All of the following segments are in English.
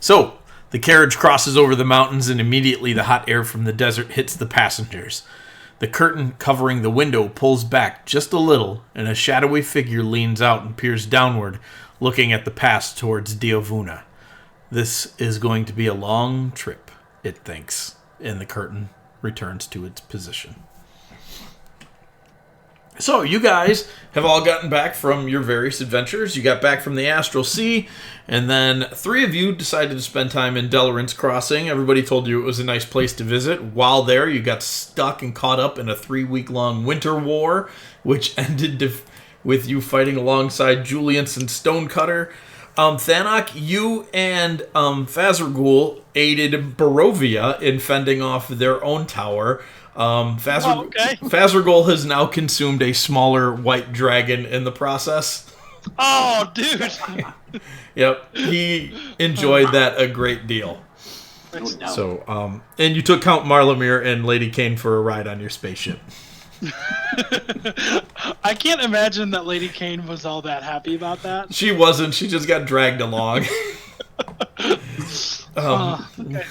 So, the carriage crosses over the mountains, and immediately the hot air from the desert hits the passengers. The curtain covering the window pulls back just a little, and a shadowy figure leans out and peers downward, looking at the pass towards Diavuna. This is going to be a long trip, it thinks, and the curtain returns to its position. So, you guys have all gotten back from your various adventures. You got back from the Astral Sea, and then 3 of you decided to spend time in Delrin's Crossing. Everybody told you it was a nice place to visit. While there, you got stuck and caught up in a 3-week-long winter war, which ended with you fighting alongside Julius and Stonecutter. Thanak, you and Fazergul aided Barovia in fending off their own tower. Fazergul has now consumed a smaller white dragon in the process. Oh, dude! Yep, he enjoyed that a great deal. So, and you took Count Marlemere and Lady Kane for a ride on your spaceship. I can't imagine that Lady Kane was all that happy about that. She wasn't. She just got dragged along. Okay.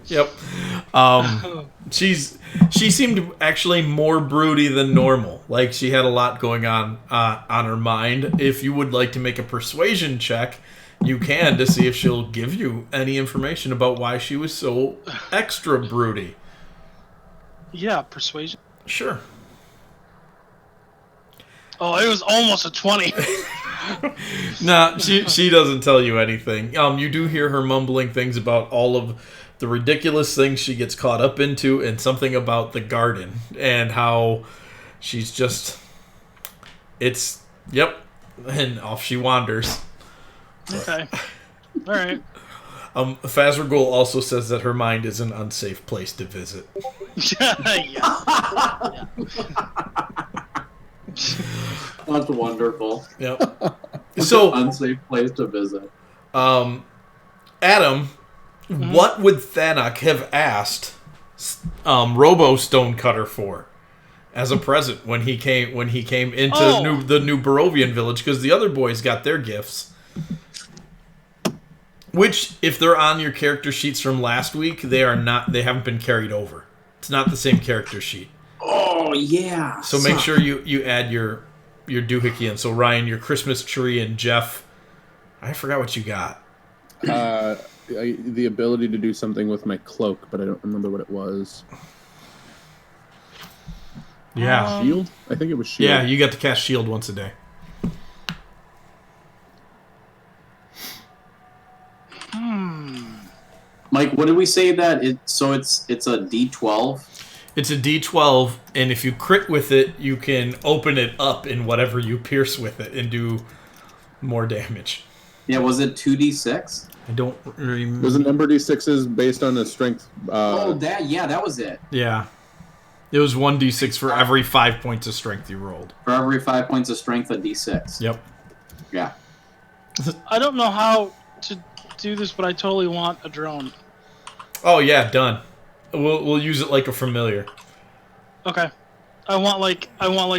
Yep. She seemed actually more broody than normal. Like she had a lot going on her mind. If you would like to make a persuasion check, you can to see if she'll give you any information about why she was so extra broody. Yeah, persuasion. Sure. Oh, it was almost a 20. Nah, she doesn't tell you anything. You do hear her mumbling things about all of the ridiculous things she gets caught up into, and something about the garden and how she's just. It's yep, and off she wanders. Okay. All right. Fazergul also says that her mind is an unsafe place to visit. Yeah. That's wonderful. Yep. So unsafe place to visit. Adam, what would Thanak have asked Robo Stonecutter for as a present when he came into the new Barovian village? Because the other boys got their gifts, which, if they're on your character sheets from last week, they haven't been carried over. It's not the same character sheet. Oh yeah. So make sure you add your doohickey in. So Ryan, your Christmas tree, and Jeff, I forgot what you got. The ability to do something with my cloak, but I don't remember what it was. Yeah. Shield? I think it was shield. Yeah, you got to cast shield once a day. Mike, what did we say that it's a D12? It's a D12, and if you crit with it, you can open it up in whatever you pierce with it and do more damage. Yeah, was it 2D6? I don't remember. Was it number D6s based on the strength? That was it. Yeah. It was 1d6 for every 5 points of strength you rolled. For every 5 points of strength, a D6. Yep. Yeah. I don't know how to do this, but I totally want a drone. Oh yeah, done. We'll use it like a familiar. Okay. I want like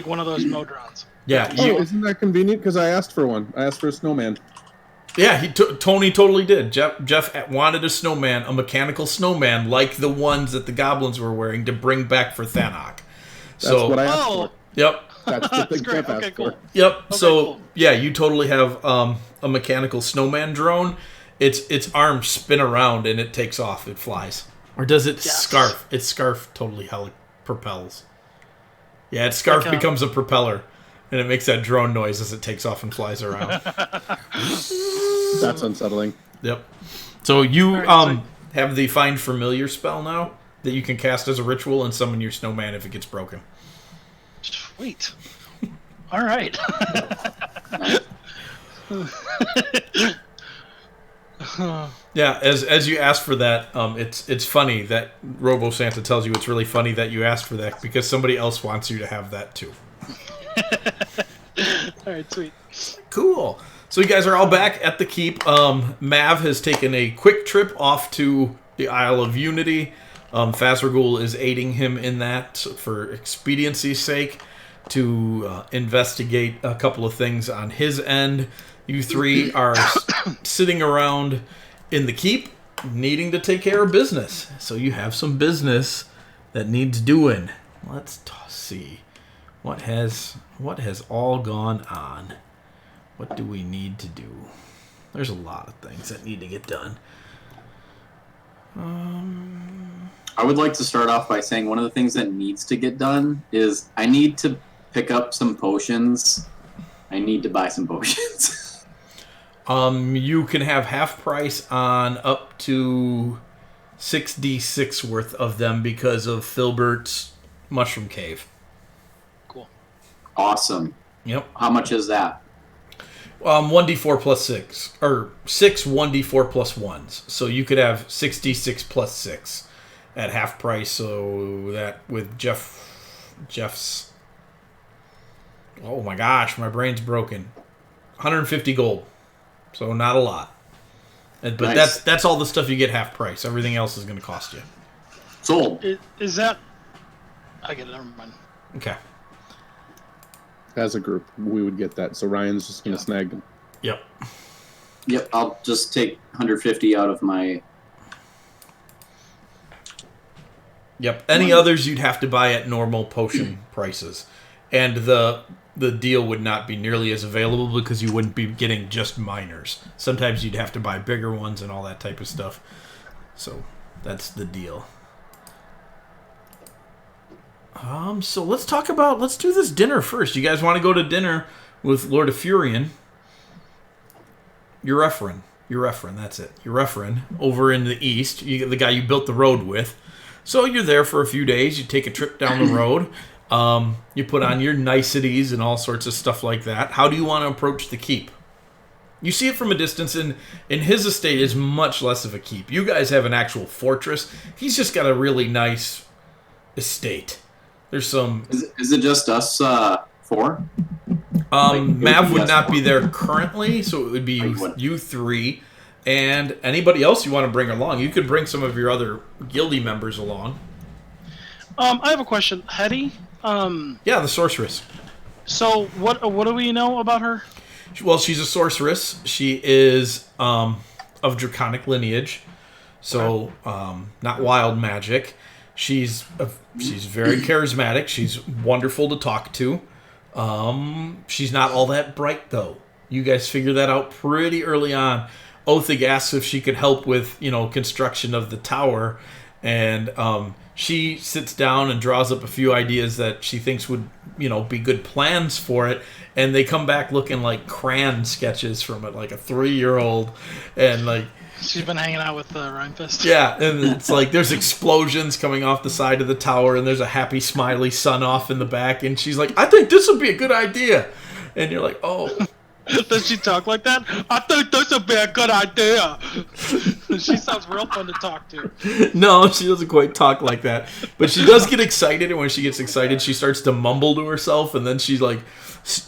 one of those Modrons. Yeah. Isn't that convenient? Because I asked for one. I asked for a snowman. Yeah, Tony totally did. Jeff wanted a snowman, a mechanical snowman, like the ones that the goblins were wearing, to bring back for Thanak. That's what I asked for. Yep. That's the thing Jeff asked for. Yep. Okay, So cool. yeah, you totally have a mechanical snowman drone. Its arms spin around and it takes off. It flies. Or does it scarf? Its scarf totally propels. Yeah, its scarf becomes a propeller, and it makes that drone noise as it takes off and flies around. That's unsettling. Yep. So you have the Find Familiar spell now that you can cast as a ritual and summon your snowman if it gets broken. Sweet. All right. Yeah, as you ask for that, it's funny that Robo Santa tells you it's really funny that you asked for that because somebody else wants you to have that too. All right, sweet. Cool. So you guys are all back at the keep. Mav has taken a quick trip off to the Isle of Unity. Fazergul is aiding him in that for expediency's sake to investigate a couple of things on his end. You three are sitting around in the keep, needing to take care of business. So you have some business that needs doing. Let's see. What has all gone on? What do we need to do? There's a lot of things that need to get done. I would like to start off by saying one of the things that needs to get done is I need to pick up some potions. I need to buy some potions. You can have half price on up to 6d6 worth of them because of Filbert's Mushroom Cave. Cool. Awesome. Yep. How much is that? 1d4 plus 6. Or 6 1d4 plus 1s. So you could have 6d6 plus 6 at half price. So that with Jeff's... Oh my gosh, my brain's broken. 150 gold. So not a lot. But Nice. that's all the stuff you get half price. Everything else is going to cost you. Sold. Is that... I get it, never mind. Okay. As a group, we would get that. So Ryan's just going to snag them. Yep. Yep, I'll just take 150 out of my... Yep. Any others you'd have to buy at normal potion prices. And the deal would not be nearly as available because you wouldn't be getting just minors. Sometimes you'd have to buy bigger ones and all that type of stuff. So that's the deal. So let's do this dinner first. You guys want to go to dinner with Lord of Furion? Urefren, that's it. Urefren, over in the east. The guy you built the road with. So you're there for a few days. You take a trip down the road. You put on your niceties and all sorts of stuff like that. How do you want to approach the keep? You see it from a distance, and his estate is much less of a keep. You guys have an actual fortress. He's just got a really nice estate. There's some... Is it just us four? Mav would not be there currently, so it would be you three. And anybody else you want to bring along. You could bring some of your other guildy members along. I have a question. Hetty? Yeah, the sorceress. So, what do we know about her? Well, she's a sorceress. She is of draconic lineage, so not wild magic. She's very charismatic. She's wonderful to talk to. She's not all that bright, though. You guys figure that out pretty early on. Othig asks if she could help with, construction of the tower, and she sits down and draws up a few ideas that she thinks would, be good plans for it, and they come back looking like crayon sketches from it, like a 3-year-old, and like... She's been hanging out with Rhymefist. Yeah, and it's like there's explosions coming off the side of the tower, and there's a happy, smiley sun off in the back, and she's like, I think this would be a good idea. And you're like, oh... Does she talk like that? I think this would be a good idea. She sounds real fun to talk to. No, she doesn't quite talk like that. But she does get excited, and when she gets excited, she starts to mumble to herself, and then she,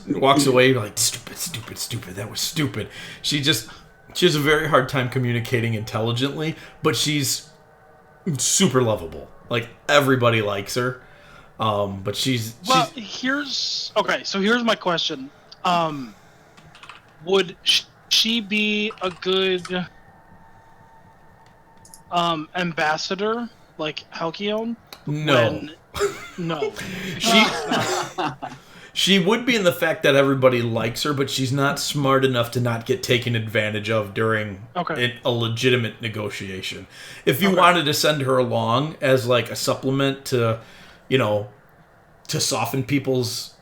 walks away like, stupid, that was stupid. She has a very hard time communicating intelligently, but she's super lovable. Like, everybody likes her. But she's... here's my question. Would she be a good ambassador like Halcyon? No. No. She would be in the fact that everybody likes her, but she's not smart enough to not get taken advantage of during a legitimate negotiation. If you wanted to send her along as like a supplement to, to soften people's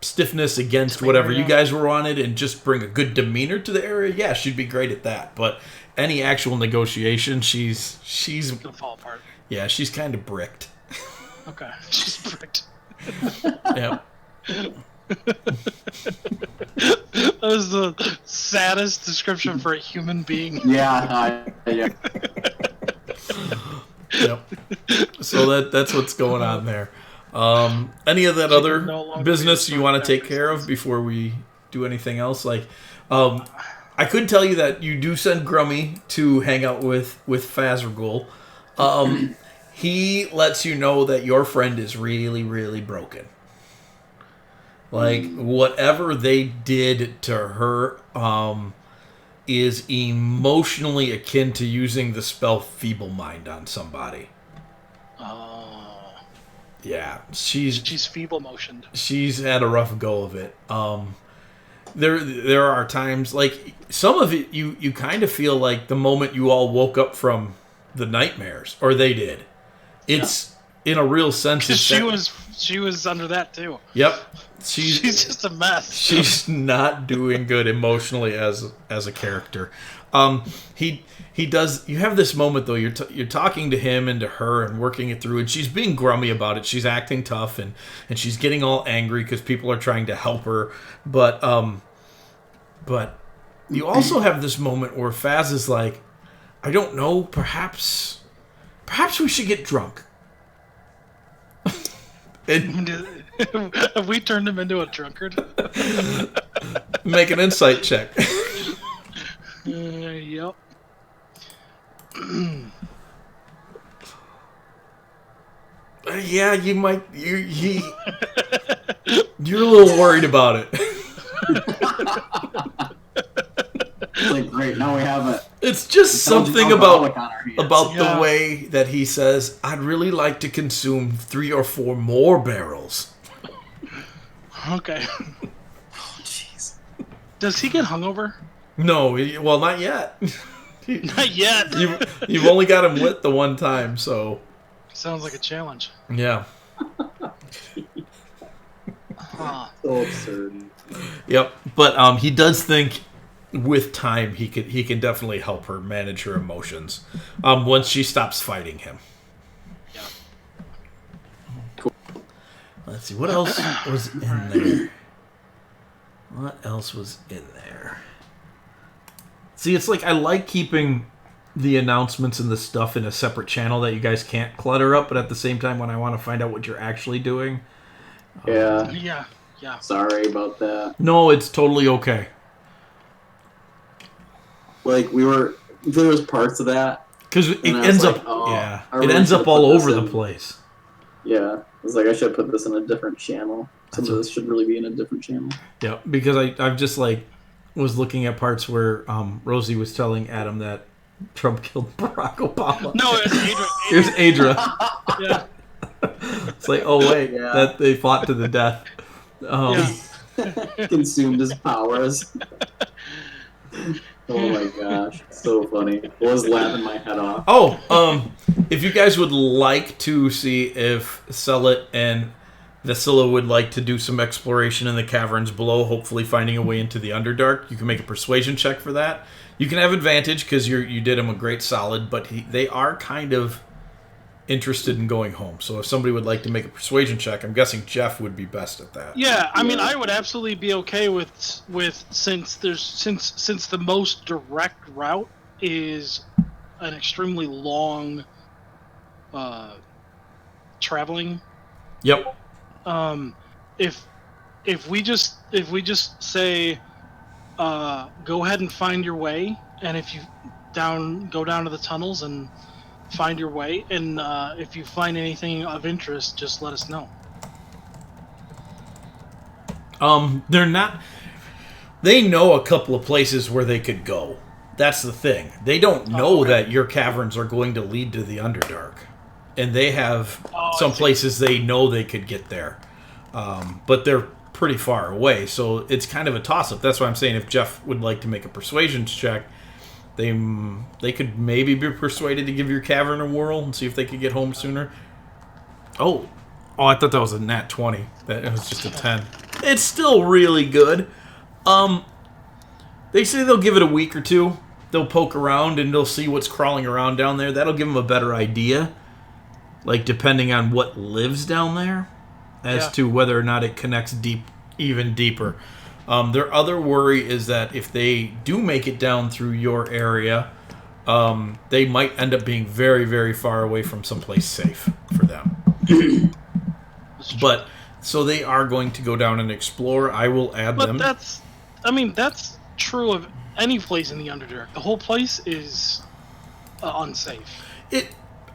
stiffness against whatever you guys were wanted and just bring a good demeanor to the area, yeah, she'd be great at that. But any actual negotiation, she's gonna fall apart. Yeah, she's kind of bricked. Okay, she's bricked. Yeah. That was the saddest description for a human being. Yeah. Yep. So that's what's going on there. Any of that other business you want to take care of before we do anything else? Like, I could tell you that you do send Grummy to hang out with Fazragul. He lets you know that your friend is really, really broken. Like, whatever they did to her is emotionally akin to using the spell Feeble Mind on somebody. Oh. Yeah, She's feeble motioned. she's had a rough go of it. There are times, like, some of it you kind of feel like the moment you all woke up from the nightmares, or they did. It's in a real sense. Because she was under that too. Yep. She's just a mess. She's not doing good emotionally as a character. He does. You have this moment though. You're talking to him and to her and working it through, and she's being grummy about it. She's acting tough and she's getting all angry because people are trying to help her. But you also have this moment where Faz is like, I don't know. Perhaps we should get drunk. And Have we turned him into a drunkard? make an insight check. Yep. Yeah, you might. You're a little worried about it. It's like, great, now we have a It's just something alcoholic on our hands. about Yeah. the way that he says, I'd really like to consume 3 or 4 more barrels. Okay. Oh, jeez. Does he get hungover? No, well, not yet. Not yet. You've only got him lit the one time, so Sounds like a challenge. yeah. Huh. So absurd. Yep. But he does think with time he can definitely help her manage her emotions once she stops fighting him. Yeah. Cool. Let's see, what else was in there? What else was in there? See, it's like I like keeping the announcements and the stuff in a separate channel that you guys can't clutter up, but at the same time, when I want to find out what you're actually doing, Yeah. Yeah. Yeah. Sorry about that. no, it's totally okay. Like, there was parts of that. Because it And I was ends like, up, oh, yeah, I it really ends up should've all put this over the in. place. Yeah. I was like, I should put this in a different channel. Some of this should really be in a different channel. Yeah, because I've just like was looking at parts where Rosie was telling Adam that Trump killed Barack Obama. No, it's Adrian. Here's Adra. Yeah. It's like, oh wait, Yeah. that they fought to the death. Yeah. Consumed his powers. Oh my gosh. So funny. I was laughing my head off. Oh, if you guys would like to see if Celit and Vasila would like to do some exploration in the caverns below, hopefully finding a way into the Underdark, you can make a persuasion check for that. You can have advantage because you did him a great solid, but they are kind of interested in going home. So if somebody would like to make a persuasion check, I'm guessing Jeff would be best at that. Yeah, I mean, I would absolutely be okay with since the most direct route is an extremely long traveling. Yep. If we just say go ahead and find your way, and if you go down to the tunnels and find your way, and if you find anything of interest, just let us know. They're not. They know a couple of places where they could go. That's the thing. They don't know that your caverns are going to lead to the Underdark, and they have some places they know they could get there, but they're pretty far away. So it's kind of a toss-up. That's why I'm saying if Jeff would like to make a persuasion check, they could maybe be persuaded to give your cavern a whirl and see if they could get home sooner. Oh, I thought that was a nat 20. That it was just a 10. It's still really good. They say they'll give it a week or two. They'll poke around and they'll see what's crawling around down there. That'll give them a better idea, like depending on what lives down there, as to whether or not it connects even deeper. Their other worry is that if they do make it down through your area, they might end up being very, very far away from someplace safe for them. But so they are going to go down and explore. I will add them. But that's true of any place in the Underdark. The whole place is unsafe.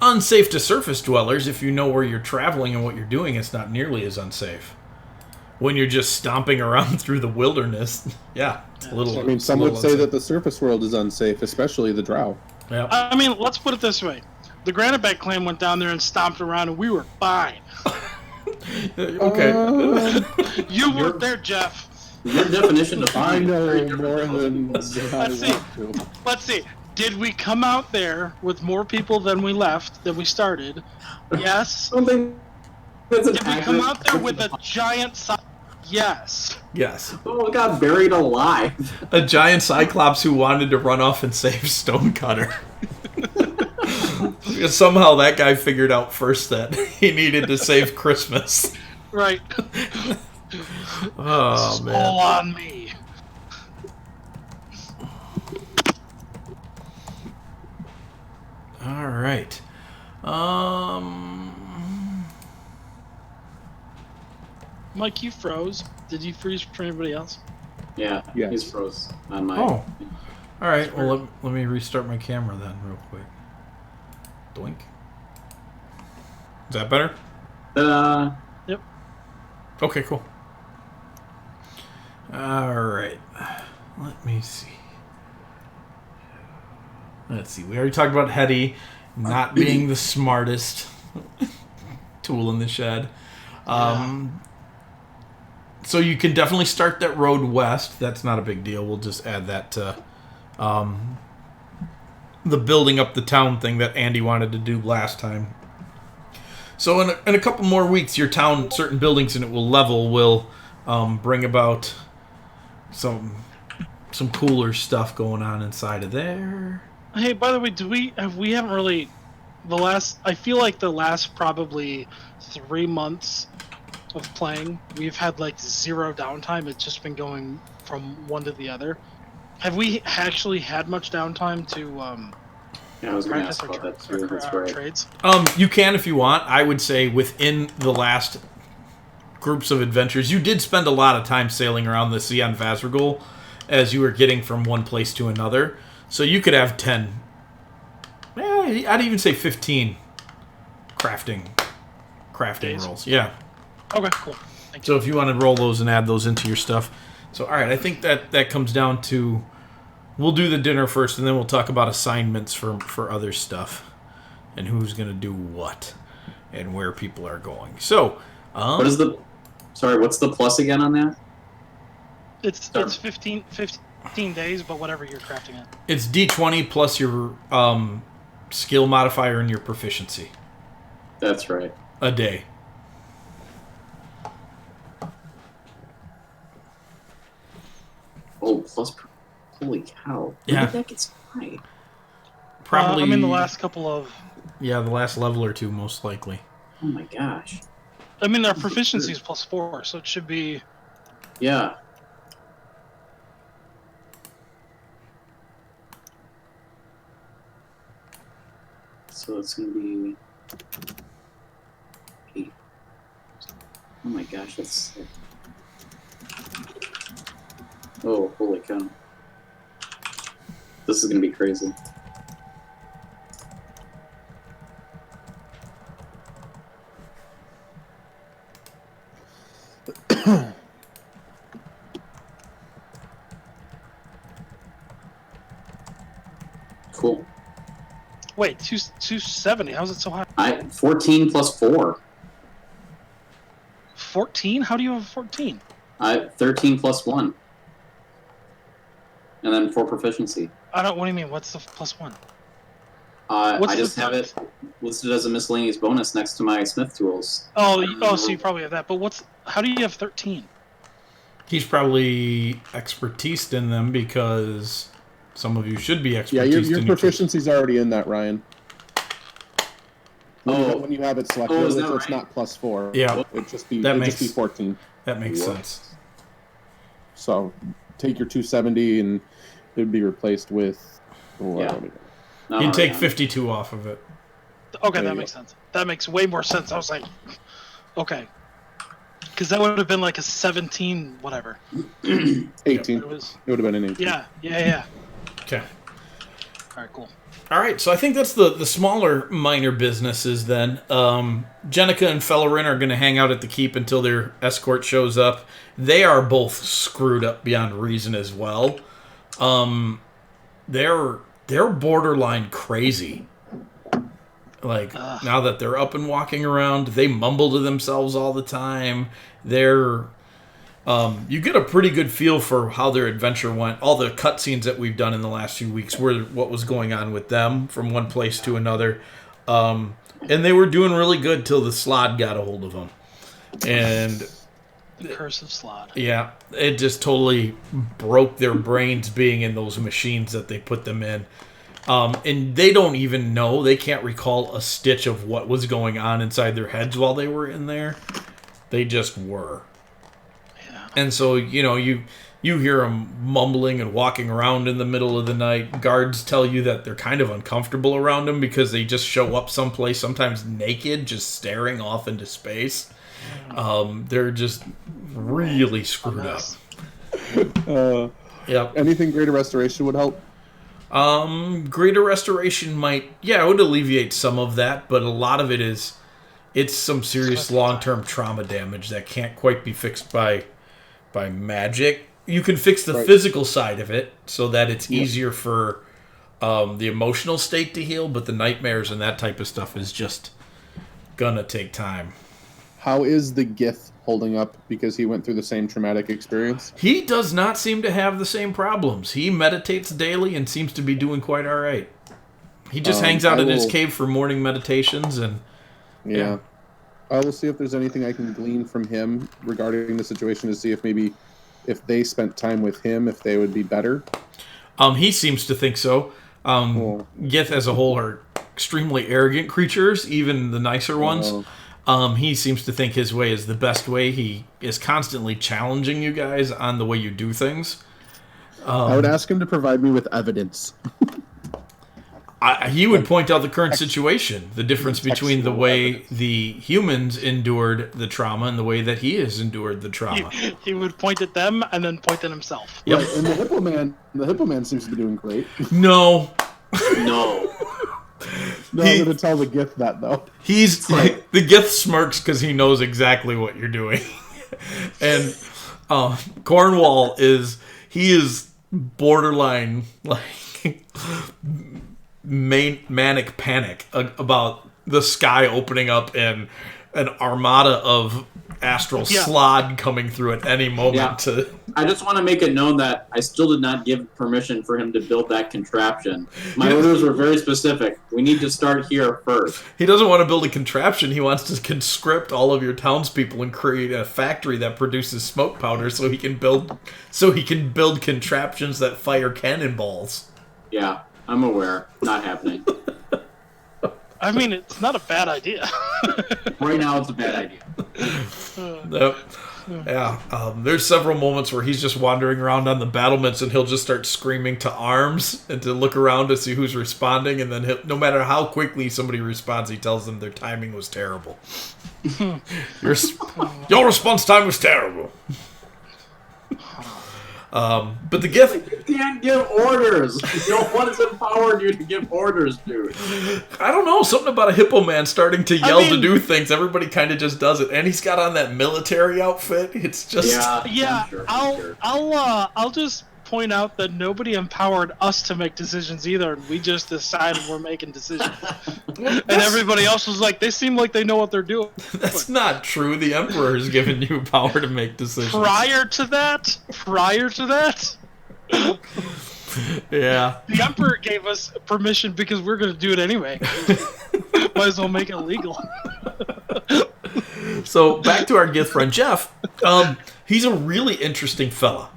Unsafe to surface dwellers. If you know where you're traveling and what you're doing, it's not nearly as unsafe. when you're just stomping around through the wilderness, yeah, it's a little. I mean, some would say that the surface world is unsafe, especially the drow. Yeah. I mean, let's put it this way: the Graniteback clan went down there and stomped around, and we were fine. Okay. You weren't there, Jeff. Your definition of I fine. know more than I see. want to. Let's see. Did we come out there with more people than we left, than we started? Yes. I don't think that's an Did we come out there with a giant Yes. Yes. Oh, got buried alive. A giant cyclops who wanted to run off and save Stonecutter. Because somehow that guy figured out first that he needed to save Christmas. Right. Oh, It's man. all on me. All right. Mike, you froze. Did you freeze for anybody else? Yeah, Yes. he's froze on my. Oh. All right. Well, let me restart my camera then real quick. Doink. Is that better? Yep. Okay, cool. All right. Let me see. Let's see. We already talked about Hetty not being the smartest tool in the shed. So you can definitely start that road west. That's not a big deal. We'll just add that to the building up the town thing that Andy wanted to do last time. So in a couple more weeks, your town, certain buildings in it will level, will bring about some cooler stuff going on inside of there. Hey, by the way, we haven't really I feel like the last probably 3 months of playing, we've had like zero downtime. It's just been going from one to the other. Have we actually had much downtime to Yeah, I was going to practice ask about that too. our That's right. trades? You can if you want. I would say within the last groups of adventures, you did spend a lot of time sailing around the sea on Vazragul as you were getting from one place to another. So you could have 10, I'd even say 15 crafting Days. rolls. Yeah. Okay, cool. Thank you. So if you want to roll those and add those into your stuff. So, all right, I think that comes down to, we'll do the dinner first, and then we'll talk about assignments for other stuff and who's going to do what and where people are going. So, What's the plus again on that? It's 15 days, but whatever you're crafting it. it's D20 plus your skill modifier and your proficiency That's right. a day. Oh, plus. Holy cow. When Yeah. did that get so high? Probably. I mean, the last couple of. Yeah, the last level or two, most likely. Oh my gosh. I mean, our proficiency is +4, so it should be. Yeah. So it's going to be 8. Oh my gosh, that's sick. Oh, holy cow. This is going to be crazy. Cool. Wait, 270. How's it so high? 14 plus 4. 14? How do you have 14? 13 plus 1. And then 4 proficiency. I don't. What do you mean? What's the +1? I just have it listed as a miscellaneous bonus next to my smith tools. Oh, so you probably have that. But how do you have 13? He's probably expertised in them because some of you should be expertised Yeah, your in proficiency's already in that, Ryan. Oh. When you have it selected, Oh, is it's that right? not +4. Yeah. It'd just be, That it'd makes- just be 14. That makes What? sense. So take your 270 and it'd be replaced with. Oh, Yeah. I don't even- No, You'd take yeah. 52 off of it. Okay, There that you makes sense. That makes way more sense. I was like, okay, because that would have been like a 17, whatever. 18. It was. It would have been an 18. Yeah. Okay. All right, cool. All right, so I think that's the smaller minor businesses then. Jenica and Fellerin are going to hang out at the keep until their escort shows up. They are both screwed up beyond reason as well. They're borderline crazy. Like, now that they're up and walking around, they mumble to themselves all the time. You get a pretty good feel for how their adventure went. All the cutscenes that we've done in the last few weeks were what was going on with them from one place to another. And they were doing really good till the Slod got a hold of them. And the curse of Slod. Yeah, it just totally broke their brains being in those machines that they put them in. And they don't even know. They can't recall a stitch of what was going on inside their heads while they were in there. They just were. And so, you hear them mumbling and walking around in the middle of the night. Guards tell you that they're kind of uncomfortable around them because they just show up someplace, sometimes naked, just staring off into space. They're just really screwed up. Yep. Anything Greater Restoration would help? Greater Restoration might, it would alleviate some of that, but a lot of it's some serious long-term trauma damage that can't quite be fixed by magic. You can fix the physical side of it so that it's easier for the emotional state to heal, but the nightmares and that type of stuff is just gonna take time. How is the Gith holding up because he went through the same traumatic experience? He does not seem to have the same problems. He meditates daily and seems to be doing quite all right. He just hangs out in his cave for morning meditations and yeah. I will see if there's anything I can glean from him regarding the situation to see if maybe if they spent time with him, if they would be better. He seems to think so. Gith as a whole are extremely arrogant creatures, even the nicer ones. He seems to think his way is the best way. He is constantly challenging you guys on the way you do things. I would ask him to provide me with evidence. He would point out the current situation, the difference between the way the humans endured the trauma and the way that he has endured the trauma. He would point at them and then point at himself. Yep. Right, and the Hippo Man seems to be doing great. No. No. No, I'm going to tell the Gith that, though. The Gith smirks because he knows exactly what you're doing. And Cornwall is borderline, like, manic panic about the sky opening up and an armada of astral slod coming through at any moment. I just want to make it known that I still did not give permission for him to build that contraption. My orders were very specific. We need to start here first. He doesn't want to build a contraption. He wants to conscript all of your townspeople and create a factory that produces smoke powder so he can build contraptions that fire cannonballs. Yeah, I'm aware. Not happening. I mean, it's not a bad idea. Right now, it's a bad idea. Nope. Yeah. There's several moments where he's just wandering around on the battlements and he'll just start screaming to arms and to look around to see who's responding, and then no matter how quickly somebody responds, he tells them their timing was terrible. Your response time was terrible. But the Gith... You can't give orders. No one has empowered you to give orders, dude. I don't know. Something about a Hippo Man starting to yell to do things. Everybody kind of just does it. And he's got on that military outfit. It's just... Yeah, sure, I'll just point out that nobody empowered us to make decisions either. We just decided we're making decisions. And everybody else was like, they seem like they know what they're doing. That's not true. The Emperor has given you power to make decisions. Prior to that, yeah. the Emperor gave us permission because we're going to do it anyway. Might as well make it legal. So back to our Gith friend Jeff. He's a really interesting fella.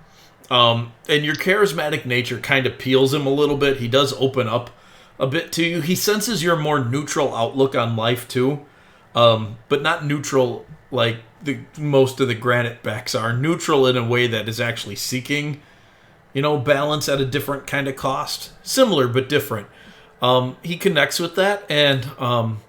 And your charismatic nature kind of peels him a little bit. He does open up a bit to you. He senses your more neutral outlook on life too, but not neutral like most of the Granite Backs are. Neutral in a way that is actually seeking, balance at a different kind of cost. Similar but different. He connects with that, and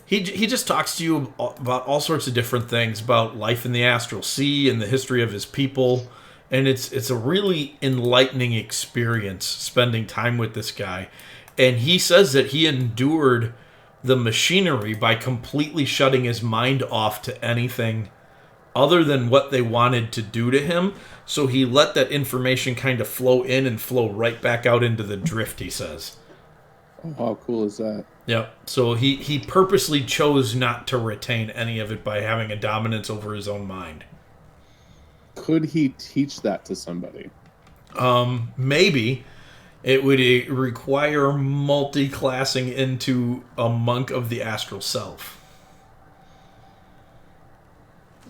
he just talks to you about all sorts of different things about life in the Astral Sea and the history of his people. And it's a really enlightening experience spending time with this guy. And he says that he endured the machinery by completely shutting his mind off to anything other than what they wanted to do to him. So he let that information kind of flow in and flow right back out into the drift, he says. Oh, how cool is that? Yep. So he purposely chose not to retain any of it by having a dominance over his own mind. Could he teach that to somebody? Maybe. It would require multi-classing into a monk of the astral self.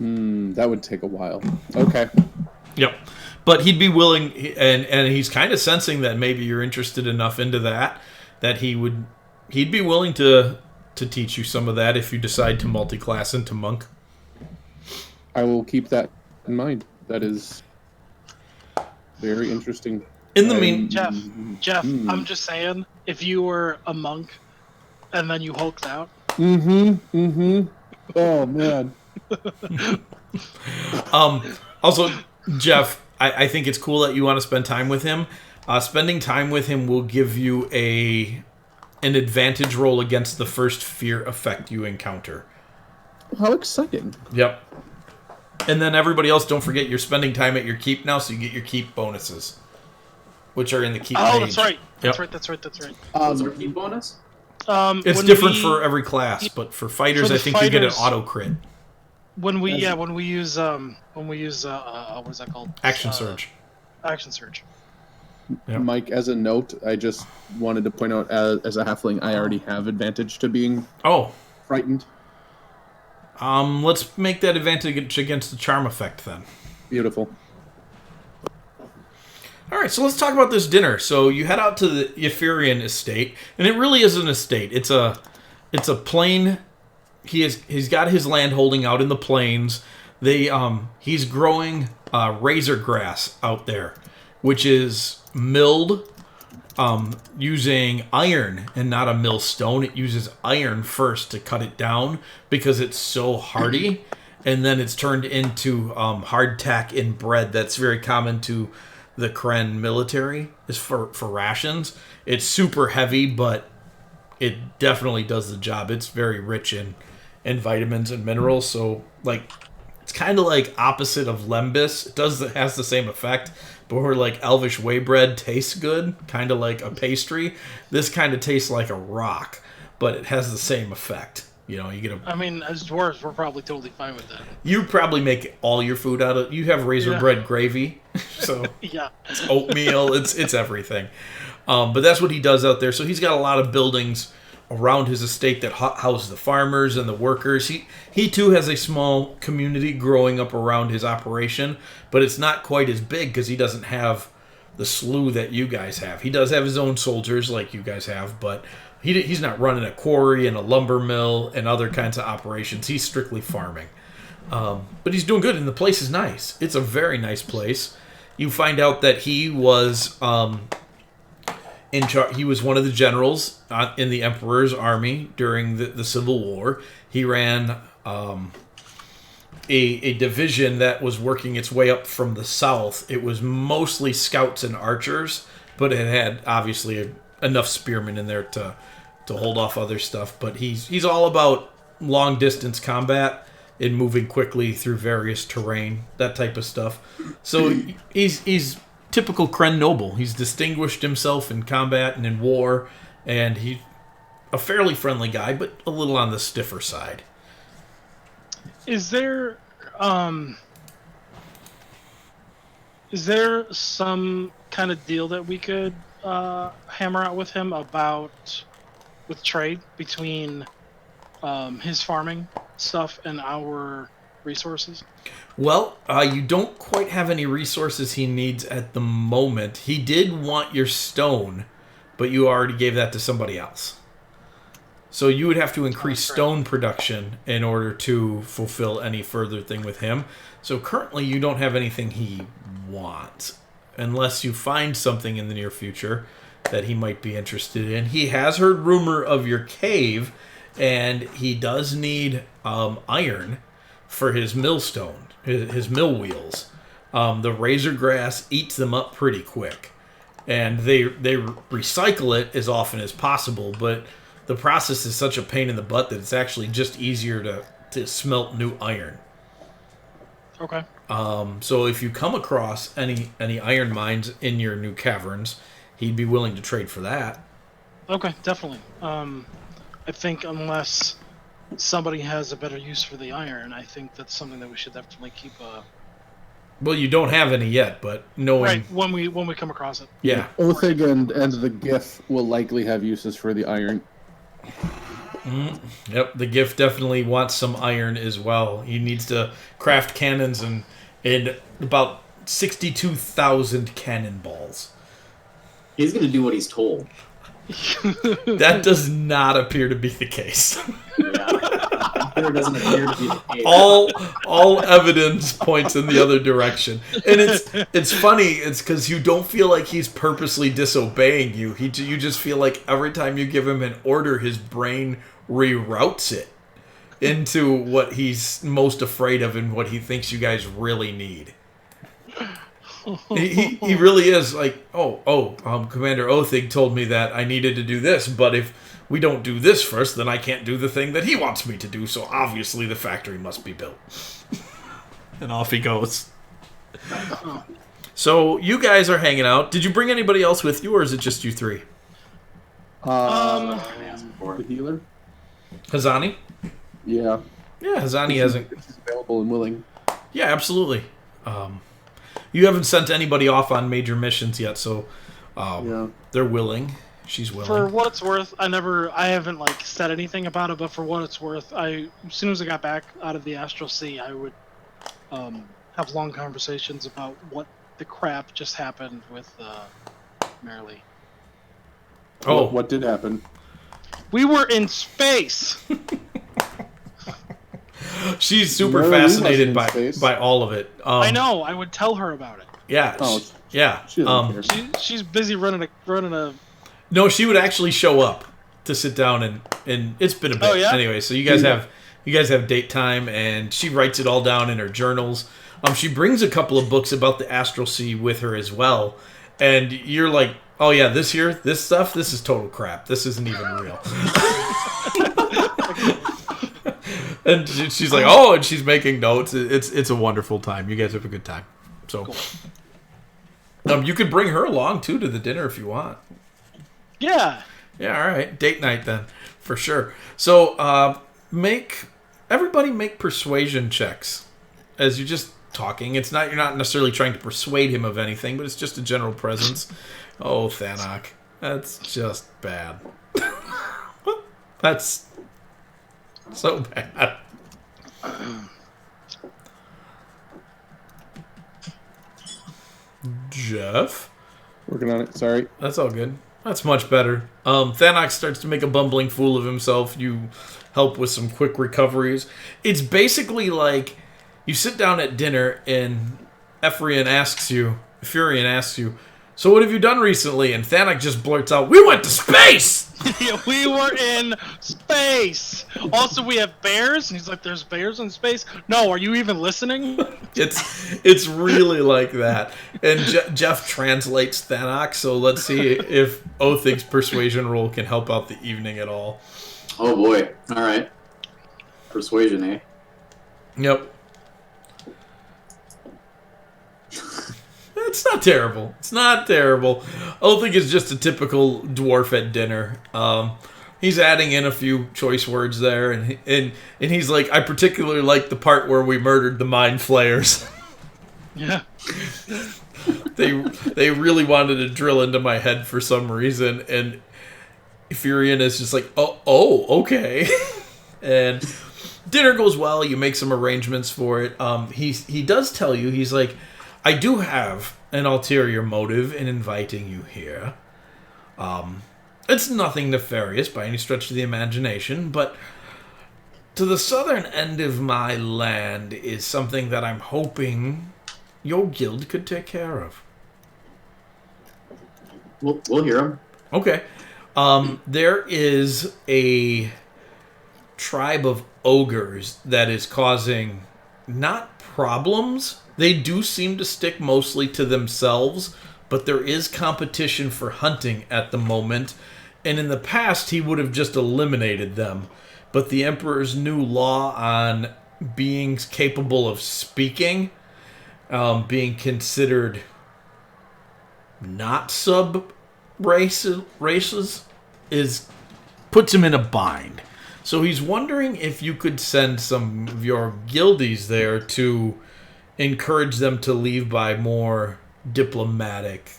That would take a while. Okay. Yep. But he'd be willing, and he's kind of sensing that maybe you're interested enough into that he'd be willing to teach you some of that if you decide to multi-class into monk. I will keep that in mind. That is very interesting. In the mean, Jeff, I'm just saying, if you were a monk and then you hulked out. Oh man. Also, Jeff, I think it's cool that you want to spend time with him. Spending time with him will give you an advantage roll against the first fear effect you encounter. How exciting. Yep. And then everybody else, don't forget you're spending time at your keep now, so you get your keep bonuses, which are in the keep page. That's right. Yep. That's right. What's our keep bonus? It's different for every class, but for fighters, I think you get an auto crit. When we use what is that called? Action surge. Action surge. Yep. Mike, as a note, I just wanted to point out, as a halfling, I already have advantage to being frightened. Let's make that advantage against the charm effect then. Beautiful. All right, so let's talk about this dinner. So you head out to the Euphorian estate, and it really is an estate. It's a plain. He's got his land holding out in the plains. He's growing razor grass out there, which is milled using iron and not a millstone. It uses iron first to cut it down because it's so hardy, and then it's turned into hardtack in bread. That's very common to the Kren military, is for rations. It's super heavy, but it definitely does the job. It's very rich in vitamins and minerals, so it's kind of like opposite of lembas. It has the same effect, but where elvish whey bread tastes good, kind of like a pastry, this kind of tastes like a rock, but it has the same effect. You get I mean, as dwarves, we're probably totally fine with that. You probably make all your food out of. You have razor bread gravy, so yeah, it's oatmeal. It's everything. But that's what he does out there. So he's got a lot of buildings around his estate that house the farmers and the workers. He too has a small community growing up around his operation, but it's not quite as big because he doesn't have the slew that you guys have. He does have his own soldiers like you guys have, but he's not running a quarry and a lumber mill and other kinds of operations. He's strictly farming. But he's doing good, and the place is nice. It's a very nice place. You find out that he was in charge. He was one of the generals in the Emperor's army during the Civil War. He ran a division that was working its way up from the south. It was mostly scouts and archers, but it had obviously enough spearmen in there to hold off other stuff. But he's all about long distance combat and moving quickly through various terrain, that type of stuff. So he's typical Kren noble. He's distinguished himself in combat and in war, and he's a fairly friendly guy, but a little on the stiffer side. Is there some kind of deal that we could hammer out with him with trade between his farming stuff and our resources? Well, you don't quite have any resources he needs at the moment. He did want your stone, but you already gave that to somebody else. So you would have to increase stone production in order to fulfill any further thing with him. So currently you don't have anything he wants, unless you find something in the near future that he might be interested in. He has heard rumor of your cave, and he does need iron for his millstone, his mill wheels. the razor grass eats them up pretty quick. And they recycle it as often as possible, but the process is such a pain in the butt that it's actually just easier to smelt new iron. Okay. So if you come across any iron mines in your new caverns, he'd be willing to trade for that. Okay, definitely. I think unless somebody has a better use for the iron, I think that's something that we should definitely keep. Well, you don't have any yet, but knowing... Right, when we come across it. Yeah. Othig and the GIF will likely have uses for the iron. Yep, the GIF definitely wants some iron as well. He needs to craft cannons and about 62,000 cannonballs. He's going to do what he's told. That does not appear to be the case. There doesn't appear to be the case. All evidence points in the other direction, and it's funny. It's because you don't feel like he's purposely disobeying you. You just feel like every time you give him an order, his brain reroutes it into what he's most afraid of and what he thinks you guys really need. He really is like, Commander Othig told me that I needed to do this, but if we don't do this first, then I can't do the thing that he wants me to do, so obviously the factory must be built. And off he goes. So you guys are hanging out. Did you bring anybody else with you, or is it just you three? The healer? Hazani? Yeah. Yeah, Hazani hasn't... She's available and willing. Yeah, absolutely. You haven't sent anybody off on major missions yet, so they're willing. She's willing. For what it's worth, I haven't said anything about it, but for what it's worth, as soon as I got back out of the Astral Sea, I would have long conversations about what the crap just happened with Marilee. Oh, What did happen? We were in space. She's super Marilee fascinated wasn't in space. by all of it. I know. I would tell her about it. Yeah. Yeah. She doesn't care. She's busy running a. No, she would actually show up to sit down and it's been a bit. Oh, yeah? Anyway, so you guys have date time, and she writes it all down in her journals. She brings a couple of books about the Astral Sea with her as well, and you're like, oh yeah, this stuff, this is total crap. This isn't even real. And she's like, oh, and she's making notes. It's a wonderful time. You guys have a good time. So, cool. You could bring her along too to the dinner if you want. Yeah. Yeah, all right. Date night then, for sure. So, everybody make persuasion checks as you're just talking. You're not necessarily trying to persuade him of anything, but it's just a general presence. Oh, Thanok, that's just bad. That's so bad. Jeff? Working on it, sorry. That's all good. That's much better. Thanok starts to make a bumbling fool of himself. You help with some quick recoveries. It's basically like you sit down at dinner and Furion asks you, so what have you done recently? And Thanok just blurts out, we went to space! Yeah, we were in space. Also, we have bears. And he's like, there's bears in space? No, are you even listening? It's really like that. And Jeff translates Thanok, so let's see if Othig's persuasion roll can help out the evening at all. Oh boy. Alright. Persuasion, eh? Yep. It's not terrible. It's not terrible. Othig is just a typical dwarf at dinner. He's adding in a few choice words there, and he's like, I particularly like the part where we murdered the mind flayers. Yeah. They really wanted to drill into my head for some reason, and Furion is just like, oh, okay. And dinner goes well. You make some arrangements for it. He does tell you, he's like, I do have an ulterior motive in inviting you here. It's nothing nefarious by any stretch of the imagination, but to the southern end of my land is something that I'm hoping your guild could take care of. We'll hear him. Okay. There is a tribe of ogres that is causing not problems, They do seem to stick mostly to themselves, but there is competition for hunting at the moment, and in the past he would have just eliminated them. But the Emperor's new law on beings capable of speaking, being considered not races, puts him in a bind. So he's wondering if you could send some of your guildies there to encourage them to leave by more diplomatic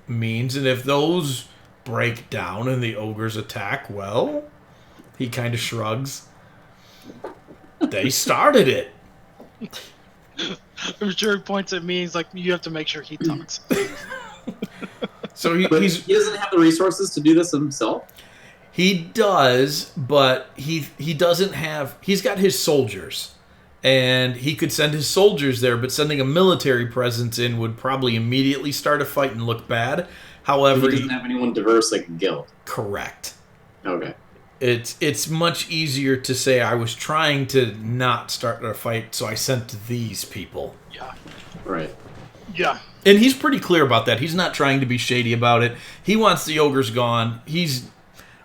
means. And if those break down and the ogres attack, well, he kind of shrugs. They started it. I'm sure he points at me. He's like, you have to make sure he talks. So He doesn't have the resources to do this himself? He does, but he doesn't have... He's got his soldiers, and he could send his soldiers there, but sending a military presence in would probably immediately start a fight and look bad. However... He doesn't have anyone diverse like a guild. Correct. Okay. It's much easier to say I was trying to not start a fight, so I sent these people. Yeah. Right. Yeah. And he's pretty clear about that. He's not trying to be shady about it. He wants the ogres gone. He's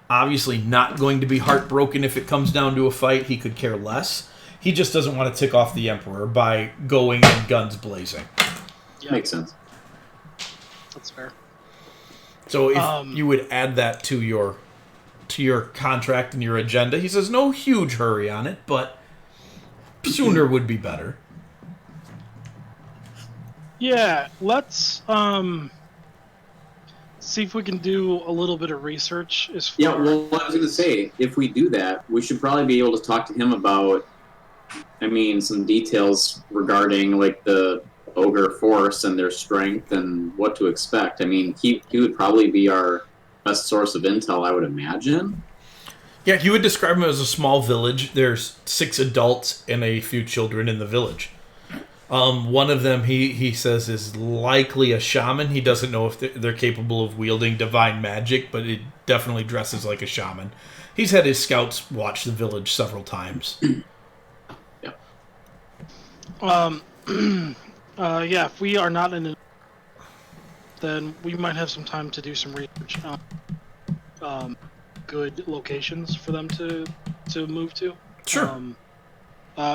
obviously not going to be heartbroken if it comes down to a fight. He could care less. He just doesn't want to tick off the Emperor by going in guns blazing. Yeah. Makes sense. That's fair. So if you would add that to your contract and your agenda, he says no huge hurry on it, but sooner would be better. Yeah, let's see if we can do a little bit of research. Yeah, well, I was going to say, if we do that, we should probably be able to talk to him about, some details regarding, like, the ogre force and their strength and what to expect. He would probably be our best source of intel, I would imagine. Yeah, he would describe him as a small village. There's 6 adults and a few children in the village. One of them, he says, is likely a shaman. He doesn't know if they're capable of wielding divine magic, but it definitely dresses like a shaman. He's had his scouts watch the village several times. Yeah. Yeah, if we are not in it, then we might have some time to do some research on good locations for them to move to. Sure.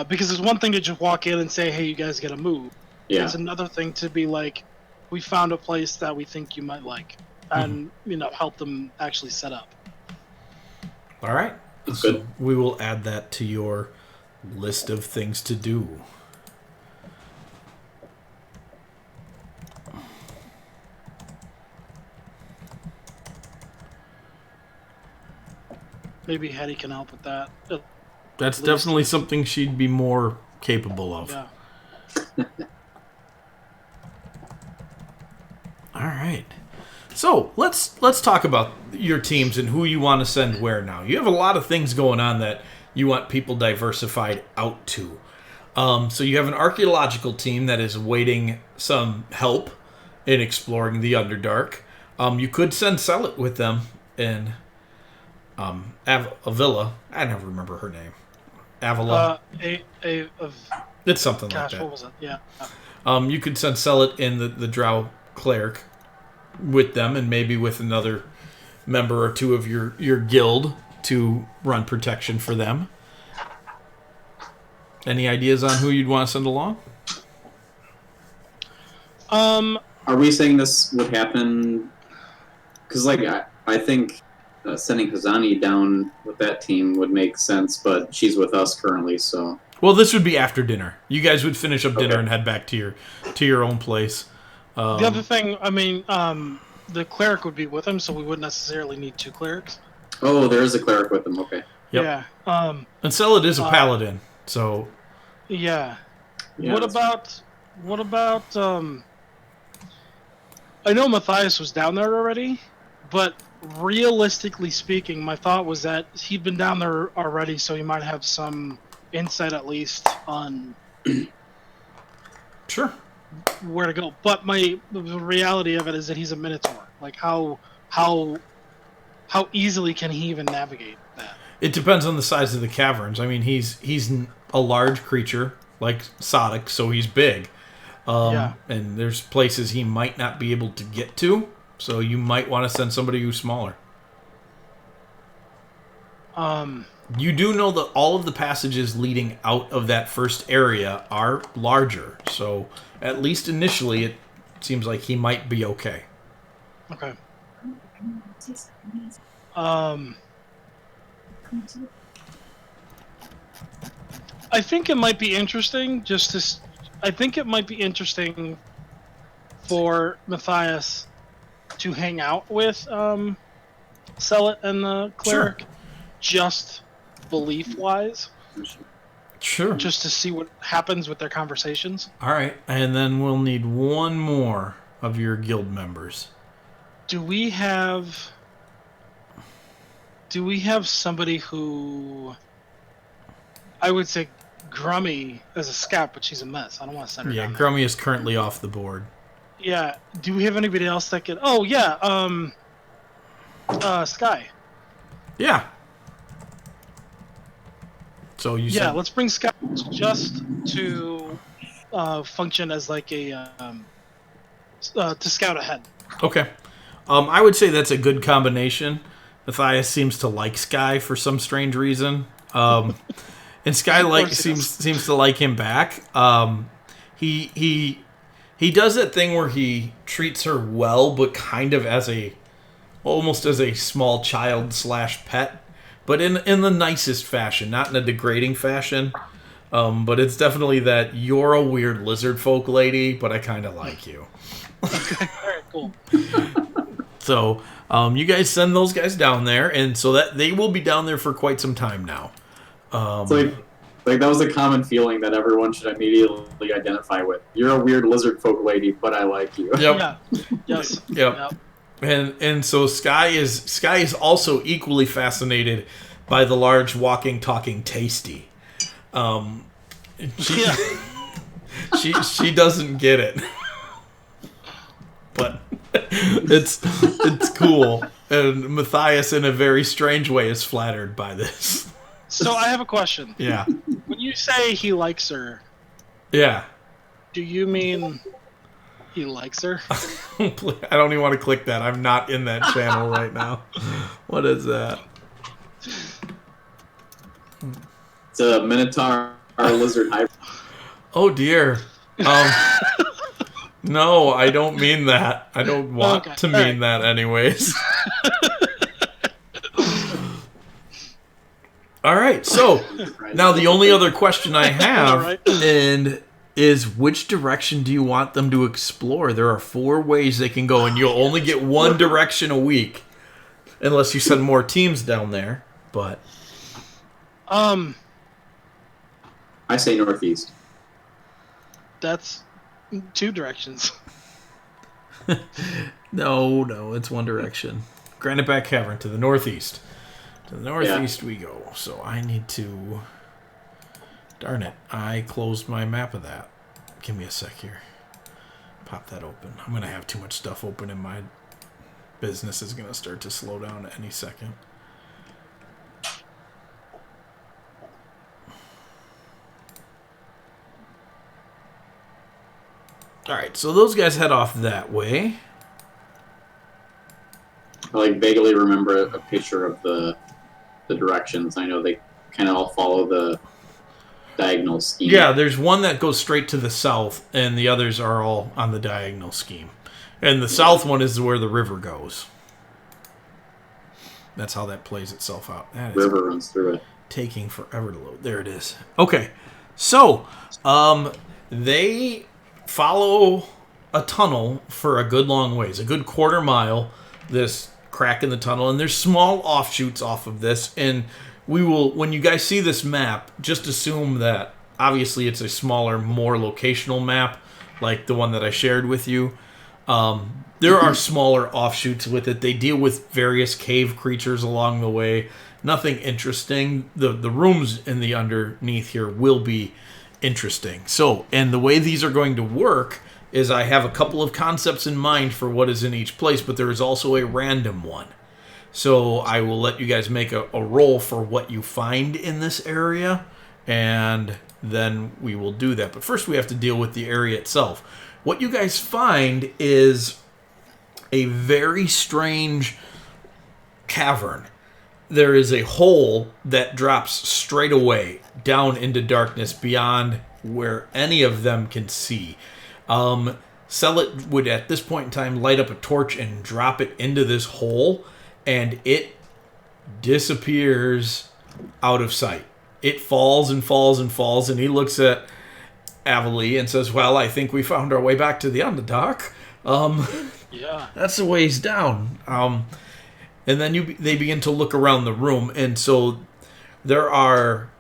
Because it's one thing to just walk in and say, hey, you guys gotta move. Yeah. It's another thing to be like, we found a place that we think you might like, and help them actually set up. All right. That's So good. we will add that to your list of things to do. Maybe Hetty can help with that. That's Least- definitely something she'd be more capable of. Yeah. All right. So let's talk about your teams and who you want to send where now. You have a lot of things going on that you want people diversified out to. So you have an archaeological team that is awaiting some help in exploring the Underdark. You could send Celit with them in Avila. I never remember her name. Avila. It's something Gosh, like what that. was it? Yeah. You could send Celit in the Drow cleric with them, and maybe with another member or two of your guild to run protection for them. Any ideas on who you'd want to send along? Are we saying this would happen? Because, I think sending Hazani down with that team would make sense, but she's with us currently, so... Well, this would be after dinner. You guys would finish up dinner Okay. and head back to your own place. The other thing, the cleric would be with him, so we wouldn't necessarily need 2 clerics. Oh, there is a cleric with them, okay. Yep. Yeah. And Celit is a paladin, so... Yeah. Yeah, What about I know Matthias was down there already, but realistically speaking, my thought was that he'd been down there already, so he might have some insight at least on Sure. where to go. But the reality of it is that he's a Minotaur. Like how easily can he even navigate that? It depends on the size of the caverns. He's a large creature, like Sodic, so he's big. And there's places he might not be able to get to, so you might want to send somebody who's smaller. You do know that all of the passages leading out of that first area are larger, so at least initially it seems like he might be okay. Okay. I think it might be interesting I think it might be interesting for Matthias to hang out with Celet and the cleric, just belief-wise. Sure. Just to see what happens with their conversations. All right, and then we'll need one more of your guild members. Do we have somebody who... I would say Grummy as a scout, but she's a mess. I don't want to send her down there. Grummy is currently off the board. Yeah. Do we have anybody else that could... Oh, yeah. Sky. Yeah. So you said... Yeah, let's bring Sky just to function as like a... to scout ahead. Okay. I would say that's a good combination. Matthias seems to like Sky for some strange reason. And Sky seems to like him back. He does that thing where he treats her well, but kind of almost as a small child / pet, but in the nicest fashion, not in a degrading fashion. But it's definitely that you're a weird lizard folk lady, but I kind of like you. Okay, all right, cool. So you guys send those guys down there, and so that they will be down there for quite some time now. It's like that was a common feeling that everyone should immediately identify with. You're a weird lizard folk lady, but I like you. Yep. Yeah. Yes. Yep. And so Sky is also equally fascinated by the large walking, talking Tasty. She doesn't get it, but it's cool. And Matthias, in a very strange way, is flattered by this. So I have a question. Yeah. When you say he likes her, Yeah. do you mean he likes her? I don't even want to click that. I'm not in that channel right now. What is that? It's a Minotaur lizard hybrid. Oh dear. No, I don't mean that. I don't want to mean that anyways. All right, so now the only other question I have is which direction do you want them to explore? There are 4 ways they can go, and you'll only get one direction a week, unless you send more teams down there. But I say northeast. That's 2 directions. No, it's one direction. Granite Back Cavern to the northeast. To the northeast we go. So I need to... Darn it. I closed my map of that. Give me a sec here. Pop that open. I'm going to have too much stuff open and my business is going to start to slow down any second. Alright, so those guys head off that way. I vaguely remember a picture of the directions. I know they kind of all follow the diagonal scheme. Yeah, there's one that goes straight to the south, and the others are all on the diagonal scheme. And the south one is where the river goes. That's how that plays itself out. That is river runs through it. Taking forever to load. There it is. Okay, so they follow a tunnel for a good long ways, a good quarter mile. This crack in the tunnel, and there's small offshoots off of this, and we will, when you guys see this map, just assume that obviously it's a smaller, more locational map like the one that I shared with you. There are smaller offshoots with it. They deal with various cave creatures along the way. Nothing interesting. The rooms in the underneath here will be interesting. So, and the way these are going to work is I have a couple of concepts in mind for what is in each place, but there is also a random one. So I will let you guys make a roll for what you find in this area, and then we will do that. But first we have to deal with the area itself. What you guys find is a very strange cavern. There is a hole that drops straight away down into darkness beyond where any of them can see. Sellet would, at this point in time, light up a torch and drop it into this hole, and it disappears out of sight. It falls and falls and falls, and he looks at Avalee and says, well, I think we found our way back to the Underdark. Yeah. That's a ways down. And then they begin to look around the room, and so there are...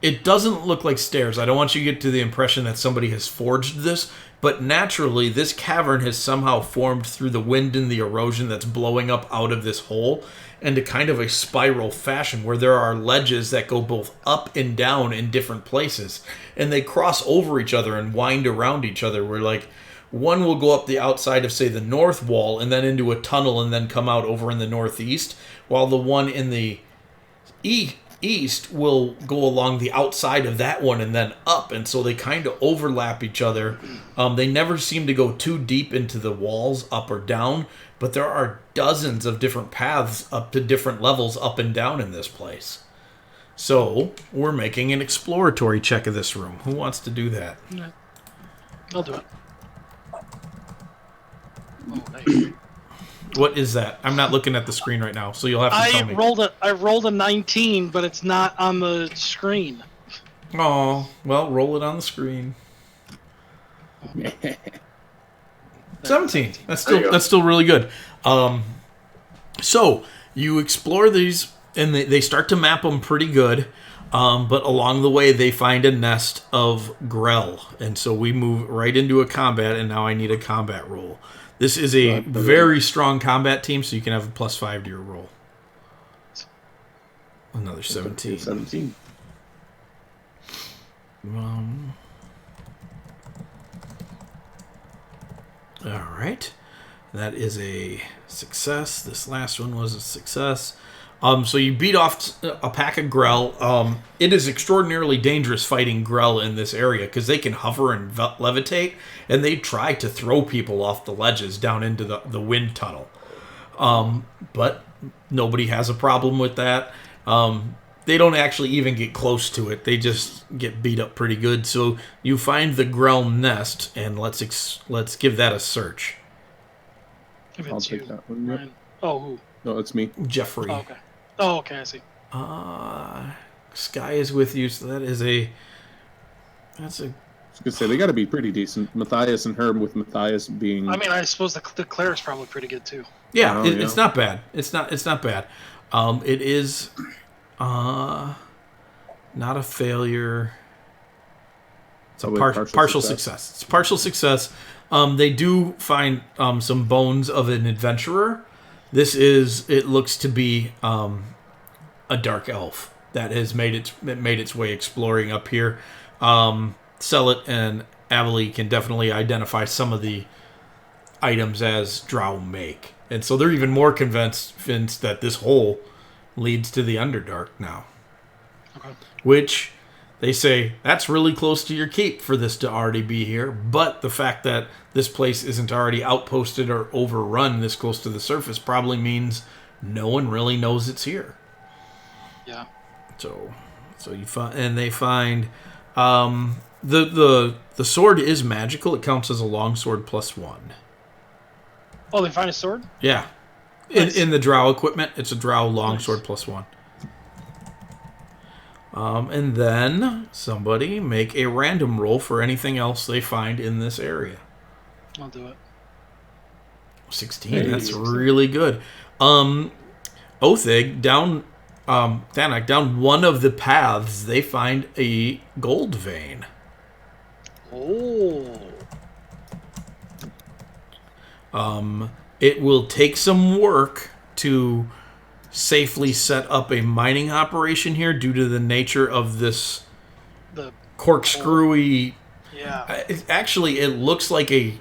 It doesn't look like stairs. I don't want you to get to the impression that somebody has forged this, but naturally, this cavern has somehow formed through the wind and the erosion that's blowing up out of this hole into kind of a spiral fashion where there are ledges that go both up and down in different places, and they cross over each other and wind around each other, where, like, one will go up the outside of, say, the north wall and then into a tunnel and then come out over in the northeast, while the one in the east will go along the outside of that one and then up, and so they kind of overlap each other. They never seem to go too deep into the walls, up or down, but there are dozens of different paths up to different levels up and down in this place. So, we're making an exploratory check of this room. Who wants to do that? Yeah. I'll do it. Oh, nice. What is that? I'm not looking at the screen right now, so you'll have to tell me. I rolled a 19, but it's not on the screen. Oh, well, roll it on the screen. 17. That's still really good. So you explore these, and they start to map them pretty good. But along the way, they find a nest of Grell, and so we move right into a combat. And now I need a combat roll. This is a very strong combat team, so you can have a +5 to your roll. Another 17. 17. All right. That is a success. This last one was a success. So you beat off a pack of Grell. It is extraordinarily dangerous fighting Grell in this area because they can hover and levitate, and they try to throw people off the ledges down into the wind tunnel. But nobody has a problem with that. They don't actually even get close to it. They just get beat up pretty good. So you find the Grell nest, and let's give that a search. If I'll it's take you, that one. Yep. Ryan. Oh, who? No, it's me. Jeffrey. Oh, okay, I see. Sky is with you, so that's a... I was going to say, they got to be pretty decent. Matthias and Herb, with Matthias being... I mean, I suppose the cleric's probably pretty good, too. Yeah, it's not bad. It's not bad. It is not a failure. It's a partial success. It's partial success. They do find some bones of an adventurer. It looks to be a dark elf that has made its way exploring up here. Sellet and Avalee can definitely identify some of the items as drow make. And so they're even more convinced that this hole leads to the Underdark now. Okay. Which they say, that's really close to your keep for this to already be here. But the fact that this place isn't already outposted or overrun this close to the surface probably means no one really knows it's here. Yeah. So you find, and they find the sword is magical. It counts as a longsword +1. Oh, they find a sword? Yeah. Nice. In the drow equipment, it's a drow longsword +1. And then somebody make a random roll for anything else they find in this area. I'll do it. 16. Hey, That's really good. Othig, down Thanak, down one of the paths, they find a gold vein. Oh. It will take some work to safely set up a mining operation here due to the nature of this corkscrewy. Yeah. Actually, it looks like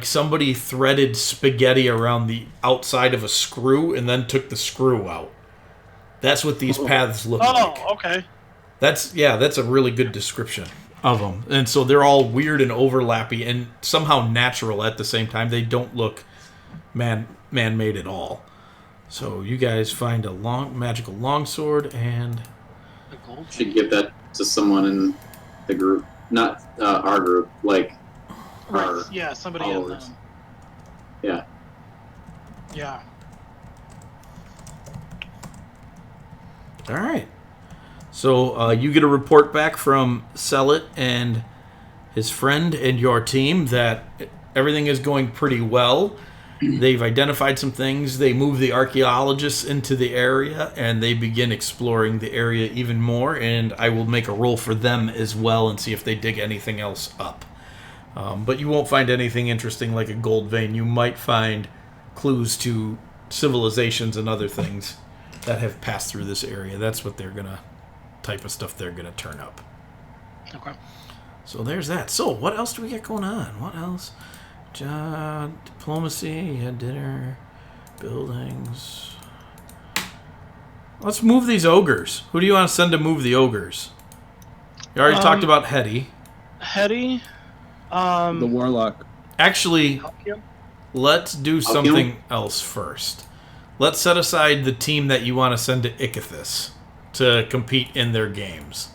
somebody threaded spaghetti around the outside of a screw and then took the screw out. That's what these paths look like. Oh, okay. That's a really good description of them. And so they're all weird and overlappy and somehow natural at the same time. They don't look man-made at all. So you guys find a magical longsword and The gold. Should give that to someone in the group, not our group, like our Right. Yeah, somebody in followers. them. Yeah. Yeah. all right. So you get a report back from Sellet and his friend and your team that everything is going pretty well. They've identified some things. They move the archaeologists into the area, and they begin exploring the area even more. And I will make a roll for them as well and see if they dig anything else up. But you won't find anything interesting like a gold vein. You might find clues to civilizations and other things that have passed through this area. That's what type of stuff they're gonna turn up. Okay. So there's that. So what else do we get going on? What else? Diplomacy, yeah, dinner, buildings. Let's move these ogres. Who do you want to send to move the ogres? You already talked about Hetty. Hetty. The warlock. Actually, Yeah. let's do something else first. Let's set aside the team that you want to send to Ichthus to compete in their games.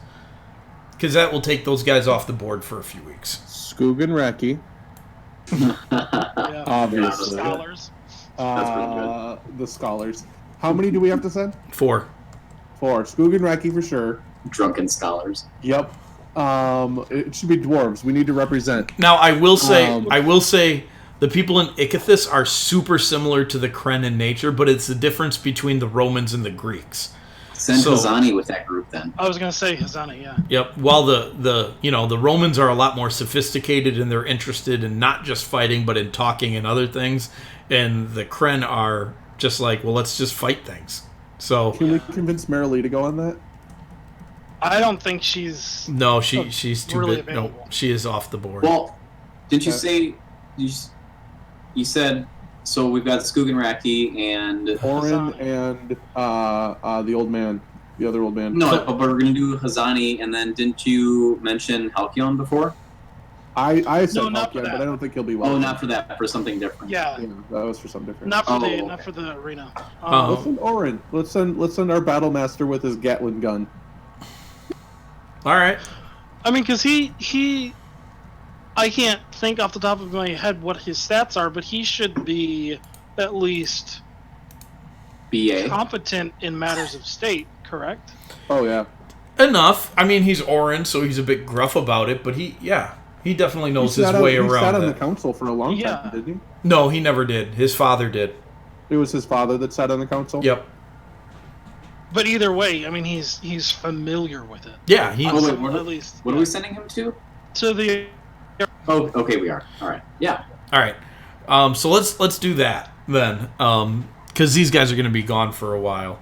Because that will take those guys off the board for a few weeks. Skoog and Reki. Yeah. Obviously. Scholars. That's pretty The scholars. How many do we have to send? 4. 4. Skoog and Reki for sure. Drunken scholars. Yep. It should be dwarves. We need to represent. Now, I will say, the people in Ichthus are super similar to the Kren in nature, but it's the difference between the Romans and the Greeks. Send Hazani with that group then. I was gonna say Hazani. Yeah. Yep. While the Romans are a lot more sophisticated and they're interested in not just fighting but in talking and other things, and the Kren are just like, well, let's just fight things. So Can we convince Marilee to go on that? I don't think she's. no, she's too really big. No, available. she is off the board. Well, didn't you say you said so? We've got Skoog and Raki and Orin Hazani. and the old man, the other old man. no, but we're gonna do Hazani, and then didn't you mention Halcyon before? I said No, not for Halcyon, that. but I don't think he'll be welcome. Oh, not for that. For something different. Yeah. Yeah, that was for something different. Not for Oh, the okay. not for the arena. Let's send Orin. Let's send our battle master with his Gatling gun. All right. I mean, because he, I can't think off the top of my head what his stats are, but he should be at least BA. competent in matters of state, correct? Oh yeah. Enough. I mean, he's Orin, so he's a bit gruff about it, but he definitely knows his way He around sat on the that. council for a long Yeah. time, didn't he? No, he never did. His father did. It was his father that sat on the council. Yep. But either way, I mean, he's familiar with it. Yeah, he. Oh, wait, what- at least What are we sending him to? to the. Oh, okay, we are. All right. Yeah. All right. So let's do that then, because these guys are going to be gone for a while.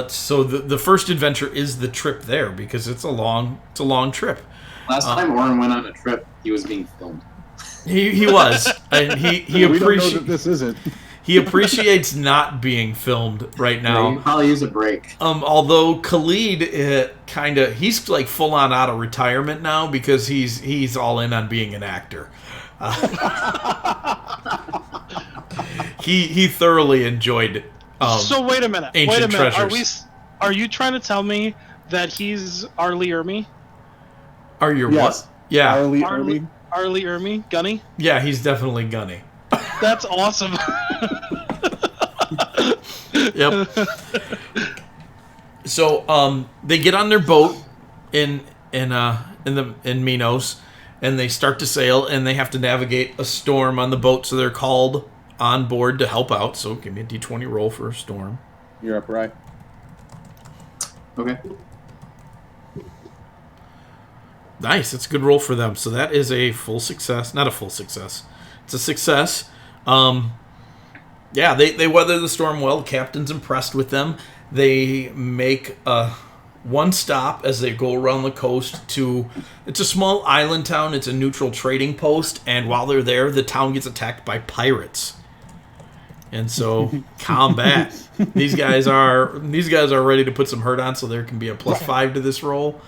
So the first adventure is the trip there because it's a long trip. Last time Orin went on a trip, he was being filmed. He was, and he We don't know that appreciates this isn't. he appreciates not being filmed right You now. probably use a break. Although Khalid he's like full on out of retirement now because he's all in on being an actor. He thoroughly enjoyed. So wait a minute. Ancient Wait a minute. treasures. Are you trying to tell me that he's Arlie Ermy? Are you Yes. what? Yeah, Arlie. Arlie Ermy? Gunny? yeah, he's definitely gunny. That's awesome. Yep. So they get on their boat in Minos, and they start to sail, and they have to navigate a storm on the boat, so they're called on board to help out. So give me a d20 roll for a storm. You're up, right? Okay. Nice, it's a good roll for them. So that is a full success. Not a full success. It's a success. Yeah, they weather the storm well. The captain's impressed with them. They make one stop as they go around the coast to... It's a small island town. It's a neutral trading post. And while they're there, the town gets attacked by pirates. And so combat. These guys are ready to put some hurt on, so there can be a +5 to this roll.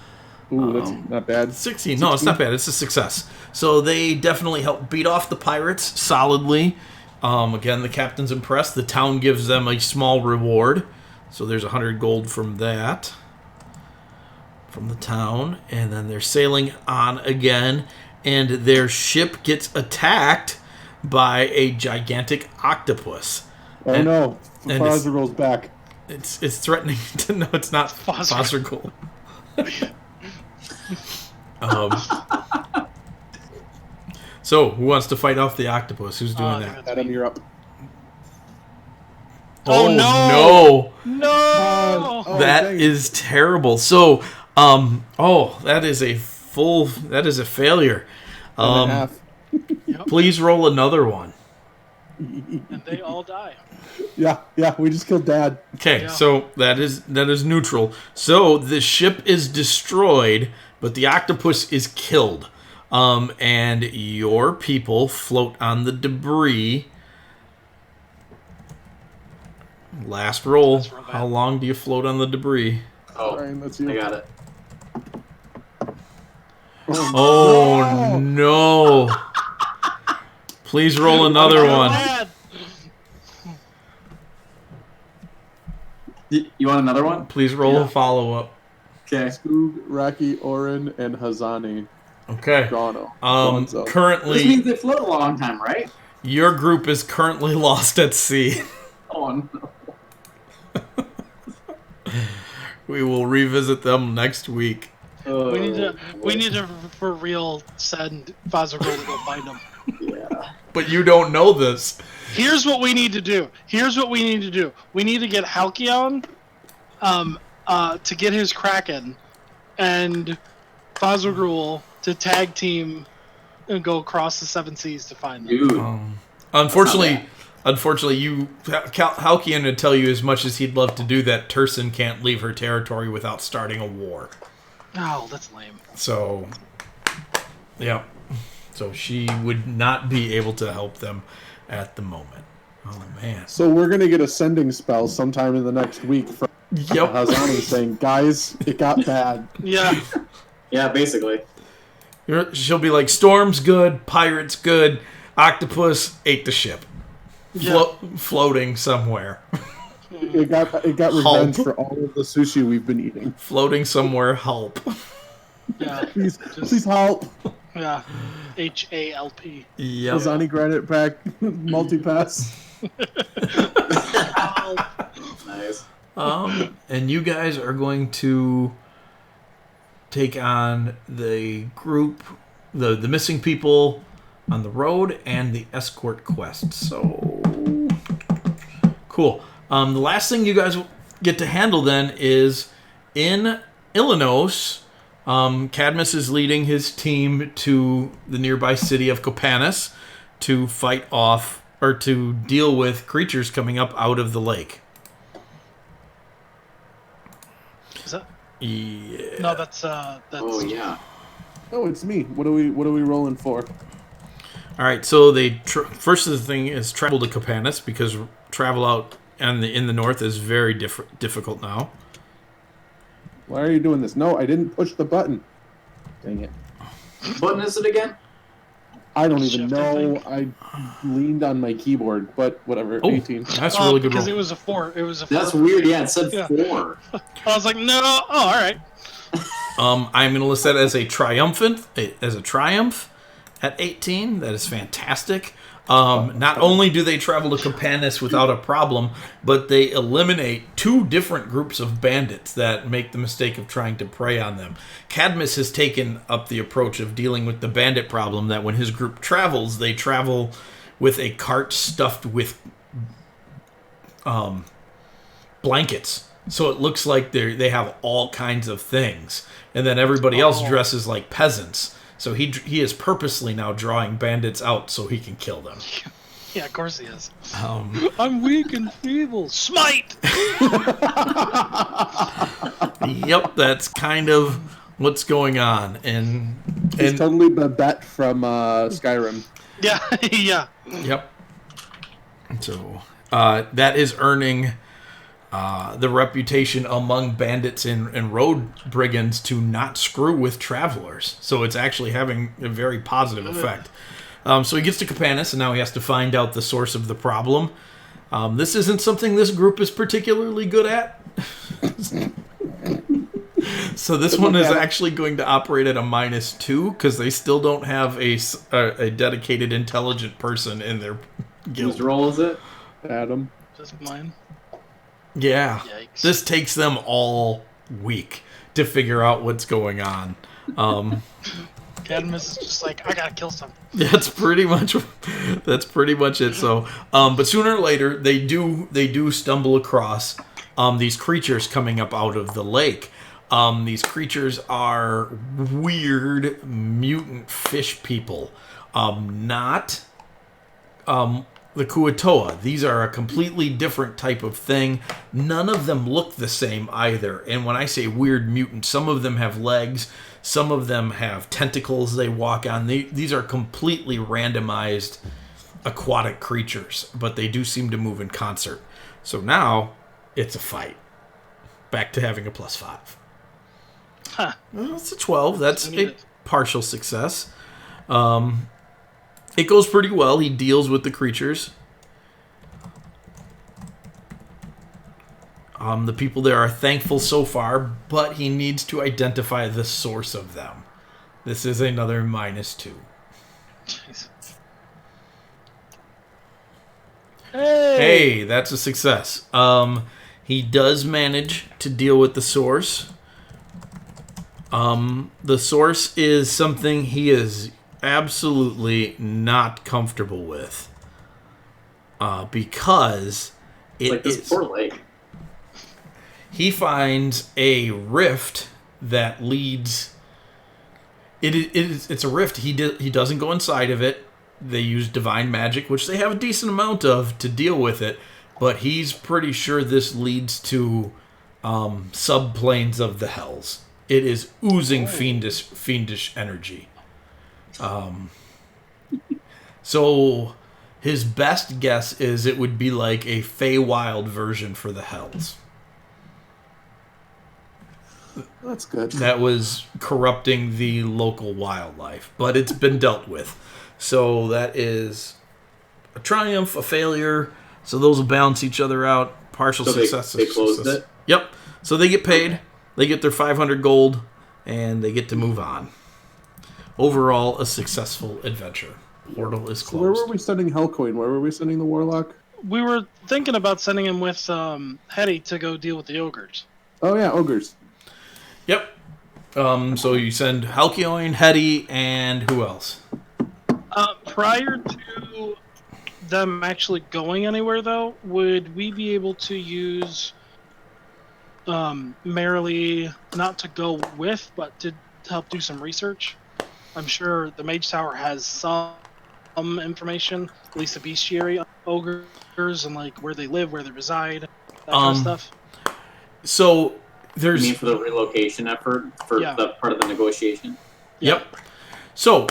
Ooh, that's not bad. 16. No, it's not bad. It's a success. So they definitely help beat off the pirates solidly. Again, the captain's impressed. The town gives them a small reward. So there's 100 gold from that. From the town. And then they're sailing on again. And their ship gets attacked by a gigantic octopus. Oh and, no, and Fosrogul's back. It's threatening to... No, it's not Fosrogul. So, who wants to fight off the octopus? Who's doing that? Adam, you're up. Oh, no! No! That is terrible. So, that is a failure. And a half. Please roll another one. And they all die. Yeah, we just killed Dad. Okay, Yeah. so that is neutral. So the ship is destroyed, but the octopus is killed. And your people float on the debris. Last roll. Let's roll back. How long do you float on the debris? Oh, Ryan, that's you. I got it. Oh, no. Please roll another one. Bad. You want another one? Please roll Yeah. a follow-up. Okay. Skoog, Raki, Orin, and Hazani. Okay. Gonzo. This Currently, means they float a long time, right? your group is currently lost at sea. Oh, no. We will revisit them next week. We need to for real send Fazergul to go find them. Yeah. But you don't know this. Here's what we need to do. We need to get Halcyon to get his Kraken, and Fazergul to tag team and go across the 7 seas to find them. Dude. Unfortunately, Halcyon would tell you as much as he'd love to do that. Tursin can't leave her territory without starting a war. Oh, that's lame. So, yeah. So she would not be able to help them at the moment. Oh, man. So we're going to get a sending spell sometime in the next week from Yep. Hazani saying, guys, it got bad. Yeah. Yeah, basically. She'll be like, Storm's good, Pirate's good, Octopus ate the ship. Floating somewhere. It got revenge for all of the sushi we've been eating. Floating somewhere, help. Yeah. Please help. Yeah. HALP. Yep. Hazani Granite Pack multi-pass. Nice. And you guys are going to take on the group, the missing people on the road, and the escort quest. So cool. The last thing you guys get to handle then is in Illinois. Cadmus is leading his team to the nearby city of Copanis to fight off or to deal with creatures coming up out of the lake. Is that? Yeah. No, that's. Oh, yeah. Oh, it's me. What are we rolling for? All right, so they first the thing is travel to Copanis because travel out in the north is very difficult now. Why are you doing this? No, I didn't push the button. Dang it. What button is it again? I don't even Shift, I know. think. I leaned on my keyboard, but whatever. Oh, 18. that's a really good because roll. it was a 4. It was a 4. That's weird. Yeah, it said Yeah. 4. I was like, no. Oh, all right. I'm going to list that as a triumph at 18. That is fantastic. Not only do they travel to Copanis without a problem, but they eliminate 2 different groups of bandits that make the mistake of trying to prey on them. Cadmus has taken up the approach of dealing with the bandit problem that when his group travels, they travel with a cart stuffed with blankets. So it looks like they have all kinds of things. And then everybody else dresses like peasants. So he is purposely now drawing bandits out so he can kill them. Yeah, of course he is. Um, I'm weak and feeble. Smite! Yep, that's kind of what's going on. And It's totally Babette from Skyrim. Yeah, yeah. yep. So that is earning the reputation among bandits and road brigands to not screw with travelers. So it's actually having a very positive effect. So he gets to Capanis, and now he has to find out the source of the problem. This isn't something this group is particularly good at. So this one is actually going to operate at a -2 because they still don't have a dedicated, intelligent person in their guild. Whose role is it? Adam. Just mine. Yeah. Yikes. This takes them all week to figure out what's going on. Cadmus is just like, I gotta kill some. That's pretty much it. So, but sooner or later, they do stumble across these creatures coming up out of the lake. These creatures are weird mutant fish people, not the Kuatoa. These are a completely different type of thing. None of them look the same either. And when I say weird mutant, some of them have legs, some of them have tentacles they walk on. These are completely randomized aquatic creatures, but they do seem to move in concert. So now it's a fight. Back to having a +5. Huh. Well, it's a 12. That's I need a it. partial success. It goes pretty well. He deals with the creatures. The people there are thankful so far, but he needs to identify the source of them. This is another -2. Jeez. Hey, that's a success. He does manage to deal with the source. The source is something he is absolutely not comfortable with. Because it Like this is... poor lake. He finds a rift that leads... It's a rift. He doesn't go inside of it. They use divine magic, which they have a decent amount of to deal with it. But he's pretty sure this leads to subplanes of the hells. It is oozing fiendish energy. So his best guess is it would be like a Feywild version for the hells. That's good. That was corrupting the local wildlife, but it's been dealt with. So that is a triumph, a failure. So those will balance each other out. Partial So success. they closed it? Yep. So they get paid. Okay. They get their 500 gold, and they get to move on. Overall, a successful adventure. Portal is So closed. where were we sending Hellcoin? Where were we sending the Warlock? We were thinking about sending him with Hetty to go deal with the ogres. Oh yeah, ogres. Yep. So you send Halcyon, Hetty, and who else? Prior to them actually going anywhere, though, would we be able to use Merrily not to go with, but to help do some research? I'm sure the Mage Tower has some information, at least the bestiary on ogres and like where they live, where they reside, that kind of stuff. So there's... You mean for the relocation effort? For the part of the negotiation? Yep. So,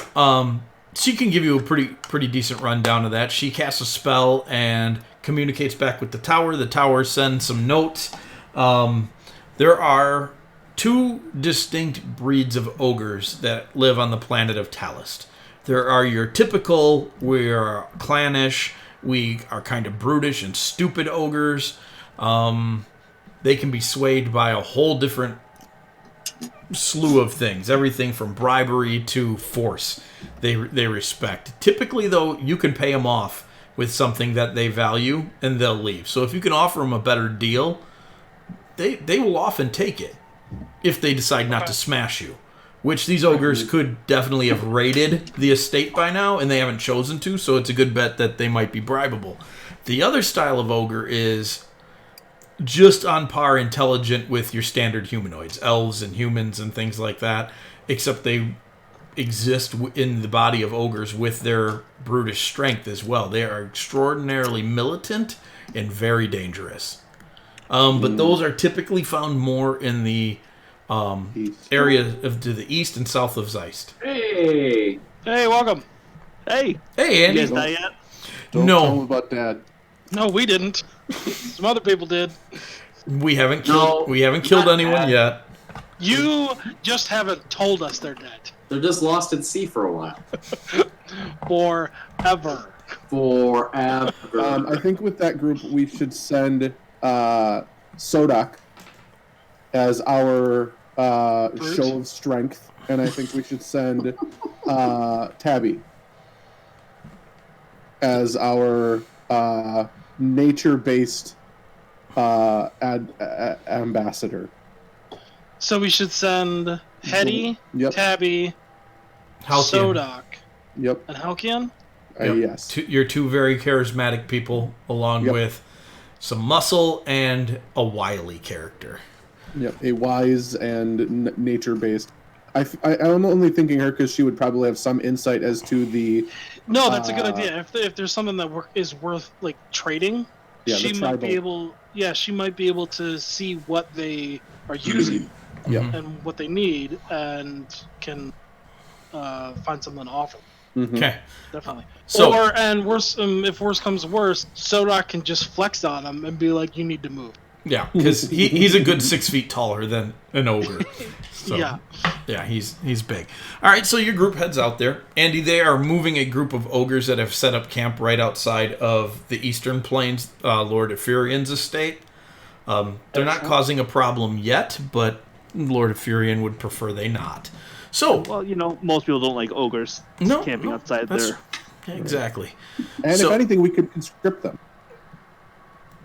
she can give you a pretty decent rundown of that. She casts a spell and communicates back with the tower. The tower sends some notes. There are 2 distinct breeds of ogres that live on the planet of Talist. There are your typical, we are clannish, we are kind of brutish and stupid ogres. They can be swayed by a whole different slew of things. Everything from bribery to force they respect. Typically, though, you can pay them off with something that they value, and they'll leave. So if you can offer them a better deal, they will often take it if they decide not to smash you. Which these ogres could definitely have raided the estate by now, and they haven't chosen to, so it's a good bet that they might be bribable. The other style of ogre is just on par intelligent with your standard humanoids, elves and humans and things like that, except they exist in the body of ogres with their brutish strength as well. They are extraordinarily militant and very dangerous. But those are typically found more in the area to the east and south of Zeist. Hey! Hey, welcome. Hey, Hey, Andy. you guys die yet? Don't No. tell him about Dad. No, we didn't. Some other people did. We haven't No, killed not anyone bad. yet. You just haven't told us they're dead. They're just lost at sea for a while. Forever. Forever. I think with that group, we should send Sodak as our show of strength, and I think we should send Tabby as our nature-based ambassador. So we should send Hetty, Yep. Tabby, Halcyon. Sodak, Yep. and Halcyon? Yep. Yes. You're two very charismatic people, along Yep. with some muscle and a wily character. Yep. A wise and nature-based. I'm only thinking her because she would probably have some insight as to the. No, that's a good idea. If there's something that is worth like trading, Yeah, she the might be tribal. able. Yeah, she might be able to see what they are using Yeah. and what they need, and can find something to offer. Mhm. Okay. Definitely. So- If worse comes to worse, Sodak can just flex on him and be like, "You need to move." Yeah, because he's a good 6 feet taller than an ogre. So, Yeah. he's big. All right, so your group heads out there. Andy, they are moving a group of ogres that have set up camp right outside of the Eastern Plains, Lord Ephurian's estate. They're not causing a problem yet, but Lord Ephurian would prefer they not. So, Well, most people don't like ogres camping outside that's- there yeah, exactly. And So- if anything, we could conscript them.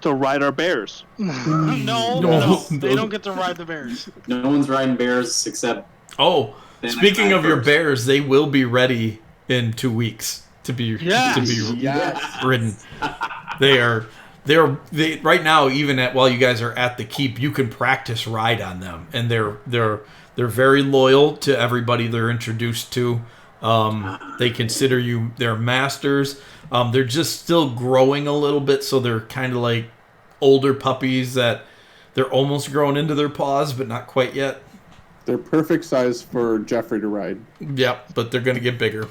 to ride our bears. No, they don't get to ride the bears. No one's riding bears except. Oh, Then speaking I of your first. bears, they will be ready in 2 weeks to be Yes. Yes. ridden. They're right now, even while you guys are at the keep, you can practice ride on them, and they're very loyal to everybody they're introduced to. They consider you their masters. They're just still growing a little bit, so they're kind of like older puppies that they're almost grown into their paws, but not quite yet. They're perfect size for Jeffrey to ride. Yep, but they're going to get bigger.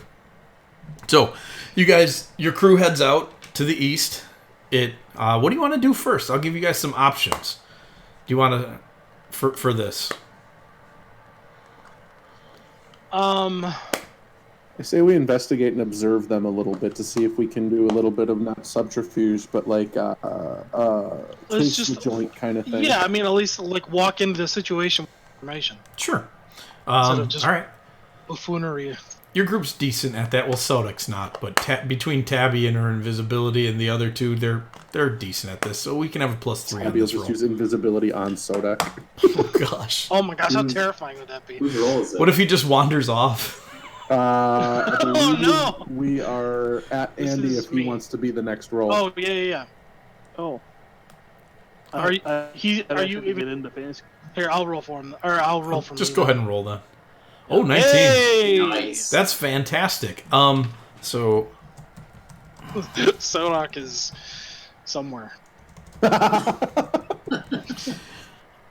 So, you guys, your crew heads out to the east. What do you want to do first? I'll give you guys some options. Do you want to for this? I say we investigate and observe them a little bit to see if we can do a little bit of not subterfuge, but like Let's taste just- the joint kind of thing. Yeah, I mean, at least like walk into the situation with information. Sure. Instead of just all right. buffoonery. Your group's decent at that. Well, Sodak's not, but between Tabby and her invisibility and the other two, they're decent at this. So we can have a +3 on Tabby will this just roll. use invisibility on Sodak. Oh gosh. Oh my gosh, how terrifying would that be? Whose role is it? What if he just wanders off? I Oh, believe no! We are at This Andy is if he me. wants to be the next roll. Oh yeah. Oh. Are you? I Are you get even? into fantasy? Here, I'll roll for him, or I'll roll for. Just me go then. ahead and roll then. Oh, 19. Hey! Nice. That's fantastic. So Sodak is somewhere.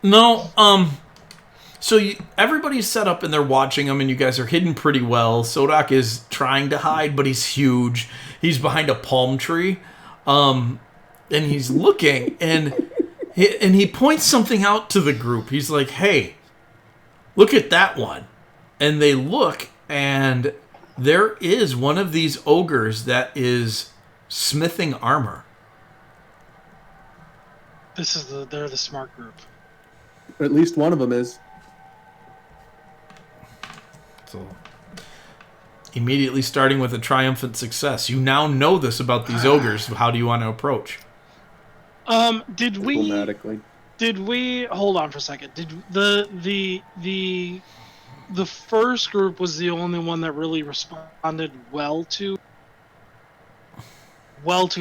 no, so everybody's set up and they're watching him, and you guys are hidden pretty well. Sodak is trying to hide, but he's huge. He's behind a palm tree, and he's looking, and he points something out to the group. He's like, "Hey, look at that one," and they look, and there is one of these ogres that is smithing armor. They're the smart group. At least one of them is. So, immediately starting with a triumphant success. You now know this about these ogres. How do you want to approach? Did we Diplomatically. hold on for a second? Did the first group was the only one that really responded well to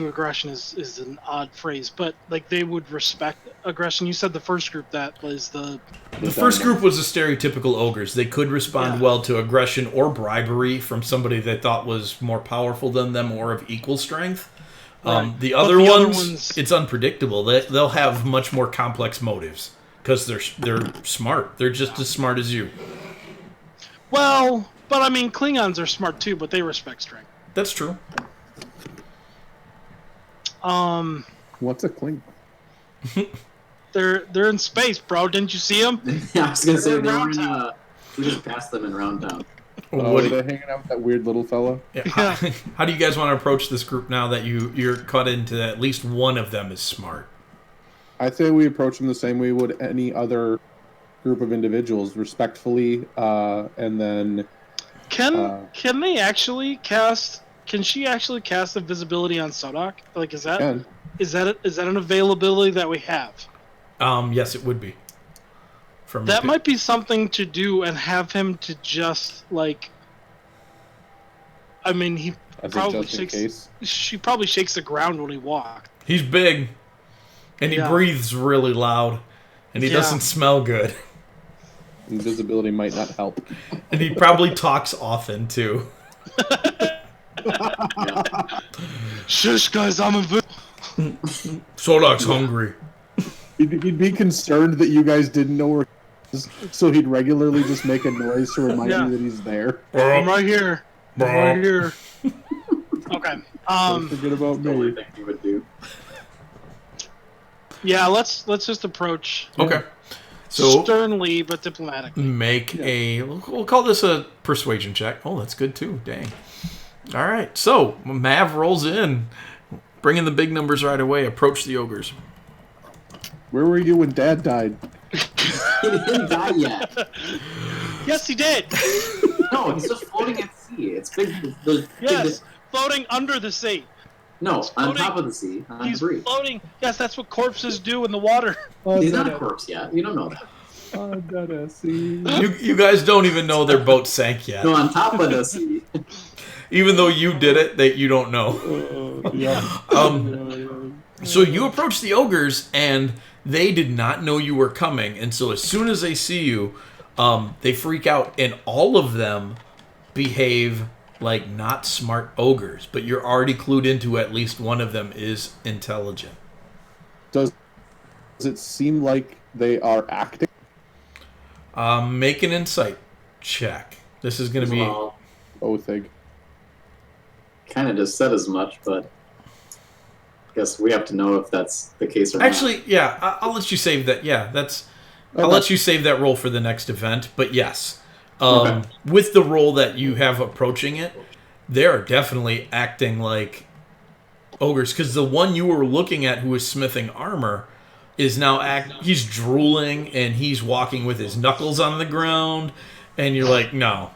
aggression is an odd phrase, but like they would respect aggression. You said the first group that was the The first group was the stereotypical ogres. They could respond Yeah. well to aggression or bribery from somebody they thought was more powerful than them or of equal strength. Right. The But other the other ones, ones- it's unpredictable. They'll have much more complex motives because they're smart. They're just as smart as you. well, but I mean Klingons are smart too, but they respect strength. That's true. What's a clink? They're in space, bro. Didn't you see them? I was gonna say They're in they were Round in. Town. We just passed them in Round Town. Oh, What are do they hanging out with that weird little fella? Yeah. Yeah. How do you guys want to approach this group now that you're cut into at least one of them is smart? I say we approach them the same way we would any other group of individuals, respectfully, and then Can they actually cast? Can she actually cast invisibility on Sodak? Like, is that can. is that an availability that we have? Yes, it would be. From That might be something to do, and have him to just like. I mean, he I think probably just in shakes. case. She probably shakes the ground when he walks. He's big, and he Yeah. breathes really loud, and he Yeah. doesn't smell good, Invisibility might not help. and he probably talks often too. Shush, guys, I'm invisible. Sodak's hungry. He'd be concerned that you guys didn't know where he is, so he'd regularly just make a noise to remind Yeah. you that he's there. I'm right here. I'm right here. Okay. Don't forget about The only me. thing he would do. Yeah. Let's just approach Okay. So sternly but diplomatically. make a. We'll call this a persuasion check. Oh, that's good too. Dang. All right. So Mav rolls in, bringing the big numbers right away. Approach the ogres. Where were you when Dad died? He didn't die yet. Yes, he did. No, he's just floating at sea. It's big. There's Yes, floating under the sea. no, on floating. top of the sea, on He's debris. floating. Yes, that's what corpses do in the water. He's not a corpse yet. You don't know that. You guys don't even know their boat sank yet. No, on top of the sea. Even though you did it, that you don't know. So you approach the ogres, and they did not know you were coming. And so as soon as they see you, they freak out, and all of them behave like not smart ogres. But you're already clued into at least one of them is intelligent. Does it seem like they are acting? Make an insight check. This is going to be... Well, Othig. kind of just said as much, but I guess we have to know if that's the case or not. Actually, yeah, I'll let you save that. Yeah, that's... I'll Okay. let you save that roll for the next event. But yes, Okay. with the roll that you have approaching it, they are definitely acting like ogres. Because the one you were looking at who was smithing armor is now he's drooling and he's walking with his knuckles on the ground. And you're like, no,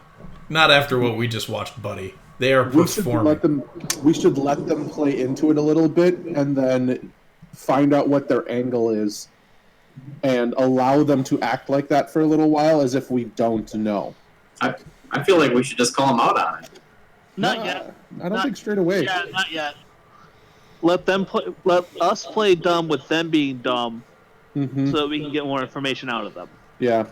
not after what we just watched, buddy. They are We should performing. let them play into it a little bit and then find out what their angle is and allow them to act like that for a little while as if we don't know. I feel like we should just call him out on it. Not yet. I don't think straight away. Yeah, not yet. Let us play dumb with them being dumb, Mm-hmm. so that we can get more information out of them. Yeah.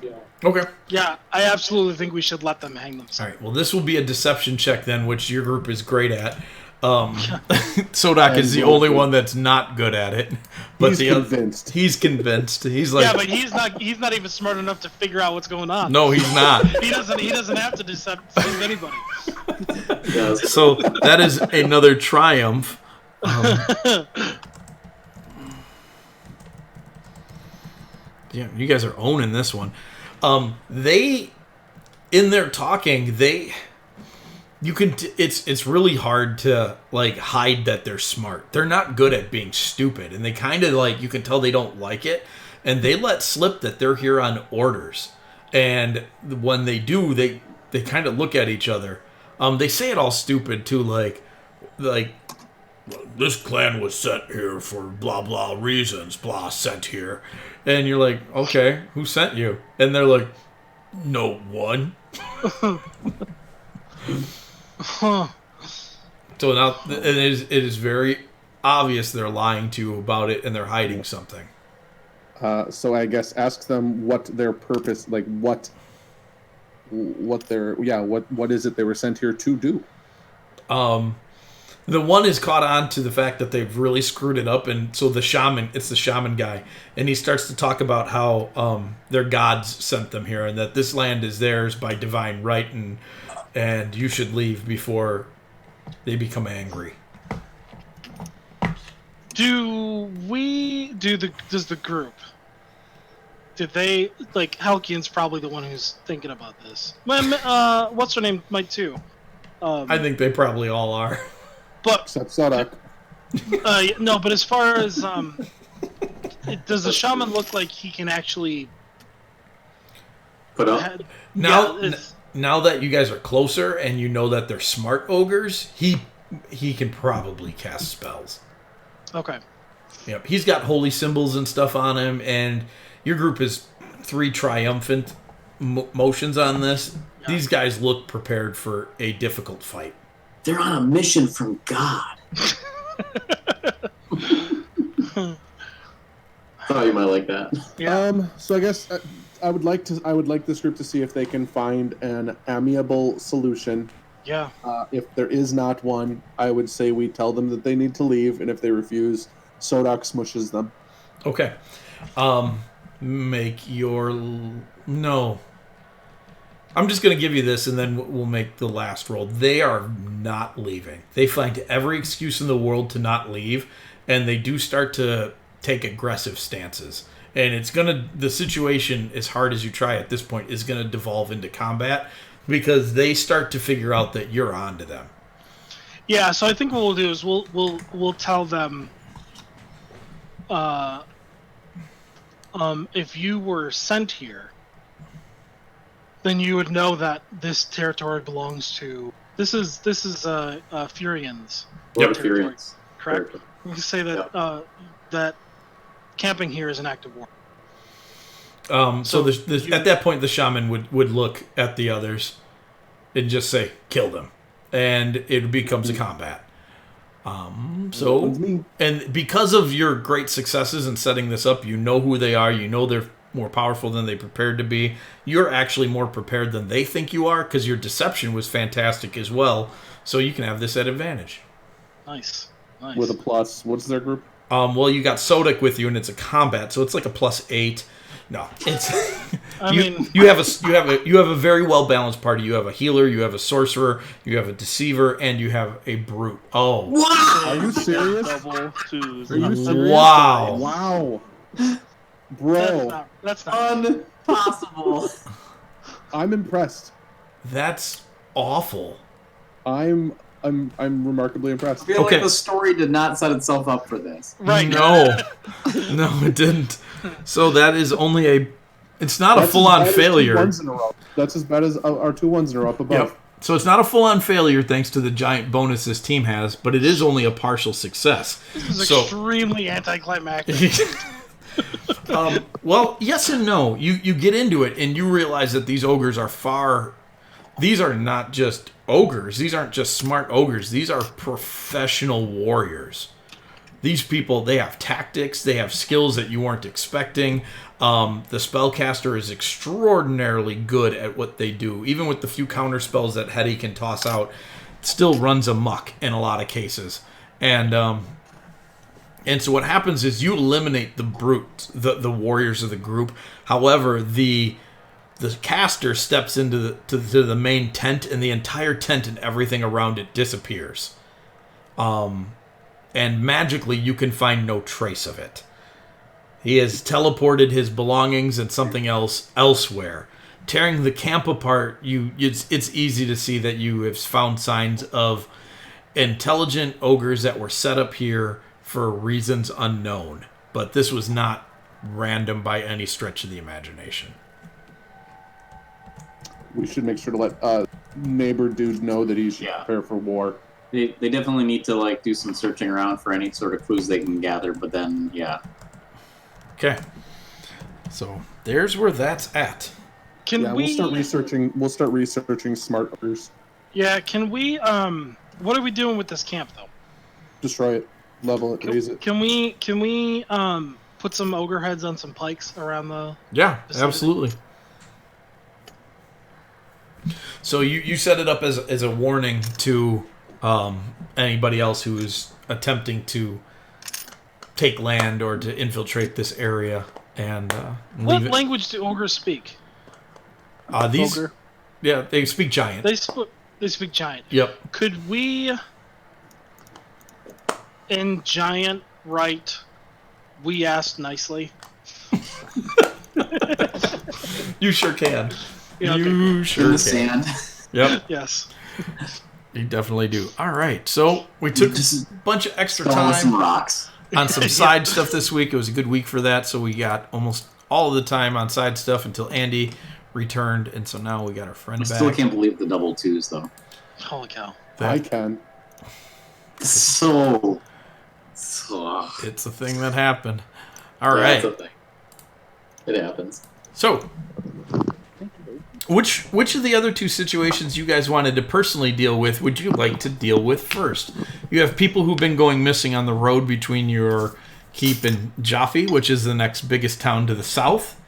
Okay. Yeah, I absolutely think we should let them hang themselves. All right. Well, this will be a deception check then, which your group is great at. Sodak is the only one that's not good at it, but He's the convinced. he's convinced. He's like, Yeah, but he's not even smart enough to figure out what's going on. no, he's not. He doesn't have to deceive anybody. Yeah, So that is another triumph. Yeah, you guys are owning this one. They, in their talking, you can. It's really hard to like hide that they're smart. They're not good at being stupid, and they kind of like you can tell they don't like it, and they let slip that they're here on orders. And when they do, they kind of look at each other. They say it all stupid too, like this clan was sent here for blah blah reasons, blah sent here, and you're like, okay, who sent you? And they're like, no one. Huh. So now it is very obvious they're lying to you about it, and they're hiding something. So I guess ask them what their purpose, like what is it they were sent here to do? The one is caught on to the fact that they've really screwed it up, and so it's the shaman guy, and he starts to talk about how their gods sent them here, and that this land is theirs by divine right, and you should leave before they become angry. Does the group? Did they like Halkian's probably the one who's thinking about this. What's her name might too. I think they probably all are. But Except Sodak. no, but as far as does the shaman look like he can actually Put up. Now, Yeah, now that you guys are closer and you know that they're smart ogres, he can probably cast spells. okay. Yep, he's got holy symbols and stuff on him, and your group is 3 triumphant motions on this. Yeah. These guys look prepared for a difficult fight. They're on a mission from God. Thought you might like that. Yeah. So I guess I would like this group to see if they can find an amiable solution. Yeah. If there is not one, I would say we tell them that they need to leave, and if they refuse, Sodak smushes them. Okay. Make your... No. I'm just going to give you this, and then we'll make the last roll. They are not leaving. They find every excuse in the world to not leave, and they do start to take aggressive stances. And it's going to... The situation, as hard as you try at this point, is going to devolve into combat, because they start to figure out that you're on to them. Yeah, so I think what we'll do is we'll tell them if you were sent here, then you would know that this territory belongs to Furians. Yep, territory, Furians. correct? You can say that that camping here is an act of war. So at that point, the shaman would look at the others and just say, kill them. And it becomes a combat. And because of your great successes in setting this up, you know who they are, you know they're more powerful than they prepared to be. You're actually more prepared than they think you are, because your deception was fantastic as well. So you can have this at advantage. Nice. With a plus. What's their group? Well, you got Sodak with you, and it's a combat, so it's like a +8. No, it's you have a very well balanced party. You have a healer, you have a sorcerer, you have a deceiver, and you have a brute. Oh, Wow! Are you serious? Double twos. Are you serious? wow! Wow, bro, That's not Impossible. I'm impressed. That's awful. I'm remarkably impressed. I feel Okay. like the story did not set itself up for this. right. No, no, it didn't. So that is only a. It's not a That's full-on as bad as failure. 2 ones in a row. That's as bad as our 2 ones in a row up above. Yep. So it's not a full-on failure thanks to the giant bonus this team has, but it is only a partial success. This is So- extremely anticlimactic. Well, yes and no. You get into it and you realize that these ogres are far. These are not just ogres. These aren't just smart ogres. These are professional warriors. These people, they have tactics. They have skills that you weren't expecting. The spellcaster is extraordinarily good at what they do. Even with the few counter spells that Hetty can toss out, it still runs amok in a lot of cases. And so what happens is you eliminate the brute, the warriors of the group. However, the caster steps into the main tent, and the entire tent and everything around it disappears. And magically, you can find no trace of it. He has teleported his belongings and something else elsewhere. Tearing the camp apart, it's easy to see that you have found signs of intelligent ogres that were set up here for reasons unknown. But this was not random by any stretch of the imagination. We should make sure to let neighbor dude know that he should prepare for war. They definitely need to do some searching around for any sort of clues they can gather, but then Okay. So there's where that's at. We'll start researching smart ogres. Yeah, can we what are we doing with this camp though? Destroy it, level it, raise it. Can we put some ogre heads on some pikes around the Yeah, vicinity? absolutely. So you set it up as a warning to anybody else who is attempting to take land or to infiltrate this area and What leave it. language do ogres speak? These, Ogre. yeah, they speak giant. They speak giant. Yep. Could we in giant right. We asked nicely. You sure can. Yeah, okay, You cool. sure In the can. sand. Yep, Yes. you definitely do. All right, so we took Just a bunch of extra Throwing some time rocks. on some side stuff this week. It was a good week for that, so we got almost all of the time on side stuff until Andy returned, and so now we got our friend I back. still can't believe the double twos, though. Holy cow. I can. So. It's a thing that happened. All Yeah, right. it's a thing. It happens. So, which of the other two situations you guys wanted to personally deal with would you like to deal with first? You have people who've been going missing on the road between your keep and Jaffe, which is the next biggest town to the south,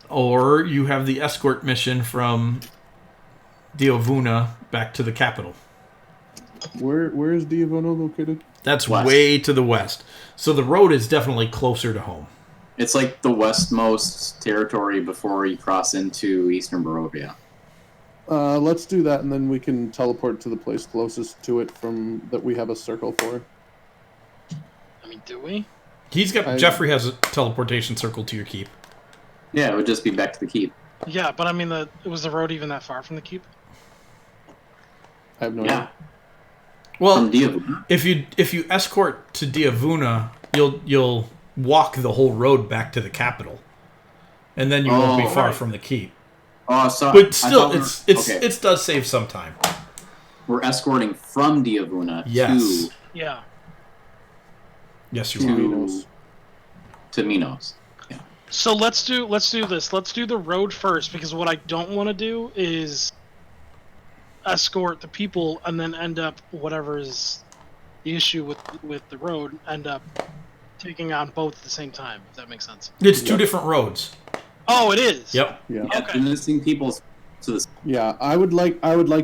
or you have the escort mission from Diovuna back to the capital. Where is Diavono located? That's West. way to the west. So the road is definitely closer to home. It's like the westmost territory before you cross into Eastern Barovia. Let's do that, and then we can teleport to the place closest to it from that we have a circle for. I mean, do we? Jeffrey has a teleportation circle to your keep. Yeah, it would just be back to the keep. Yeah, but I mean, was the road even that far from the keep? I have no Yeah. idea. Well, From Diavuna. if you escort to Diavuna, you'll walk the whole road back to the capital, and then you won't be Oh, far right. from the keep. Oh, sorry. But still, okay. it does save some time. We're escorting from Diavuna Yes. Yeah. Yes, you to are. Minos. to Minos. So let's do this. Let's do the road first, because what I don't want to do is escort the people and then end up whatever is the issue with the road, end up taking on both at the same time. If that makes sense. It's two different roads. Oh, it is. Yep. Yeah. Yeah, Okay. the missing people to the Yeah, I would like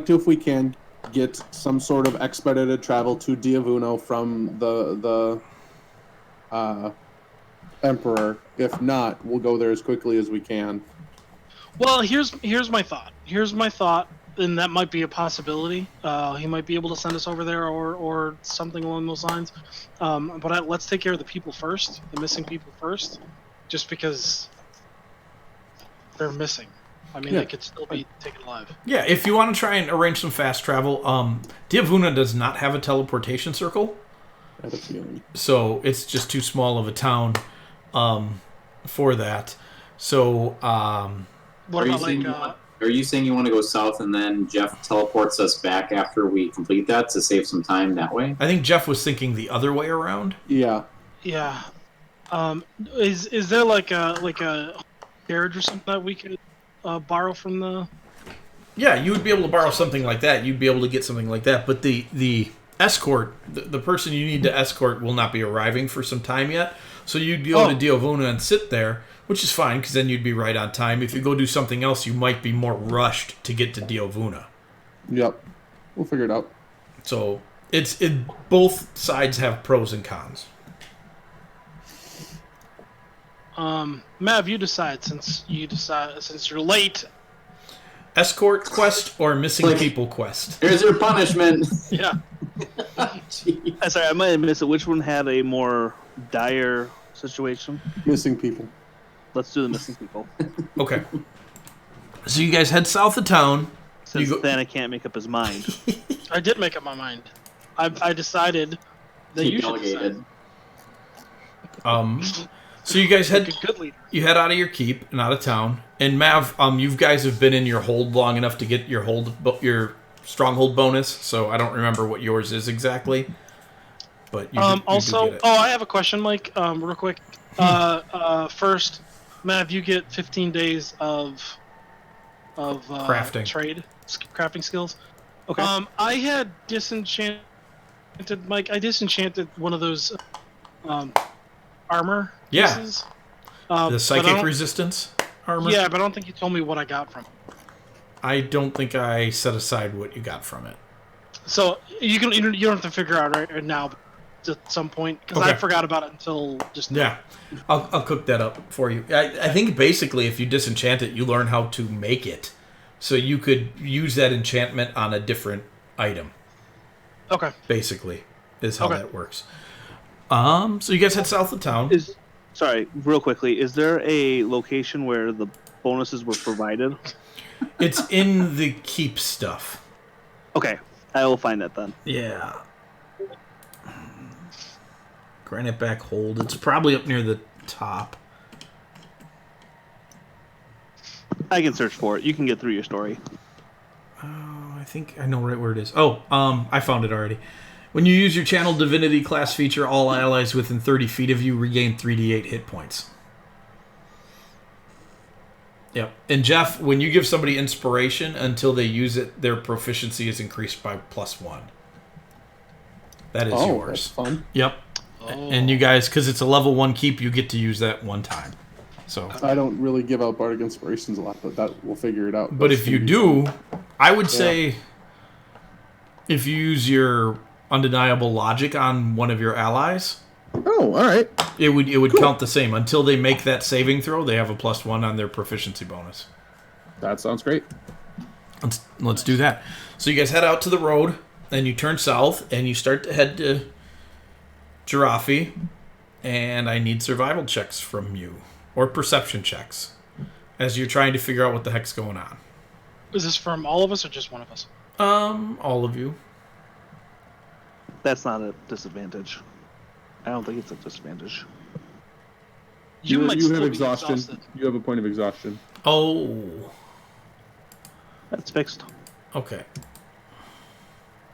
to, if we can, get some sort of expedited travel to Diavuno from the Emperor. If not, we'll go there as quickly as we can. Well, here's my thought. And that might be a possibility. He might be able to send us over there, or something along those lines. But let's take care of the people first, the missing people first, just because they're missing. I mean, Yeah. they could still be taken alive. Yeah, if you want to try and arrange some fast travel, Diavuna does not have a teleportation circle, I had a feeling. so it's just too small of a town for that. So, What Are you about saying like? Are you saying you want to go south and then Jeff teleports us back after we complete that to save some time that way? I think Jeff was thinking the other way around. Yeah. Yeah. Is there like a carriage or something that we could borrow from the? Yeah, you would be able to borrow something like that. You'd be able to get something like that. But the escort, the person you need to escort will not be arriving for some time yet. So you'd go to Diavuna and sit there, which is fine, because then you'd be right on time. If you go do something else, you might be more rushed to get to Diavuna. Yep. We'll figure it out. So both sides have pros and cons. Mav, you decide since you're late. Escort quest or missing Like- people quest? Here's your punishment. Yeah. Jeez. I'm sorry, I might have missed it. Which one had a more dire situation? Missing people. Let's do the missing people. Okay. So you guys head south of town. Since You go- Thana can't make up his mind. I did make up my mind. I decided that He you should delegated. decide. So you guys Like head a good leader. you head out of your keep and out of town. And Mav, you guys have been in your hold long enough to get your stronghold bonus. So I don't remember what yours is exactly. But you do Also, get it. I have a question, Mike. Real quick. First, Mav, you get 15 days of Crafting. crafting skills. Okay. I had disenchanted, Mike. I disenchanted one of those armor Yeah. pieces. The but I psychic don't- resistance armor. Yeah, but I don't think you told me what I got from it. I don't think I set aside what you got from it. So you don't have to figure out right now, but at some point, because I Okay. forgot about it until just now. Yeah, I'll cook that up for you. I think basically if you disenchant it, you learn how to make it. So you could use that enchantment on a different item, Okay. basically, is how Okay. that works. So you guys head south of town. Sorry, real quickly. Is there a location where the bonuses were provided? It's in the keep stuff. Okay, I will find that then. Yeah. Granite back hold. It's probably up near the top. I can search for it. You can get through your story. Oh, I think I know right where it is. Oh, I found it already. When you use your Channel Divinity class feature, all allies within 30 feet of you regain 3d8 hit points. Yep. And Jeff, when you give somebody inspiration, until they use it, their proficiency is increased by +1. That is yours. That's fun. Yep. Oh. And you guys, because it's a level 1 keep, you get to use that one time. So I don't really give out bardic inspirations a lot, but that we'll figure it out. But if you do, I would say if you use your undeniable logic on one of your allies, oh, all right, it would count the same until they make that saving throw. They have a +1 on their proficiency bonus. That sounds great. Let's do that. So you guys head out to the road, and you turn south, and you start to head to Giraffe, and I need survival checks from you. Or perception checks, as you're trying to figure out what the heck's going on. Is this from all of us or just one of us? All of you. That's not a disadvantage. I don't think it's a disadvantage. You might have still be exhaustion. exhausted. You have a point of exhaustion. Oh. That's fixed. Okay.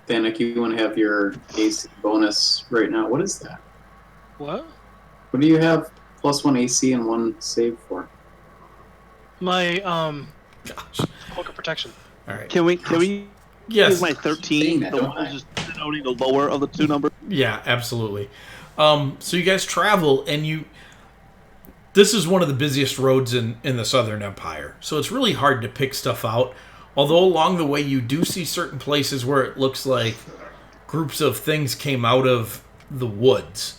Thanik, you want to have your AC bonus right now. What is that? What? What do you have +1 AC and 1 save for? My Gosh. cloak of protection. All right. Can we Yes. use my 13? That, The don't one I? that's just denoting the lower of the two numbers? Yeah, absolutely. So you guys travel, and this is one of the busiest roads in the Southern Empire. So it's really hard to pick stuff out. Although along the way you do see certain places where it looks like groups of things came out of the woods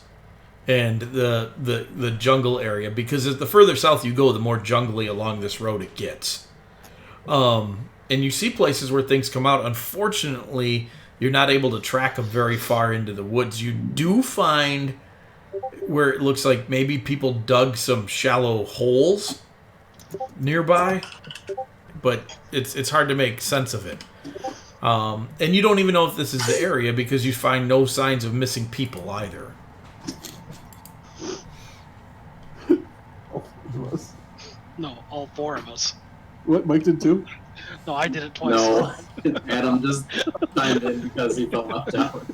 and the jungle area, because the further south you go, the more jungly along this road it gets. And you see places where things come out. Unfortunately, you're not able to track them very far into the woods. You do find where it looks like maybe people dug some shallow holes nearby, but it's hard to make sense of it. And you don't even know if this is the area because you find no signs of missing people either. No, all four of us. What, Mike did too? No, I did it twice. No, Adam just signed in because he felt left out.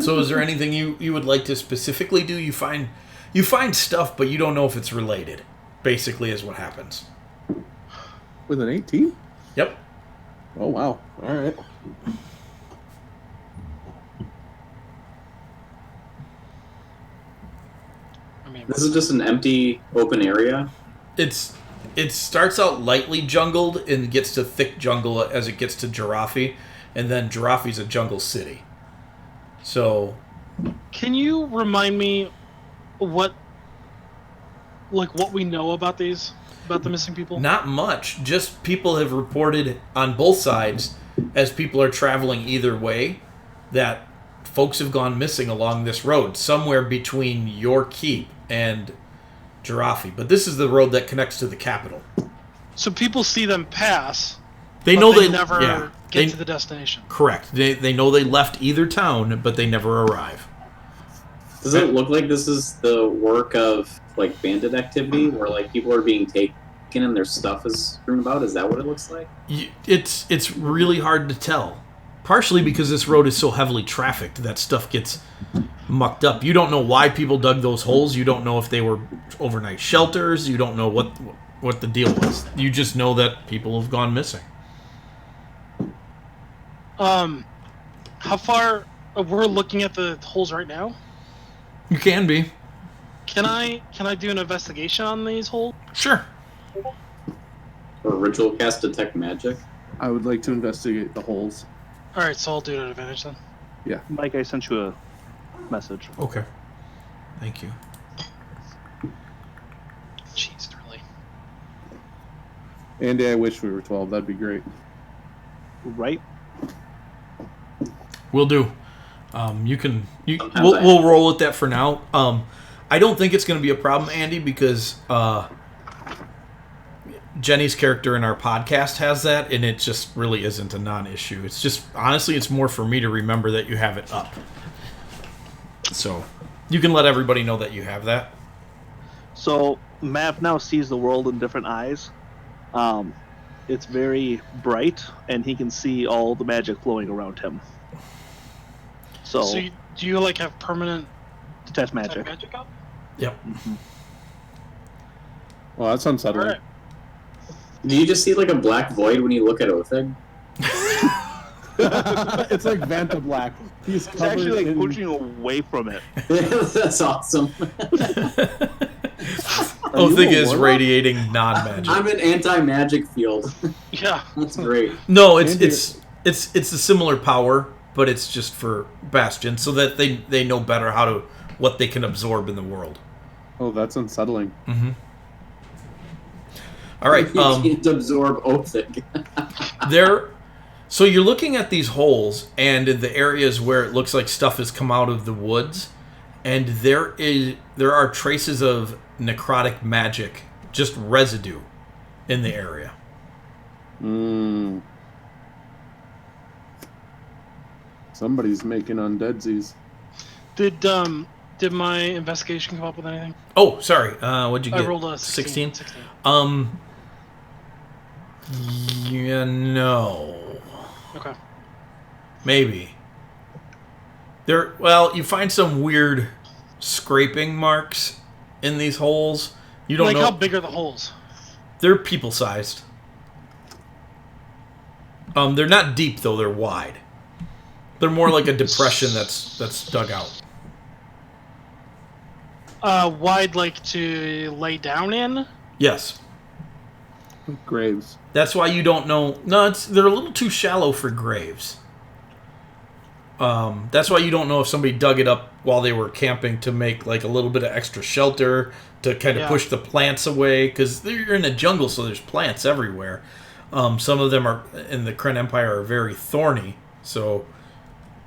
So is there anything you would like to specifically do? You find stuff, but you don't know if it's related, basically, is what happens. With an 18? Yep. Oh, wow. All right. I mean, This is just an empty, open area. It starts out lightly jungled and gets to thick jungle as it gets to Giraffe, and then Giraffe's a jungle city. So, can you remind me what we know about the missing people? not much. Just people have reported on both sides, as people are traveling either way, that folks have gone missing along this road, somewhere between your keep and Giraffe. But this is the road that connects to the capital. So people see them pass. They but know they they never get to the destination. Correct. They know they left either town, but they never arrive. Does it look like this is the work of like bandit activity, where like people are being taken and their stuff is strewn about? Is that what it looks like? It's really hard to tell. Partially because this road is so heavily trafficked that stuff gets mucked up. You don't know why people dug those holes. You don't know if they were overnight shelters. You don't know what the deal was. You just know that people have gone missing. How far? We're looking at the holes right now. You can be. Can I do an investigation on these holes? Sure. Or ritual cast detect magic? I would like to investigate the holes. All right, so I'll do it at advantage then. Yeah. Mike, I sent you a message. Okay. Thank you. Jeez, really. Andy, I wish we were 12. That'd be great. Right? Will do. You can. Sometimes We'll roll with that for now. I don't think it's going to be a problem, Andy, because Jenny's character in our podcast has that, and it just really isn't a non-issue. It's just honestly, it's more for me to remember that you have it up. So you can let everybody know that you have that. So Mav now sees the world in different eyes. It's very bright, and he can see all the magic flowing around him. So do you like have permanent detect magic. magic up? Yep. Well, that's unsettling. All right. Do you just see like a black void when you look at Othig? It's like Vanta Black. He's It's actually covered like in... pushing away from it. That's awesome. Othig you a is warlock? radiating non-magic. I'm an anti-magic field. Yeah. That's great. No, Andy- it's a similar power, but it's just for Bastion, so that they know better what they can absorb in the world. Oh, that's unsettling. Mm-hmm. All right. You can't absorb Othig. So you're looking at these holes, and in the areas where it looks like stuff has come out of the woods, and there are traces of necrotic magic, just residue, in the area. Somebody's making undeadsies. Did my investigation come up with anything? Oh, sorry. What'd you get? I rolled a 16. 16? Yeah, no. Okay. Maybe. You find some weird scraping marks in these holes. You don't know. How big are the holes? They're people-sized. They're not deep, though. They're wide. They're more like a depression that's dug out. Wide, like to lay down in? Yes. Like graves. That's why you don't know. No, they're a little too shallow for graves. That's why you don't know if somebody dug it up while they were camping to make like a little bit of extra shelter to kind of push the plants away, because you're in a jungle, so there's plants everywhere. Some of them are in the Kren Empire are very thorny. So,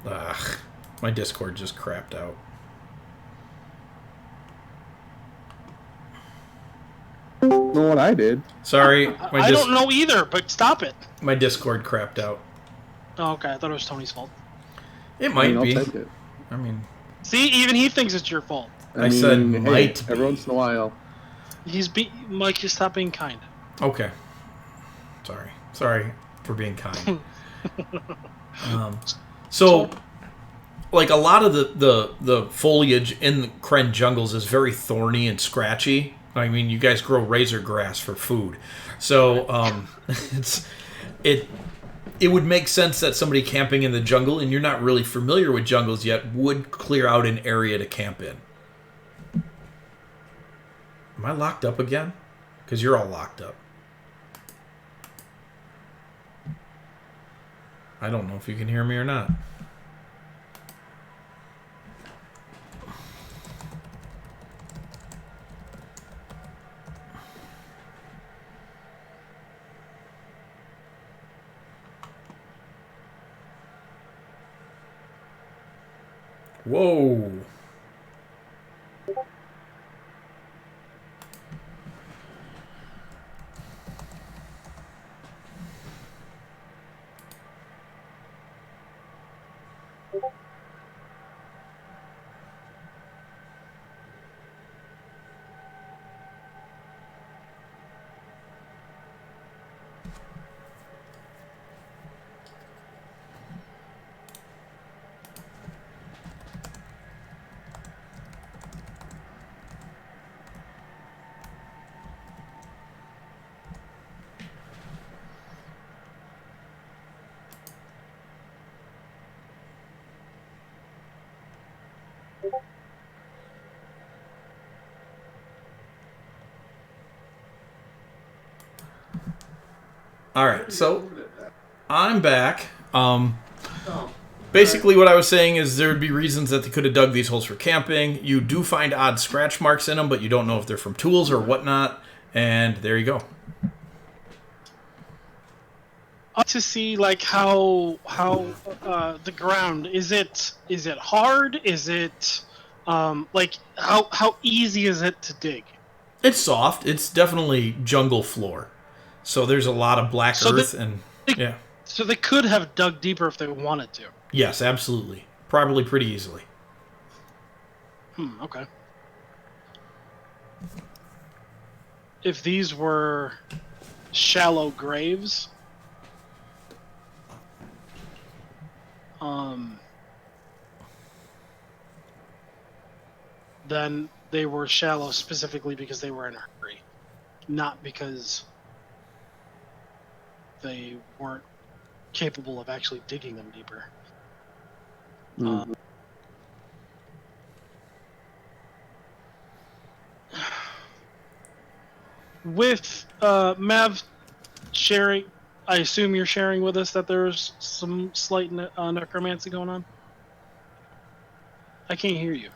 my Discord just crapped out. Know what I did? Sorry, I don't know either, but stop it. my Discord crapped out. Oh, okay, I thought it was Tony's fault. It might I'll be. take it. I mean, See, even he thinks it's your fault. I said might be. Every once in a while. Mike, just stop being kind. okay. Sorry for being kind. So, like a lot of the foliage in the Kren jungles is very thorny and scratchy. I mean, you guys grow razor grass for food, so it would make sense that somebody camping in the jungle, and you're not really familiar with jungles yet, would clear out an area to camp in. Am I locked up again? Because you're all locked up. I don't know if you can hear me or not. Whoa. All right, so I'm back. Basically, what I was saying is there would be reasons that they could have dug these holes for camping. You do find odd scratch marks in them, but you don't know if they're from tools or whatnot. And there you go. What are you doing with that? I'm back. Basically, what I was saying is there would be reasons that they could have dug these holes for camping. You do find odd scratch marks in them, but you don't know if they're from tools or whatnot. And there you go. To see like how the ground is it hard? Is it like how easy is it to dig? It's soft. It's definitely jungle floor. So there's a lot of black So earth and yeah. So they could have dug deeper if they wanted to. Yes, absolutely. Probably pretty easily. Okay. If these were shallow graves, then they were shallow specifically because they were in a hurry, not because they weren't capable of actually digging them deeper. With Mav sharing, I assume you're sharing with us that there's some slight necromancy going on? I can't hear you.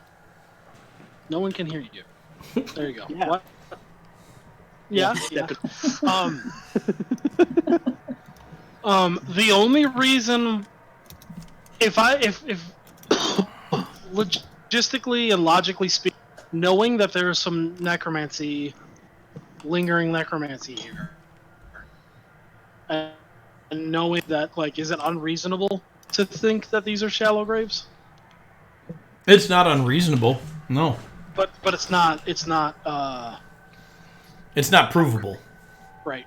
No one can hear you. There you go. Yeah. What? Yeah. Yeah. The only reason, if logistically and logically speaking, knowing that there's some necromancy, lingering necromancy here, and knowing that, like, is it unreasonable to think that these are shallow graves? It's not unreasonable. No. But it's not It's not provable. right.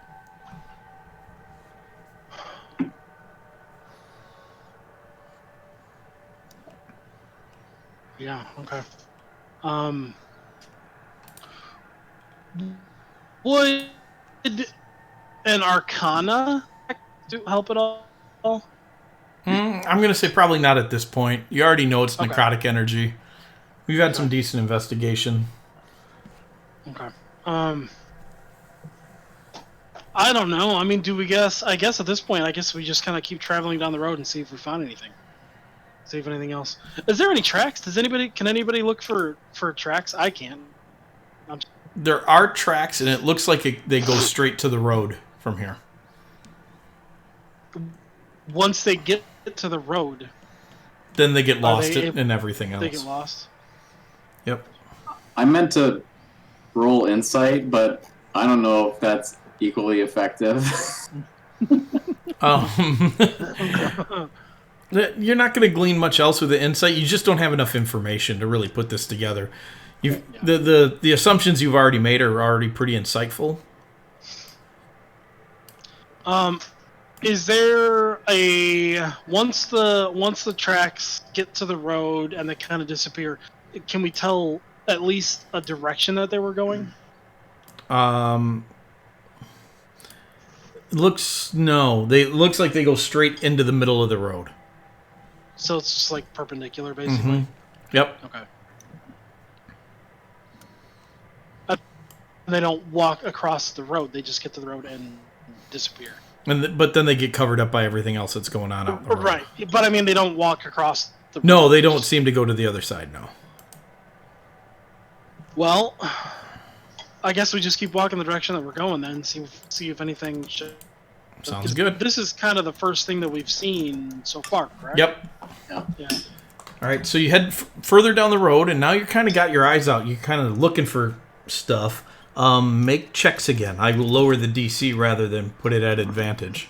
Yeah, okay. Would an arcana help at all? I'm going to say probably not at this point. You already know it's necrotic energy. We've had some decent investigation. Okay. I don't know. I mean, do we guess? I guess at this point, I guess we just kind of keep traveling down the road and see if we find anything. See if anything else. Is there any tracks? Can anybody look for tracks? I can. There are tracks, and it looks like they go straight to the road from here. Once they get to the road, then they get lost in everything else. They get lost. Yep. I meant to roll insight, but I don't know if that's equally effective. You're not going to glean much else with the insight. You just don't have enough information to really put this together. The assumptions you've already made are already pretty insightful. Is there a once the tracks get to the road and they kind of disappear, can we tell at least a direction that they were going? Looks like they go straight into the middle of the road. So it's just like perpendicular, basically. Mm-hmm. Yep. Okay. And they don't walk across the road; they just get to the road and disappear. But then they get covered up by everything else that's going on out the road. Right, but I mean, they don't walk across the road. No, they don't seem to go to the other side, no. Well, I guess we just keep walking the direction that we're going then, see if anything Sounds good. This is kind of the first thing that we've seen so far, correct? Yep. Yeah. All right, so you head further down the road, and now you're kind of got your eyes out. You're kind of looking for stuff. Make checks again. I will lower the DC rather than put it at advantage.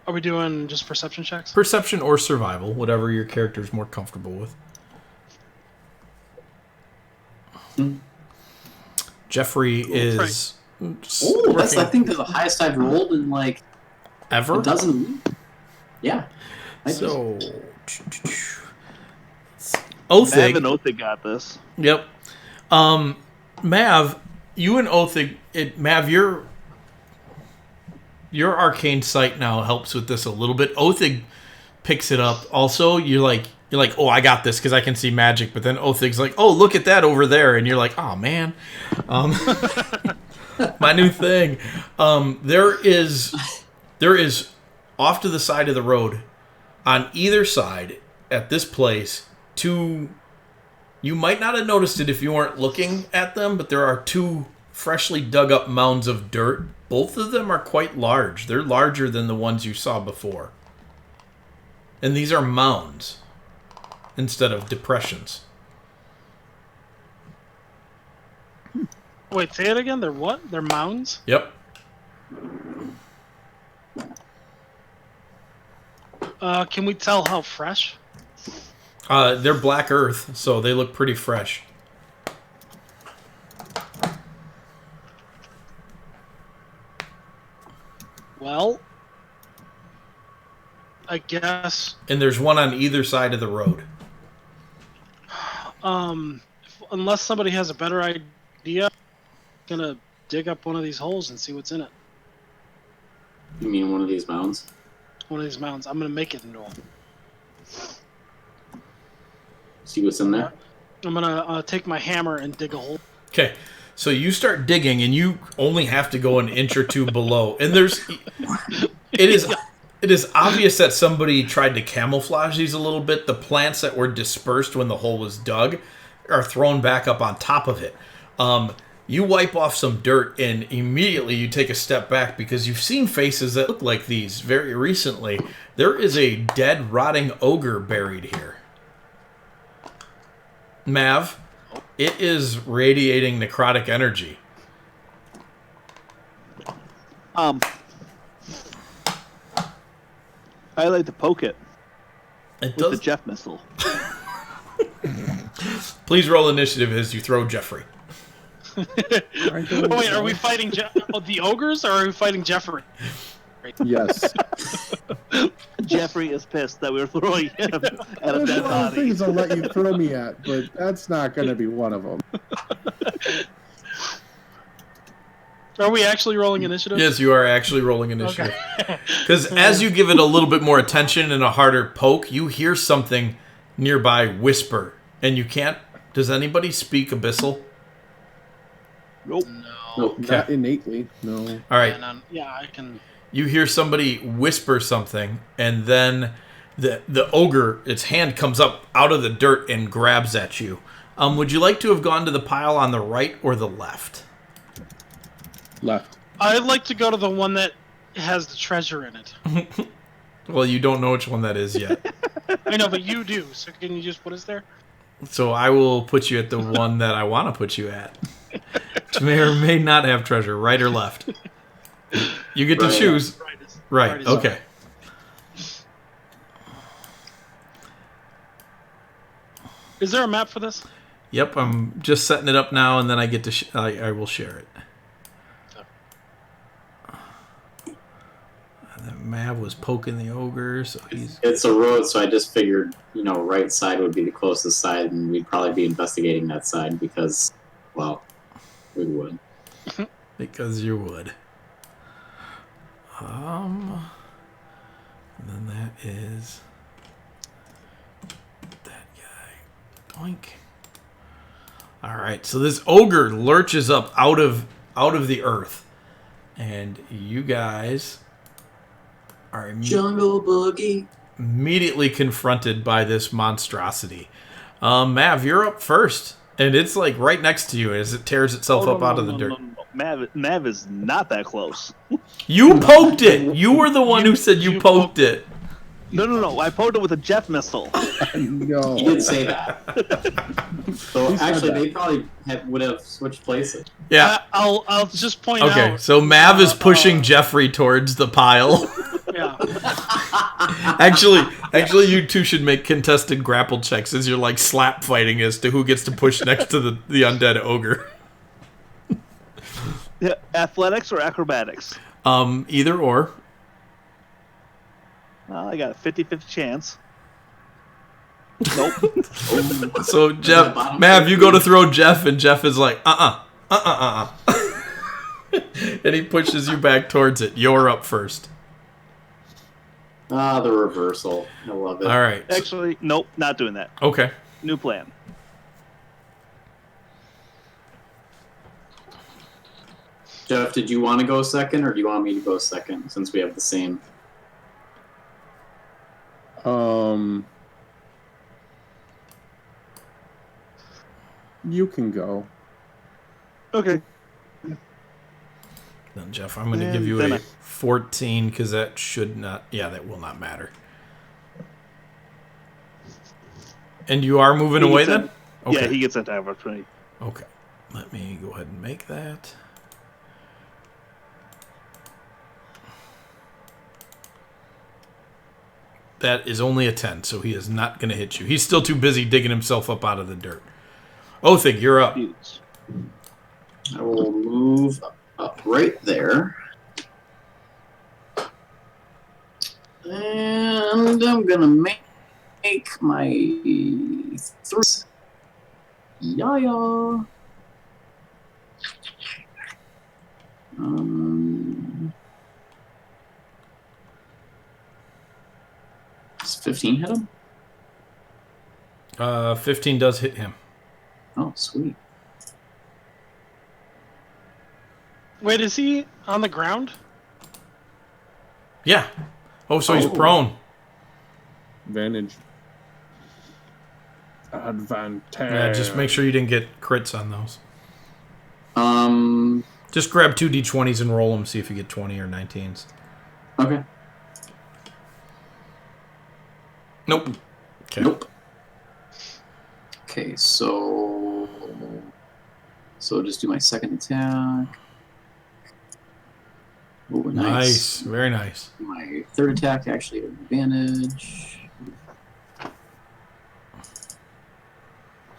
Are we doing just perception checks? Perception or survival, whatever your character is more comfortable with. Jeffrey is... Oh, that's, I think, the highest I've rolled in, like... Ever? A dozen. Yeah. So... Mav and Othig got this. Yep. Mav, you and Othig... Mav, your arcane sight now helps with this a little bit. Othig picks it up. Also, you're like, oh, I got this because I can see magic. But then Othig's like, oh, look at that over there, and you're like, oh man, my new thing. There is off to the side of the road, on either side at this place, two. You might not have noticed it if you weren't looking at them, but there are two freshly dug up mounds of dirt Both of them are quite large. They're larger than the ones you saw before. And these are mounds instead of depressions. Wait, say it again. They're what? They're mounds? Yep. Can we tell how fresh? They're black earth, so they look pretty fresh. Well, I guess. And there's one on either side of the road. Unless somebody has a better idea, I'm gonna dig up one of these holes and see what's in it. You mean one of these mounds? One of these mounds. I'm gonna make it into one. See what's in there? I'm gonna take my hammer and dig a hole. Okay, so you start digging, and you only have to go an inch or two below. And it is obvious that somebody tried to camouflage these a little bit. The plants that were dispersed when the hole was dug are thrown back up on top of it. You wipe off some dirt, and immediately you take a step back because you've seen faces that look like these very recently. There is a dead, rotting ogre buried here. Mav, it is radiating necrotic energy. I like to poke it It with the does. Jeff missile. Please roll initiative as you throw Jeffrey. Oh, wait, are we fighting the ogres or are we fighting Jeffrey? Yes. Jeffrey is pissed that we were throwing him at a There's dead a lot of body. things I'll let you throw me at, but that's not going to be one of them. Are we actually rolling initiative? Yes, you are actually rolling initiative. Okay. Because as you give it a little bit more attention and a harder poke, you hear something nearby whisper, and you can't. Does anybody speak Abyssal? Nope. No. Not innately, no. All right. Yeah, I can. You hear somebody whisper something, and then the ogre, its hand comes up out of the dirt and grabs at you. Would you like to have gone to the pile on the right or the left? Left. I'd like to go to the one that has the treasure in it. Well, you don't know which one that is yet. I know, but you do. So can you just put us there? So I will put you at the one that I want to put you at. Which may or may not have treasure, right or left. You get to Right. choose. Right, is okay. Is there a map for this? Yep, I'm just setting it up now, and then I get to I will share it. And then Mav was poking the ogre, so he's... It's a road, so I just figured, right side would be the closest side, and we'd probably be investigating that side because, well, we would. Because you would. And then that is that guy. Doink. All right, so this ogre lurches up out of the earth, and you guys are Jungle Boogie. immediately confronted by this monstrosity. Mav, you're up first, and it's like right next to you as it tears itself up out of the dirt. Mav is not that close. You poked it. You were the one who said you poked it. No. I poked it with a Jeff missile. No. He did say that. So He said actually, that. they probably would have switched places. Yeah. I'll just point out. Okay, so Mav is pushing Jeffrey towards the pile. Yeah. Actually, you two should make contested grapple checks as you're like slap fighting as to who gets to push next to the undead ogre. Yeah, athletics or acrobatics? Either or. Well, I got a 50-50 chance. Nope. So Jeff, Mav, you go to throw Jeff, and Jeff is like, and he pushes you back towards it. You're up first. The reversal. I love it. All right. Actually, nope, not doing that. Okay. New plan. Jeff, did you want to go second, or do you want me to go second, since we have the same? You can go. Okay. Then, Jeff, I'm going to give you a 14 because that should not... Yeah, that will not matter. And you are moving away then? Okay. Yeah, he gets that opportunity. Okay. Let me go ahead and make that. That is only a 10, so he is not going to hit you. He's still too busy digging himself up out of the dirt. Othig, you're up. I will move up right there. And I'm going to make my 3. Yeah. Does 15 hit him? 15 does hit him. Oh, sweet. Wait, is he on the ground? Yeah. Oh, so he's prone. Advantage. Yeah, just make sure you didn't get crits on those. Um. Just grab 2 d20s and roll them, see if you get 20 or 19s. Okay. Nope. Okay. Nope. Okay, so just do my second attack. Oh, nice. Very nice. My third attack actually at advantage.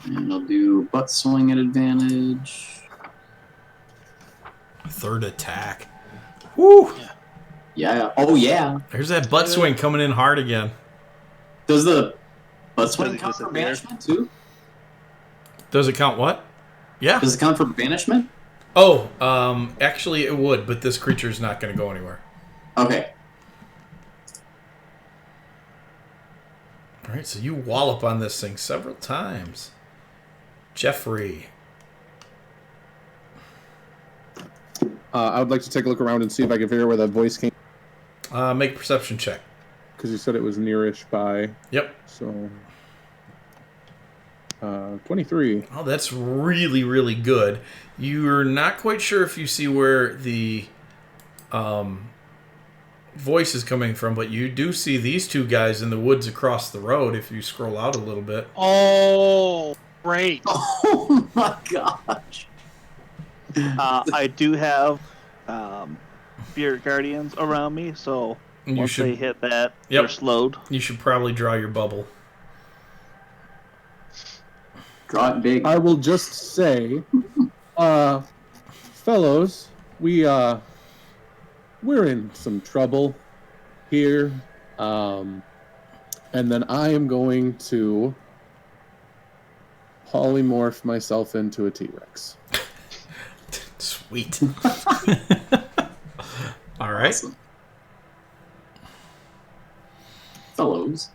And I'll do butt swing at advantage. Third attack. Woo! Yeah. Oh, yeah. There's that butt swing coming in hard again. Does the butt swing count for banishment, too? Does it count what? Yeah. Does it count for banishment? Oh, actually it would, but this creature's not going to go anywhere. Okay. All right, so you wallop on this thing several times. Jeffrey. I would like to take a look around and see if I can figure out where that voice came. Make a perception check. Because you said it was nearish by. Yep. So. 23. Oh, that's really, really good. You're not quite sure if you see where the voice is coming from, but you do see these two guys in the woods across the road if you scroll out a little bit. Oh, great. Oh, my gosh. I do have spirit guardians around me, so once they hit that, they're slowed. You should probably draw your bubble. Draw it big. I will just say, fellows, we're in some trouble here, and then I am going to polymorph myself into a T-Rex. Sweet. All right. Awesome. Fellows.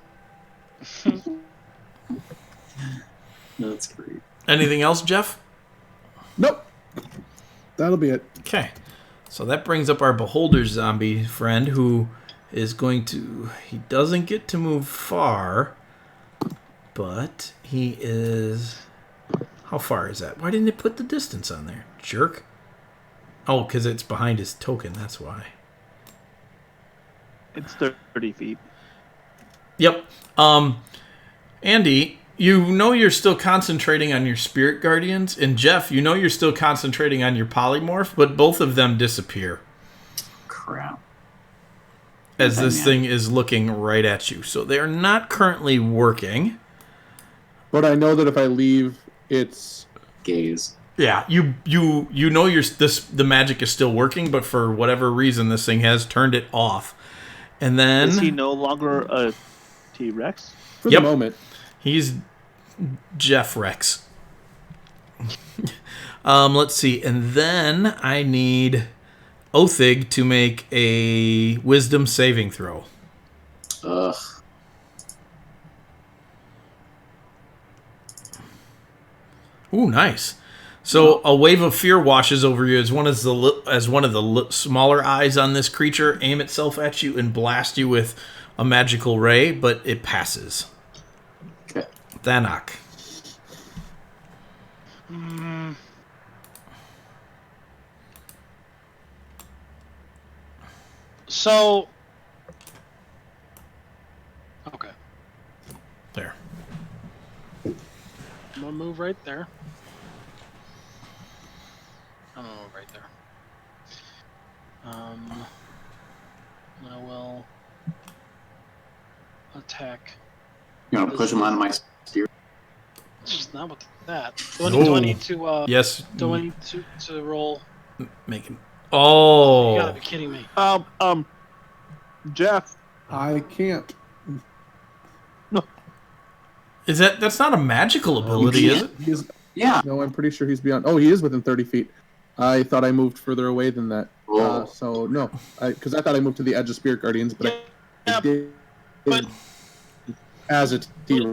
That's great. Anything else, Jeff? Nope. That'll be it. Okay. So that brings up our beholder zombie friend who is going to... He doesn't get to move far, but he is... How far is that? Why didn't it put the distance on there? Jerk. Oh, because it's behind his token, that's why. It's 30 feet. Yep. Andy, you know you're still concentrating on your spirit guardians, and Jeff, you know you're still concentrating on your polymorph, but both of them disappear. Crap. As this thing is looking right at you. So they're not currently working. But I know that if I leave, it's... Gaze. Yeah, you know the magic is still working, but for whatever reason this thing has turned it off. And then is he no longer a T-Rex? For the moment. He's Jeff Rex. Let's see. And then I need Othig to make a wisdom saving throw. Ugh. Ooh, nice. So a wave of fear washes over you as one of the smaller eyes on this creature aim itself at you and blast you with a magical ray, but it passes. Okay. Thanak. So. Okay. There. I'm gonna move right there. I'm gonna move right there. I will attack. You want to push him onto my spear? It's not with that. Do I need to? Yes. Do I need to roll? Make him. You Oh. gotta be kidding me. Jeff. I can't. Is that's not a magical ability, is it? He is, Yeah. no, I'm pretty sure he's beyond. Oh, he is within 30 feet. I thought I moved further away than that. Oh. So no, because I thought I moved to the edge of Spirit Guardians, but Yeah, I did but- as a T.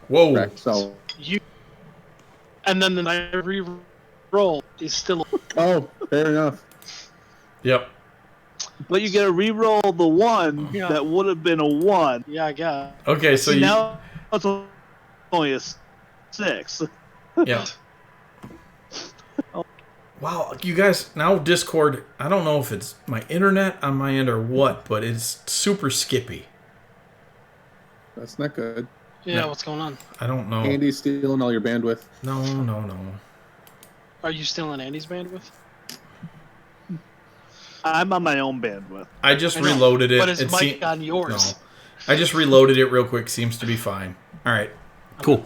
Whoa. So You. And then the night re-roll is still. oh, fair enough. Yep. But you get to re-roll the one Yeah. that would have been a 1. Yeah, I guess. Okay, so you. Now it's only a 6. Yeah. Wow, you guys, now Discord, I don't know if it's my internet on my end or what, but it's super skippy. That's not good. Yeah, No. what's going on? I don't know. Andy's stealing all your bandwidth. No. Are you still on Andy's bandwidth? I'm on my own bandwidth. I just I know, reloaded it. But is It Mike se- on yours? No. I just reloaded it real quick. Seems to be fine. All right. Cool.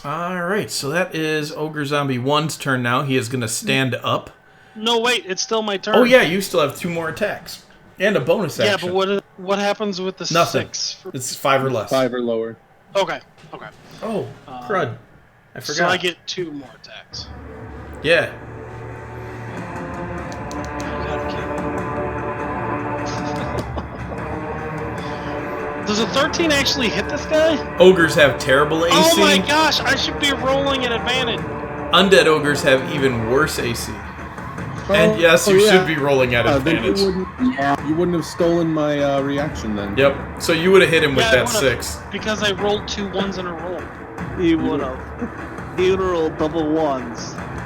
All right. So that is Ogre Zombie 1's turn now. He is going to stand up. No, wait, it's still my turn. Oh, yeah. You still have 2 more attacks. And a bonus Yeah, action. but what happens with the Nothing. 6? It's 5 or less. 5 or lower. Okay. Oh, crud. I forgot. So I get 2 more attacks. Yeah. You gotta be kidding me. Does a 13 actually hit this guy? Ogres have terrible AC. Oh my gosh, I should be rolling at advantage. Undead ogres have even worse AC. And yes, you yeah. should be rolling at Then advantage. Yeah. you wouldn't have stolen my reaction then. Yep. So you would have hit him with Yeah, I that would've. 6. Because I rolled 2 1s in a row. He would have. He would have rolled double 1s.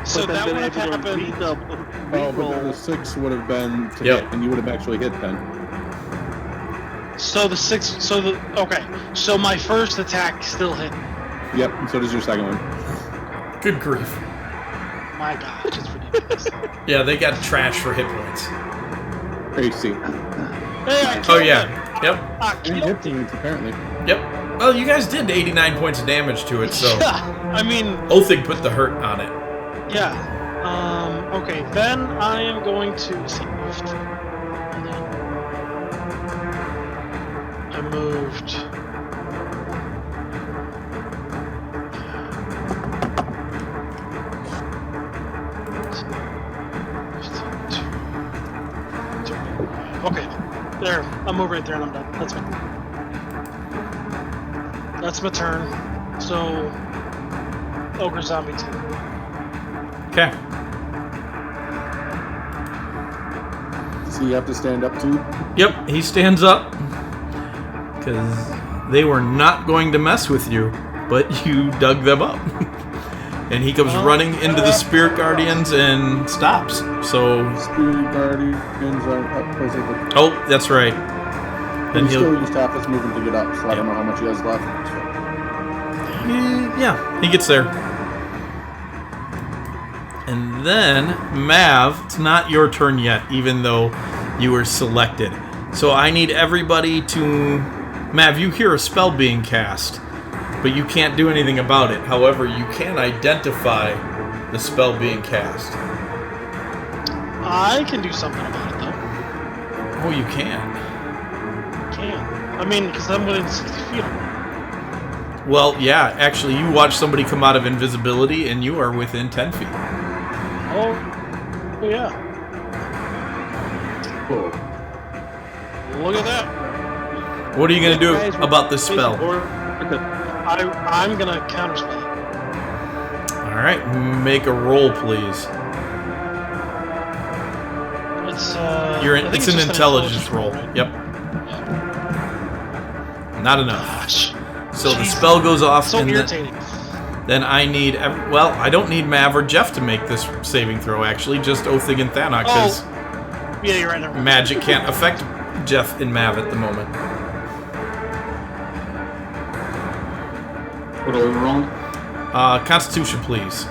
So but then that been would have able to happened. Oh, but then re-roll. the 6 would have been to Yep. hit, and you would have actually hit then. So the 6. Okay. So my first attack still hit. Yep, and so does your second one. Good grief. My gosh, it's ridiculous. Yeah, they got trash for hit points. AC. Hey, I killed Oh, him. yeah. Yep. I And killed hit him. points, apparently. Yep. Well, you guys did 89 points of damage to it, so Yeah, I mean, Othig put the hurt on it. yeah. Okay, then I am going to see. Hold on. I moved. Okay, there. I'll move right there and I'm done. That's my turn. So, Ogre Zombie 2. Okay. So you have to stand up too. Yep, he stands up. Because they were not going to mess with you, but you dug them up. And he comes running into the Spirit Guardians and stops. So, Spirit Guardians are up close to the. oh, that's right. Then He still he'll, used half his movement to get up, so I don't know how much he has left. yeah, he gets there. And then, Mav, it's not your turn yet, even though you were selected. So I need everybody to... Mav, you hear a spell being cast, but you can't do anything about it. However, you can identify the spell being cast. I can do something about it, though. Oh, you can. I mean, because I'm within 60 feet of him. Well, yeah, actually, you watch somebody come out of invisibility, and you are within 10 feet. Oh yeah. Cool. Look at that. What are you going to do Guys, about this spell? I'm gonna counterspell it. All right, make a roll, please. It's I think It's an just intelligence roll. right? Yep. Not enough. Gosh. So the Jeez. spell goes off, So and irritating. then I need... I don't need Mav or Jeff to make this saving throw, actually. Just Othig and Thanok, because... Yeah, you're right. Never mind. Magic can't affect Jeff and Mav at the moment. What are we rolling? Constitution, please.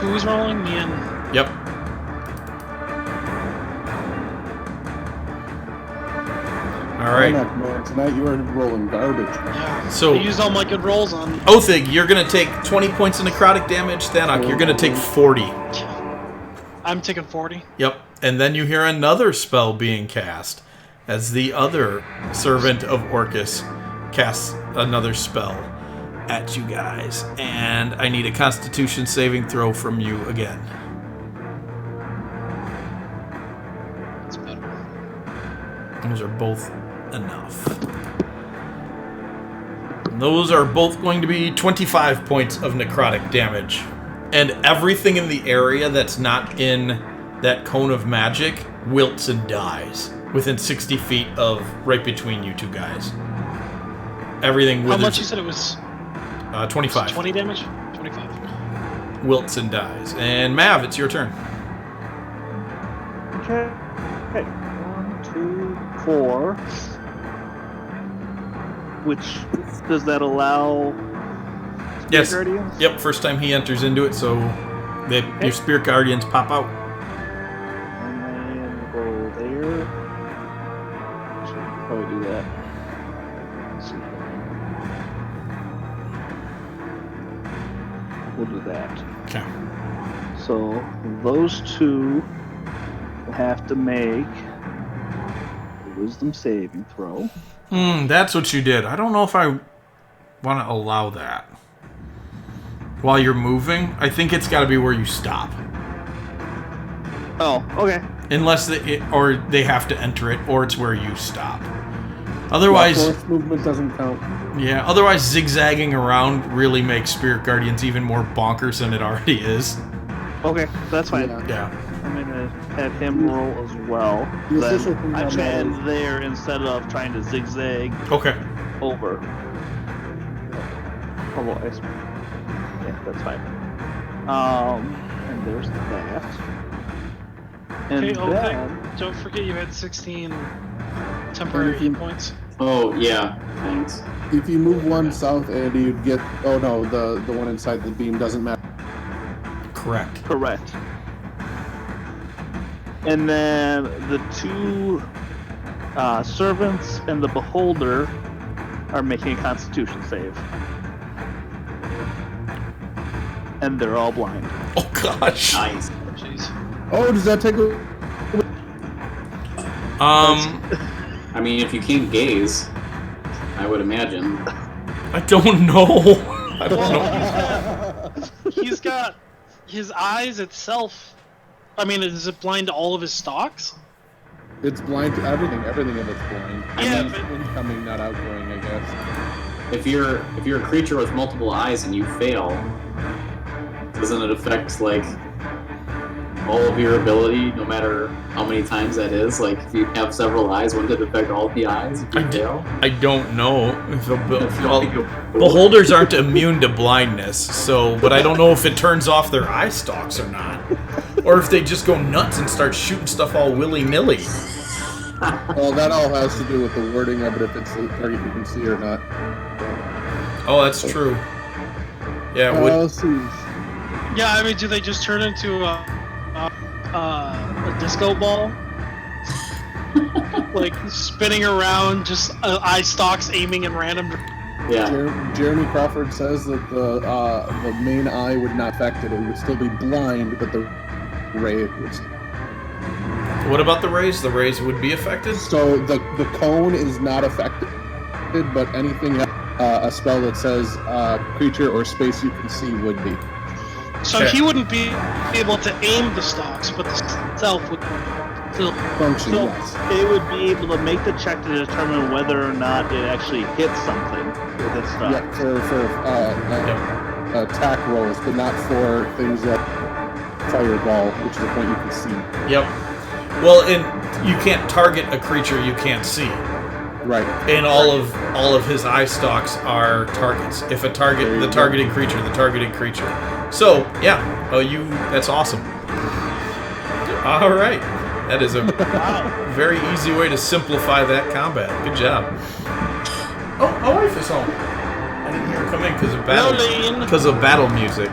Who's rolling? Me and... Yep. All right. Man, tonight you are rolling garbage. Yeah. So- I used all my good rolls on... Othig, you're going to take 20 points of necrotic damage. Thanak, you're going to take 40. I'm taking 40. Yep. And then you hear another spell being cast as the other servant of Orcus casts another spell at you guys. And I need a Constitution saving throw from you again. That's better. Those are both enough. And those are both going to be 25 points of necrotic damage. And everything in the area that's not in that cone of magic wilts and dies within 60 feet of right between you two guys. Everything How withers. much you said it was? 25. 20 damage? 25. Wilts and dies. And Mav, it's your turn. Okay. 1, 2, 4. Which does that allow? Spirit Yes. Guardians? Yep, first time he enters into it, so your Spirit Guardians pop out. And then go there. Should probably do that. Let's see. We'll do that. Okay. So those two will have to make a wisdom saving throw. That's what you did. I don't know if I want to allow that. While you're moving, I think it's got to be where you stop. Oh, okay. Unless they have to enter it, or it's where you stop. Otherwise, Force movement doesn't count. yeah. Otherwise, zigzagging around really makes Spirit Guardians even more bonkers than it already is. Okay, that's fine. Yeah. Yeah. I'm gonna have him roll as well. The official Then thing I on that stand is- there instead of trying to zigzag Okay. over. Otherwise, yeah, that's fine. And there's that. And Okay, then, okay. Don't forget you had 16 temporary hit points. Oh, yeah. Thanks. If you move one south, Andy, you'd get. Oh no, the one inside the beam doesn't matter. Correct. correct. And then the two servants and the beholder are making a Constitution save. And they're all blind. Oh gosh. Nice. Jeez. Oh, does that take a? I mean, if you can't gaze, I would imagine. I don't know. I don't know. He's got his eyes itself. I mean, is it blind to all of his stalks? It's blind to everything. Everything of it's blind. Yeah, mean, but- incoming, not outgoing, I guess. If you're a creature with multiple eyes and you fail, doesn't it affect like all of your ability, no matter how many times that is? Like, if you have several eyes, wouldn't it affect all of the eyes if you fail? I don't know. If Well, beholders aren't immune to blindness, so but I don't know if it turns off their eye stalks or not, or if they just go nuts and start shooting stuff all willy nilly. Well, that all has to do with the wording of it, if it's a target you can see or not. Oh, that's true. Yeah. Let's see. Yeah, I mean, do they just turn into a disco ball? Like spinning around, just eye stalks aiming in random. yeah. Jeremy Crawford says that the main eye would not affect it. It would still be blind, but the ray would. What about the rays? The rays would be affected. So the cone is not affected, but anything a spell that says creature or space you can see would be. So Okay. he wouldn't be able to aim the stalks, but the self would still. Function, So yes. it would be able to make the check to determine whether or not it actually hits something with its stuff. Yeah, for attack rolls, but not for things like fireball, which is a point you can see. Yep. Well, and you can't target a creature you can't see. Right. And all of his eye stalks are targets. If a target, There you the go. targeted creature. So yeah, that's awesome. All right. That is a very easy way to simplify that combat. Good job. Oh, my wife is home. I didn't hear her come in because of battle music.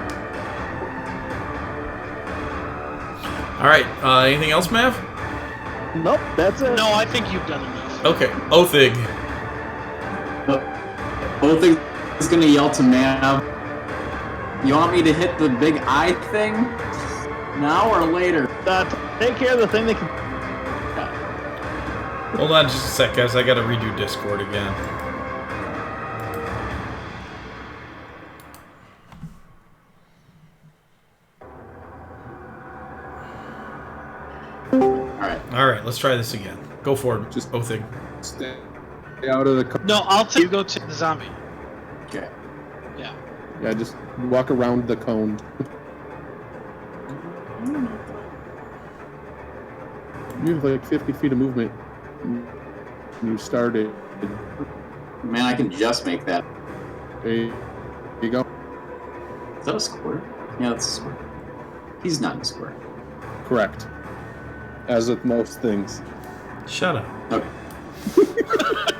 All right. Anything else, Mav? Nope, that's it. No, I think you've done enough. Okay. Othig. Othig is going to yell to Mav, "You want me to hit the big eye thing now or later?" Take care of the thing that can... Hold on just a sec, guys. I got to redo Discord again. All right, let's try this again. Go for it, just Othig. Stay out of the. No, I'll take you go to the zombie. Okay. Yeah. Yeah, just walk around the cone. You have like 50 feet of movement. You started. Man, I can just make that. There you go. Is that a square? Yeah, that's a square. He's not a square. Correct. As with most things. Shut up. Okay.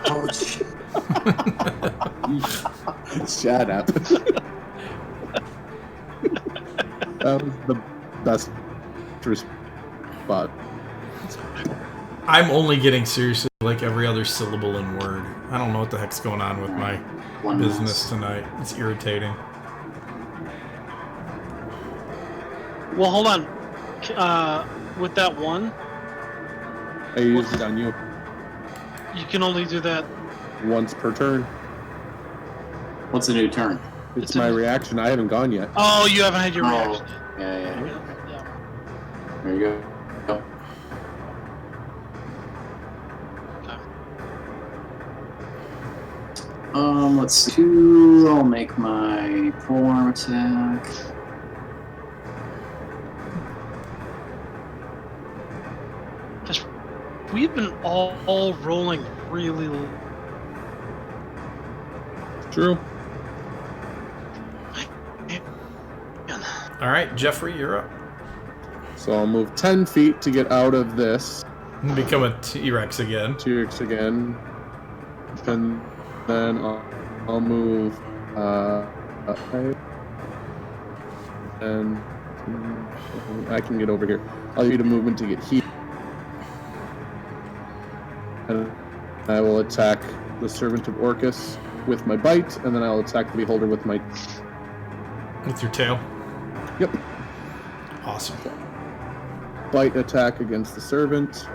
Ouch. Shut up. That was the best spot. I'm only getting seriously like every other syllable in word. I don't know what the heck's going on with my business tonight. It's irritating. Well, hold on. With that one, I used it on you you can only do that. once per turn. What's a new turn? It's my reaction. I haven't gone yet. Oh, you haven't had your Oh, reaction. yeah. Yeah. There you go. Okay. Let's see. 2. I'll make my forearm attack. We've been all rolling really low. True. All right, Jeffrey, you're up. So I'll move 10 feet to get out of this. Become a T-Rex again. T-Rex again. And then I'll move and I can get over here. I'll need a movement to get heat. And I will attack the Servant of Orcus with my bite, and then I'll attack the Beholder with my... With your tail. Yep. Awesome. Bite attack against the Servant.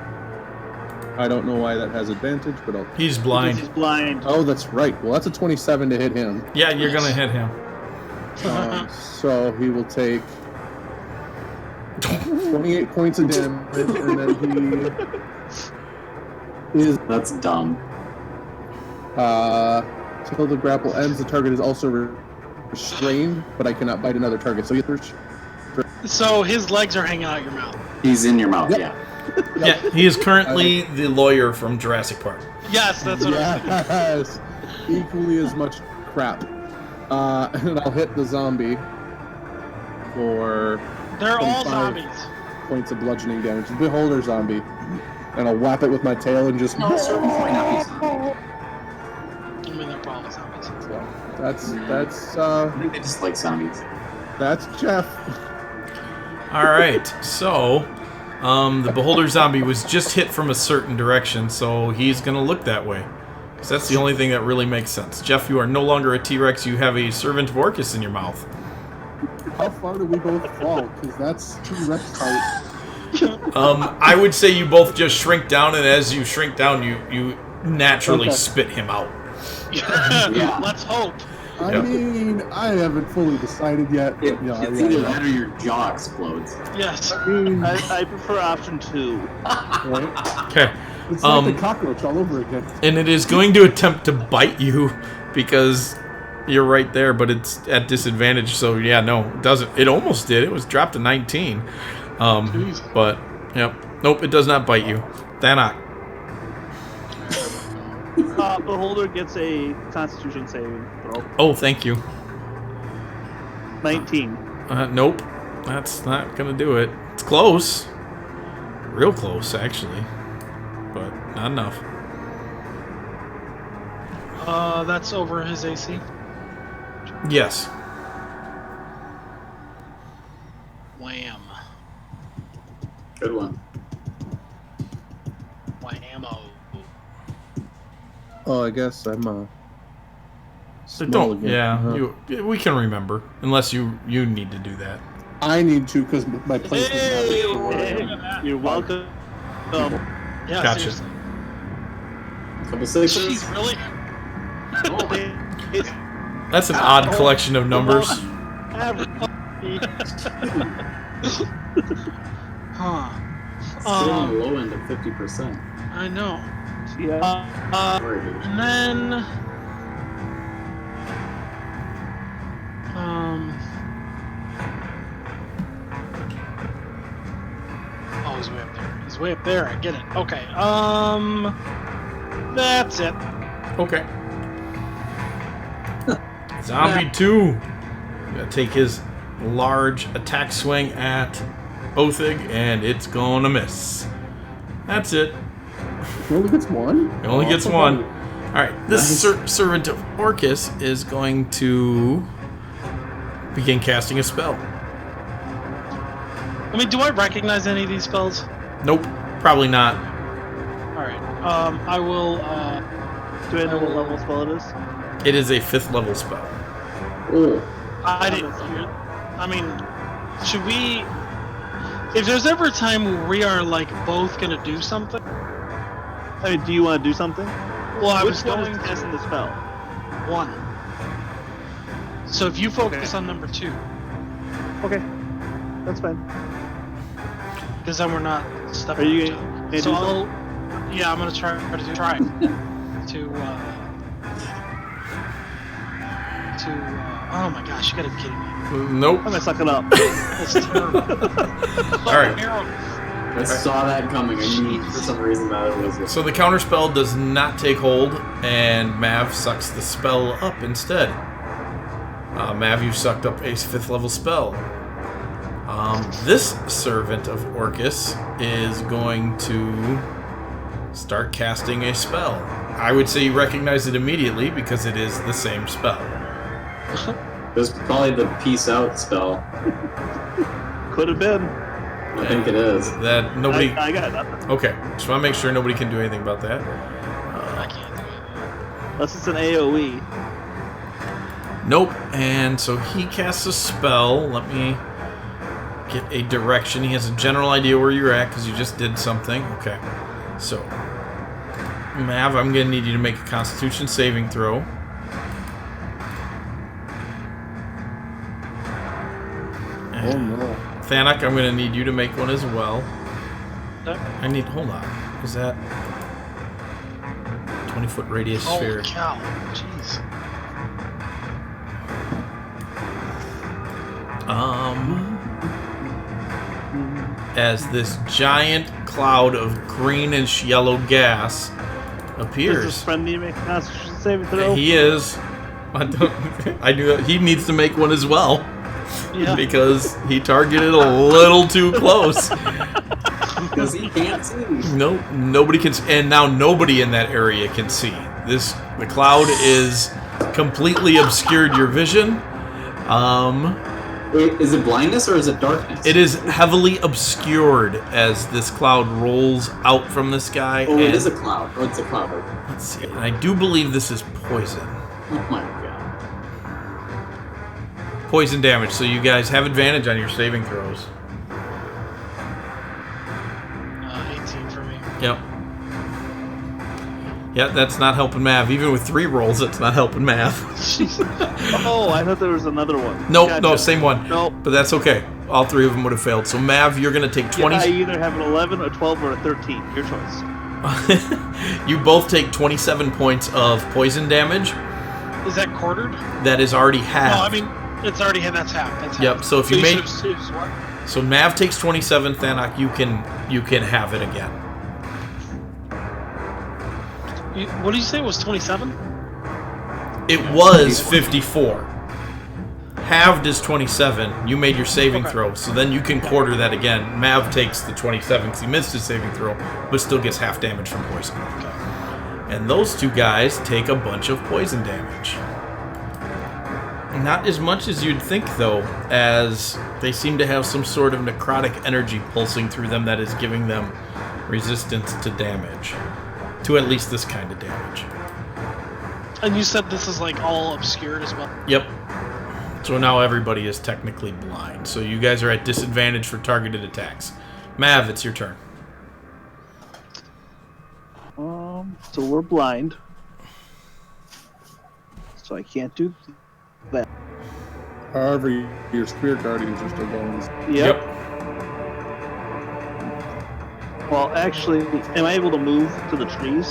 I don't know why that has advantage, but I'll... He's blind. He's blind. Oh, that's right. Well, that's a 27 to hit him. Yeah, you're gonna hit him. So he will take 28 points of damage, and then he is... That's dumb. Till the grapple ends, the target is also restrained, but I cannot bite another target. So he gets So his legs are hanging out your mouth. He's in your mouth, Yep. yeah. Yeah, he is currently the lawyer from Jurassic Park. Yes, that's what I was thinking. Yes, equally as much crap. And I'll hit the zombie for They're all 25 zombies. points of bludgeoning damage. The Beholder zombie. And I'll whap it with my tail and just... No, servants might not be zombies. I mean, they're probably zombies. So, that's I think they just like zombies. that's Jeff. All right, so the Beholder zombie was just hit from a certain direction, so he's gonna look that way. 'Cause that's the only thing that really makes sense. Jeff, you are no longer a T-Rex. You have a Servant of Orcus in your mouth. How far do we both fall? Because that's T-Rex height. I would say you both just shrink down, and as you shrink down, you naturally Okay. spit him out. Yeah. Let's hope. I Yep. mean, I haven't fully decided yet. But, It's either that or your jaw explodes. Yes. I mean, I prefer option 2. right? Okay. It's like the cockroach all over again. And it is going to attempt to bite you because you're right there, but it's at disadvantage. So yeah, no, it doesn't. It almost did. It was dropped to 19. But yep, nope, it does not bite you. Thanak. Beholder gets a Constitution saving throw. Oh, thank you. 19. Nope, that's not gonna do it. It's close. Real close, actually. But not enough. That's over his AC. Yes. Wham. Good one. Whammo. Oh, I guess I'm So small don't. again. Yeah, we can remember. Unless you need to do that. I need to because my place Hey! is not Hey, Look at that. you're welcome. Yeah, Gotcha. seriously. Couple sixes. Jeez, really? That's an odd collection of numbers. Huh. Still on the low end of 50%. I know. Yeah. Sorry, dude. And then, oh, he's way up there. He's way up there. I get it. Okay. That's it. Okay. Zombie 2. Gotta take his large attack swing at Othig, and it's gonna miss. That's it. He only gets one? He only gets that's one. okay. Alright, this servant of Orcus is going to begin casting a spell. I mean, do I recognize any of these spells? Nope, probably not. Alright. I will, Do I know what level spell it is? It is a 5th level spell. Oh, I didn't hear. I mean, should we? If there's ever a time where we are like both gonna do something, I mean, do you want to do something? well, I Which was one going is casting to the spell? one. So if you focus Okay. on number 2, Okay, that's fine. because then we're not stepping. Are you on each gonna other. do So something? yeah, I'm gonna try to. Oh my gosh, you gotta be kidding me. Nope. I'm gonna suck it up. That's terrible. Alright. I saw that coming. I knew for some reason that it was. So the counterspell does not take hold, and Mav sucks the spell up instead. Mav, you sucked up a 5th level spell. This servant of Orcus is going to start casting a spell. I would say you recognize it immediately because it is the same spell. This is probably the peace out spell. Could have been. I think it is. That nobody. I got nothing. Okay, just want to make sure nobody can do anything about that. I can't do it. Unless it's an AOE. Nope. And so he casts a spell. Let me get a direction. He has a general idea where you're at because you just did something. Okay. So, Mav, I'm going to need you to make a Constitution saving throw. Oh no. Thanak, I'm going to need you to make one as well. Okay. I need. Hold on. Is that 20-foot radius sphere? Holy cow! Jeez. As this giant cloud of greenish yellow gas Does appears. this friend need to make a Constitution saving throw? He is. I knew that he needs to make one as well Yeah. because he targeted a little too close. Because he can't see. Nope, nobody can. And now nobody in that area can see. The cloud is completely obscured your vision. Wait, is it blindness or is it darkness? It is heavily obscured as this cloud rolls out from the sky. Oh, and, it is a cloud. Oh, it's a cloud. let's see. And I do believe this is poison. Oh my god. Poison damage. So you guys have advantage on your saving throws. 18 for me. Yep. Yeah, that's not helping Mav. Even with 3 rolls, it's not helping Mav. Oh, I thought there was another one. Nope, Gotcha. no, same one. Nope. But that's okay. All 3 of them would have failed. So Mav, you're going to take 20. I either have an 11, a 12, or a 13. Your choice. You both take 27 points of poison damage. Is that quartered? That is already half. No, I mean it's already had. That's half. That's half. Yep, so if you made- should've saved what? So Mav takes 27. Thanak, you can have it again. What did you say? It was 27? It was 54. halved is 27. You made your saving Okay. throw, so then you can quarter that again. Mav takes the 27 because he missed his saving throw, but still gets half damage from poison. And those two guys take a bunch of poison damage. Not as much as you'd think, though, as they seem to have some sort of necrotic energy pulsing through them that is giving them resistance to damage. To at least this kind of damage. And you said this is like all obscured as well. Yep. So now everybody is technically blind. So you guys are at disadvantage for targeted attacks. Mav, it's your turn. So we're blind. So I can't do that. However, your spirit guardians are still going. Yep. Well, actually, am I able to move to the trees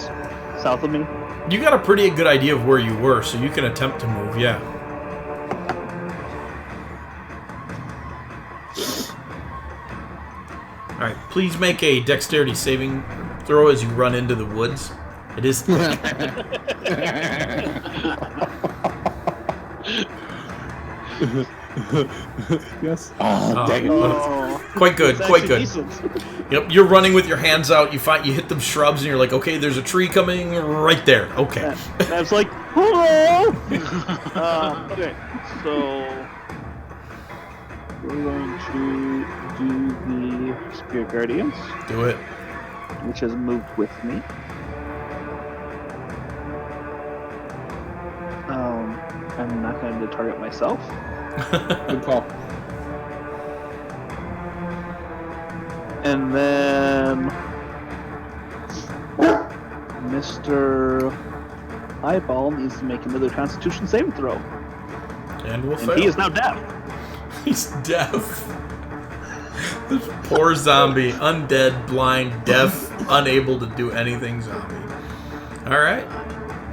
south of me? You got a pretty good idea of where you were, so you can attempt to move, yeah. Alright, please make a dexterity saving throw as you run into the woods. It is... Yes. Oh, dang it. Oh, Quite good, it's quite actually good. decent. Yep, you're running with your hands out, you hit them shrubs, and you're like, okay, there's a tree coming right there. Okay. And I was like, hello! Okay, so we're going to do the Spirit Guardians, Do it. which has moved with me. I'm not going to target myself. Good call. And then Mr. Eyeball needs to make another Constitution saving throw. And we'll And fail. he is now deaf. He's deaf. This poor zombie. Undead, blind, deaf, unable to do anything zombie. Alright.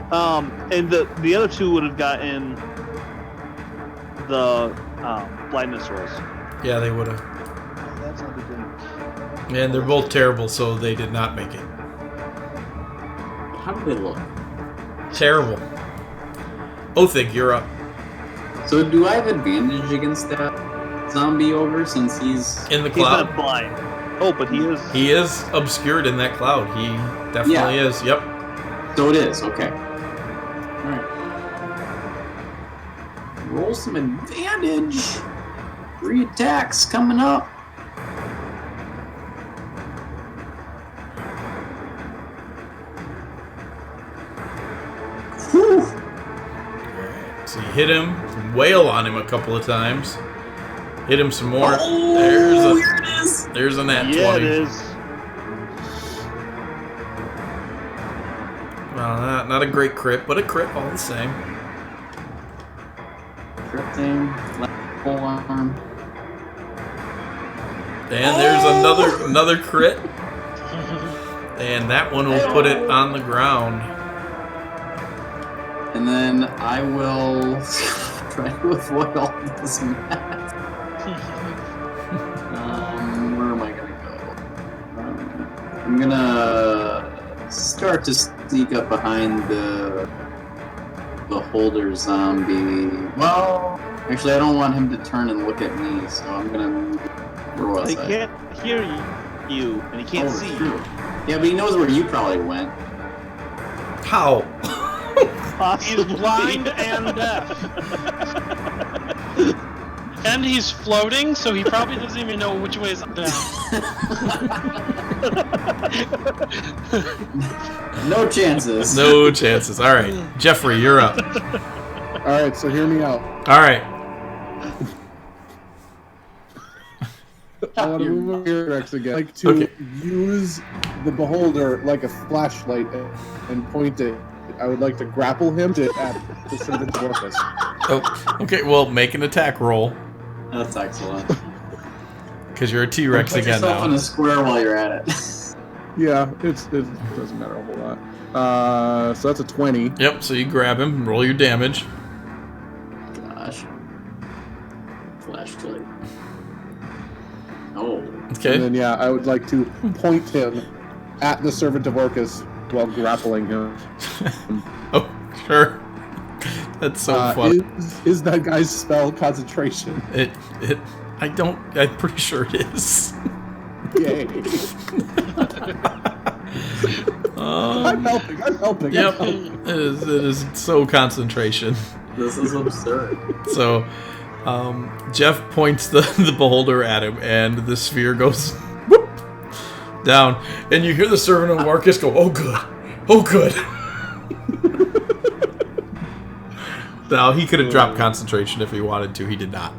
And the other two would have gotten the blindness rolls. Yeah, they would have. Oh, that's not good. And they're both terrible, so they did not make it. How do they look? Terrible. Othig, you're up. So do I have advantage against that zombie over since he's... In the He's not cloud. blind. Oh, but he is. He is obscured in that cloud. He definitely is. Yep. So it is, okay. Alright. Roll some advantage. 3 attacks coming up. Whew. So you hit him, wail on him a couple of times. Hit him some more. Oh, here it is. There's a nat Yeah, 20. it is. Well, not a great crit, but a crit all the same. Crit thing. Full arm. And there's another crit. And that one will put it on the ground. And then I will try to avoid all of this math. Where am I gonna go? I'm gonna start to sneak up behind the holder zombie. Well, actually, I don't want him to turn and look at me, so I'm gonna. Where was He I? can't hear you, and he can't Oh, see true. you. Yeah, but he knows where you probably went. How? He's blind and deaf. And he's floating, so he probably doesn't even know which way is up down. No chances. No chances. All right. Jeffrey, you're up. All right, so hear me out. All right. I want to move over here, Rex, again. I'd like to Okay. use the beholder like a flashlight and point it. I would like to grapple him at the servant's orifice. Oh, okay. Well, make an attack roll That's excellent. because you're a T-Rex Put again yourself in now. a square while you're at it. Yeah, it doesn't matter a whole lot. So that's a 20. Yep. So you grab him, roll your damage. Gosh. Flashlight. Oh. And Okay. then, yeah, I would like to point him at the servant of Orcus while grappling him. Oh, sure. That's so funny. Is that guy's spell concentration? I'm pretty sure it is. Yay. I'm helping. Yep, it is so concentration. This is absurd. So, Jeff points the beholder at him, and the sphere goes whoop, down, and you hear the servant of Marcus go, "Oh good, oh good." Now he could have dropped concentration if he wanted to. He did not.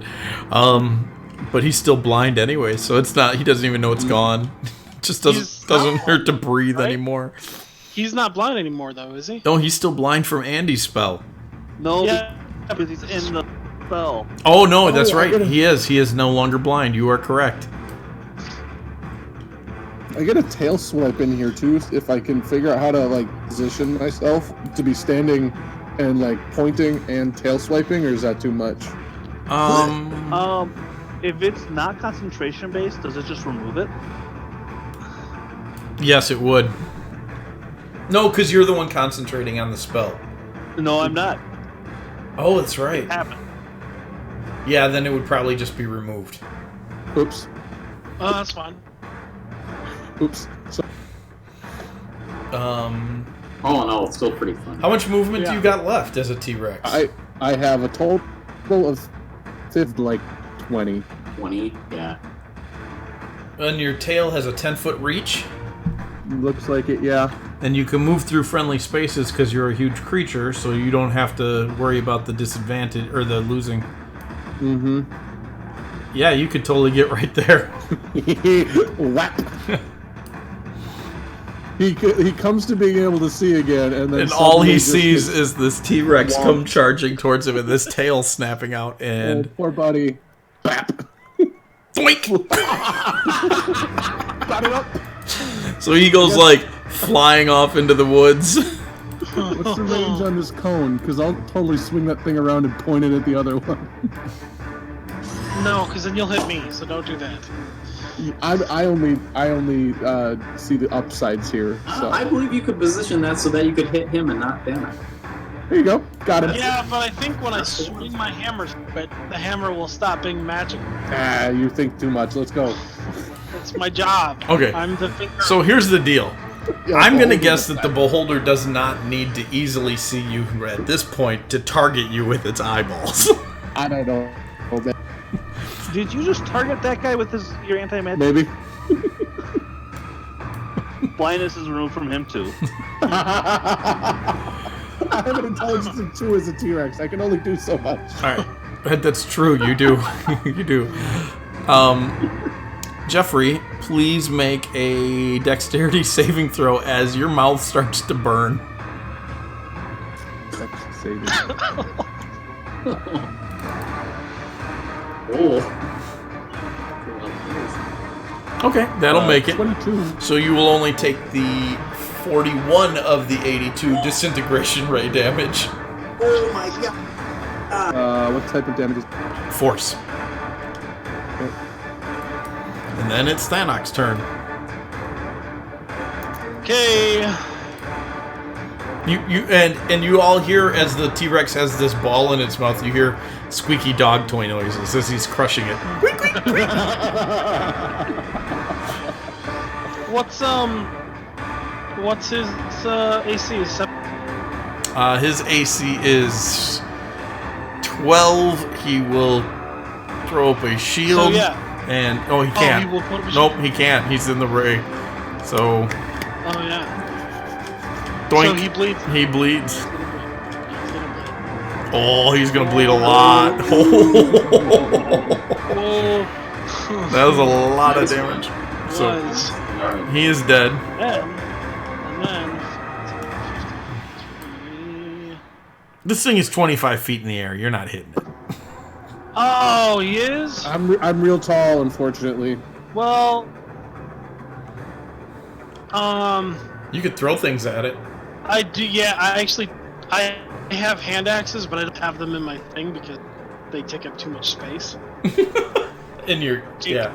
But he's still blind anyway, so it's not. He doesn't even know it's gone. Just doesn't hurt to breathe anymore. He's not blind anymore, though, is he? No, he's still blind from Andy's spell. No, Yeah, because he's in the spell. Oh no, that's right. gotta- He is. He is no longer blind. You are correct. I get a tail swipe in here too, if I can figure out how to like position myself to be standing and like pointing and tail swiping, or is that too much? If it's not concentration based, does it just remove it? Yes, it would. No, because you're the one concentrating on the spell. No, I'm not. Oh, that's right. It happened. Yeah, then it would probably just be removed. Oops. Oh, that's fine. Oops. So, All in all, it's still pretty fun. How much movement do you got left as a T-Rex? I have a total of 20. 20? Yeah. And your tail has a 10-foot reach, Looks like it, yeah. and you can move through friendly spaces because you're a huge creature, so you don't have to worry about the disadvantage or the losing. Mm-hmm. Yeah, you could totally get right there. Whap. He comes to being able to see again, and then And all he suddenly just sees gets- is this T-Rex Womp. come charging towards him and this tail snapping out, Oh, and poor buddy. Bap. boink! Got it up. So he goes like flying off into the woods. What's the range on this cone? Because I'll totally swing that thing around and point it at the other one. No, because then you'll hit me, so don't do that. I only see the upsides here. So I believe you could position that so that you could hit him and not them. there you go. Got it. Yeah, but I think when I swing my hammer, but the hammer will stop being magic. Ah, you think too much. Let's go. That's my job. Okay. I'm the finger. So here's the deal. Yeah, I'm gonna hold guess it that the back. beholder does not need to easily see you at this point to target you with its eyeballs. I don't know. Hold that. Did you just target that guy with your anti-magic? Maybe. Blindness is removed from him too. I have an intelligence of 2 as a T-Rex. I can only do so much. All right, that's true. You do, you do. Jeffrey, please make a dexterity saving throw as your mouth starts to burn. Let's save it. Oh. Okay, that'll make it. 22. So you will only take the 41 of the 82 disintegration ray damage. Oh my god. What type of damage is... Force. And then it's Thanok's turn. Okay. And you all hear as the T-Rex has this ball in its mouth, you hear squeaky dog toy noises as he's crushing it. What's his AC? His AC is 12. He will throw up a shield. So, yeah. And he Oh, can't. he will put up a Nope, he can't. He's in the ray. So Oh yeah. doink. So he bleeds. He bleeds. He's gonna bleed. Oh, he's gonna bleed a lot. Whoa. That was a lot of damage. So Was. he is dead. And then. This thing is 25 feet in the air. You're not hitting it. Oh, he is? I'm real tall, unfortunately. Well. You could throw things at it. I do, yeah, I have hand axes, but I don't have them in my thing because they take up too much space. In your yeah.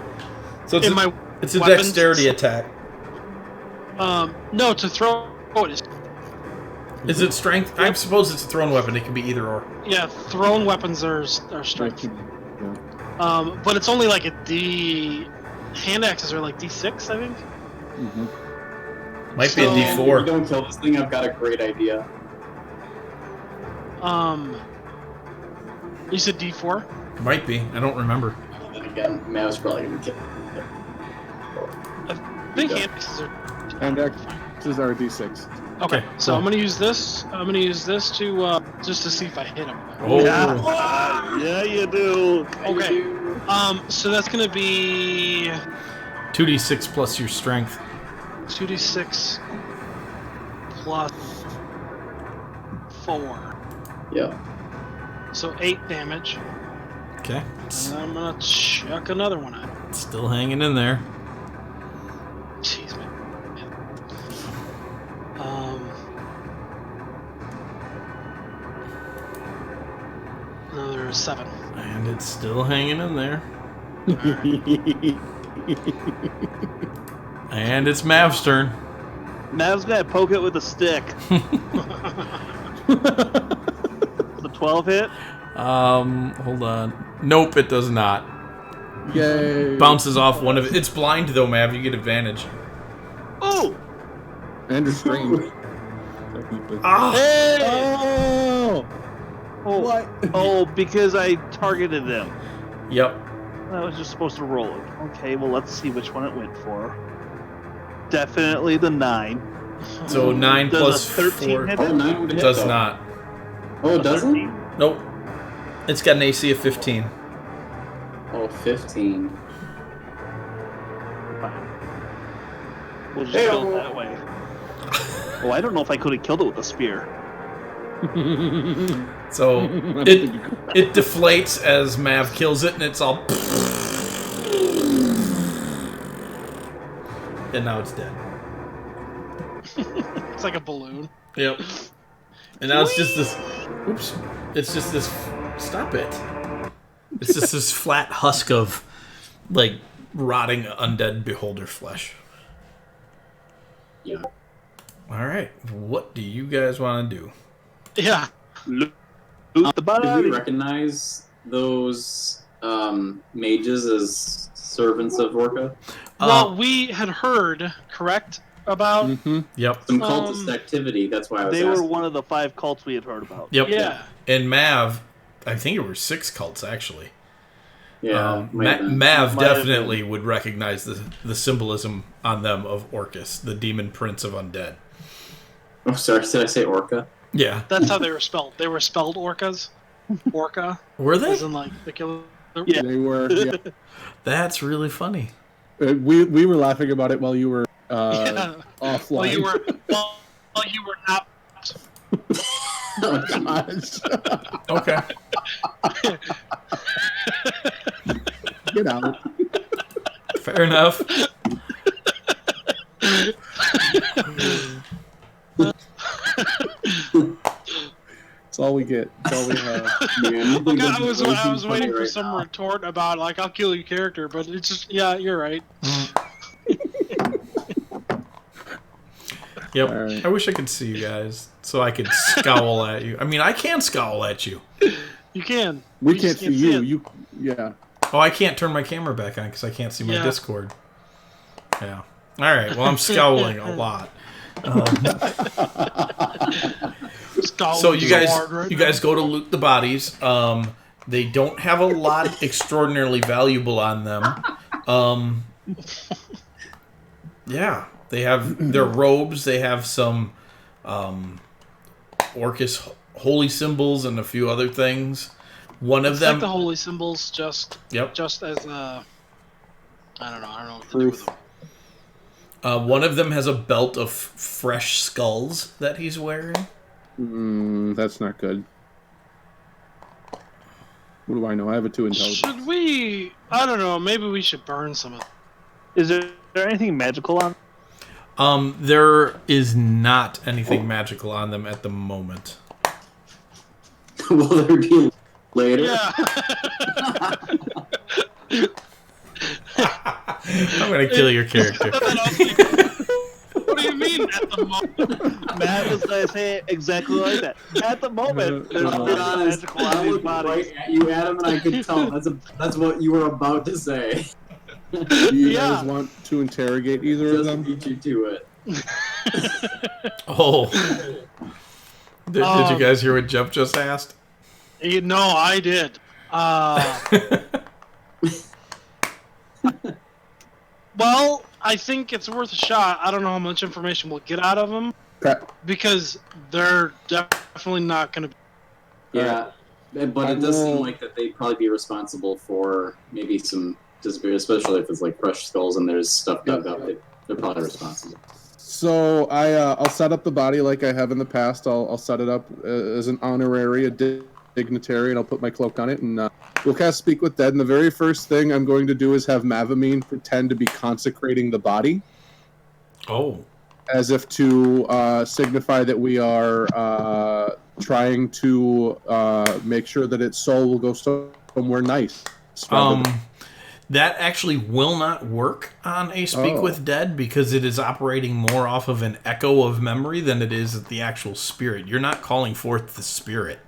So it's In a, my it's a weapons. dexterity attack. No, to throw it is. Is it strength? I suppose it's a thrown weapon. It can be either or. Yeah, thrown weapons are strength. Yeah. But it's only like a D. Hand axes are like D6, I think. Might be a So- If we D4. don't kill this thing, I've got a great idea. You said D4. Might be. I don't remember. Then again, Mav's probably gonna kill. I think Yeah. hand axes are. And X's are D6. Okay, Okay, so cool. I'm gonna use this. I'm gonna use this to just to see if I hit him. Oh. Yeah, you do. Okay. So that's gonna be 2d6 plus your strength. 2d6 plus 4. Yeah. So 8 damage. Okay. And I'm gonna chuck another one at him. Still hanging in there. Jeez, man. Another 7. And it's still hanging in there. And it's Mav's turn. Mav's gonna poke it with a stick. The 12 hit. Hold on. Nope, it does not. Yay! Bounces off one of it. It's blind though, Mav. You get advantage. Oh! And restrained. Technically. Ah! Oh! Oh, What? oh, because I targeted him. Yep. I was just supposed to roll it. Okay, well, let's see which one it went for. Definitely the 9. So 9 Does plus a 13 4 hit? Oh, 9 would hit. does though. not. Oh, A it doesn't? 13. Nope. It's got an AC of 15. Oh, 15. We'll just Hey, go that way. Oh, I don't know if I could have killed it with a spear. So it deflates as Mav kills it, and it's all. And now it's dead. It's like a balloon. Yep. And now it's just this. Oops. It's just this. Stop it. It's just this flat husk of, like, rotting undead beholder flesh. Yeah. All right. What do you guys want to do? Yeah. Loot the Did we body. recognize those mages as servants of Orca? Well, we had heard, correct, about. Yep. Some cultist activity, that's why I was They were asking. one of the 5 cults we had heard about. Yep. Yeah. And Mav, I think it were 6 cults actually. Yeah, might have been. Mav Might have definitely would recognize the symbolism on them of Orcus, the demon prince of undead. Oh, sorry, did I say Orca? Yeah. That's how they were spelled. They were spelled orcas. Orca. Were they? As in, like, the killer. Yeah. They were. Yeah. That's really funny. We were laughing about it while you were Yeah. offline. Well, you were. Well, you were not. Oh, gosh. Okay. Get out. Fair enough. That's all we get. That's all we have. Man, Okay, I was funny waiting for right some now. retort about, like, I'll kill your character, but it's just, yeah, you're right. Yep. All right. I wish I could see you guys so I could scowl at you. I mean, I can scowl at you. You can. We You can't just see you. it. You, yeah. Oh, I can't turn my camera back on because I can't see my Yeah. Discord. Yeah. All right. Well, I'm scowling a lot. Scowling So you guys, hard right you now. guys go to loot the bodies. They don't have a lot extraordinarily valuable on them. Yeah, they have their robes. They have some Orcus holy symbols and a few other things. One of It's them. like the holy symbols, just Yep. as I don't know what to do with Proof. them. One of them has a belt of fresh skulls that he's wearing. That's not good. What do I know? I have a 2 intelligence. Should we? I don't know. Maybe we should burn some of them. Is there anything magical on? There is not anything magical on them at the moment. Will there be later? Yeah. I'm gonna kill your character. What do you mean? At the moment. Matt was going to say it exactly like that. At the moment, there's I'll be nothing honest. magical on I these looked bodies. right at you, Adam, and I could tell that's what you were about to say. Do you Yeah. guys want to interrogate either of Just them? beat you to it. Oh. Did you guys hear what Jeff just asked? No, I did. Well, I think it's worth a shot. I don't know how much information we'll get out of them Okay. because they're definitely not going to. Yeah, but it does seem like that they'd probably be responsible for maybe some, especially if it's like crushed skulls and there's stuff dug up. They're probably responsible. So I'll set up the body like I have in the past. I'll set it up as an honorary, a dignitary, and I'll put my cloak on it, and we'll cast Speak with Dead. And the very first thing I'm going to do is have Mavamine pretend to be consecrating the body. Oh. As if to signify that we are trying to make sure that its soul will go somewhere nice. That actually will not work on a Speak with Dead because it is operating more off of an echo of memory than it is the actual spirit. You're not calling forth the spirit.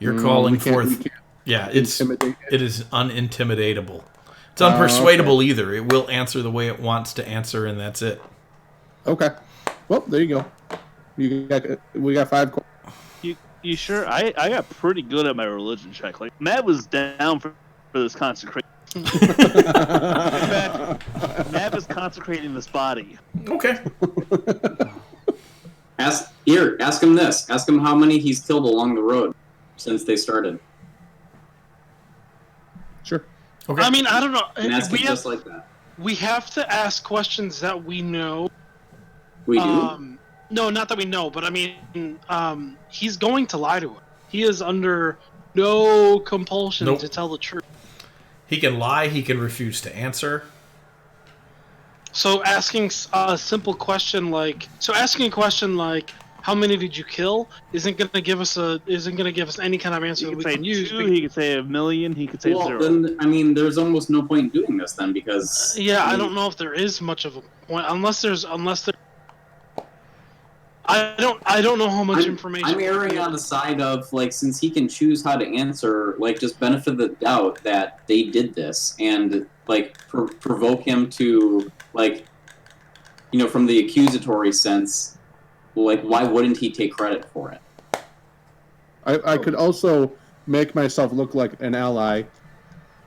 You're calling forth... Yeah, it is unintimidatable. It's unpersuadable either. It will answer the way it wants to answer, and that's it. Okay. Well, there you go. We got 5 questions. You sure? I got pretty good at my religion check. Like, Matt was down for this consecration. In fact, Matt is consecrating this body. Okay. Ask him this. Ask him how many he's killed along the road since they started. Sure. Okay. I mean, I don't know. And ask him just like that. We have to ask questions that we know. We do? No, not that we know, but I mean, he's going to lie to us. He is under no compulsion to tell the truth. He can lie, he can refuse to answer. So asking a simple question like, how many did you kill? Isn't going to give us any kind of answer that we can use. He could say 1,000,000. He could say 0. Then, I mean, there's almost no point in doing this then because. I don't know if there is much of a point unless there. I don't know how much information. I'm erring on the side of like, since he can choose how to answer, like, just benefit of the doubt that they did this and like provoke him to like, from the accusatory sense, like, why wouldn't he take credit for it? I could also make myself look like an ally,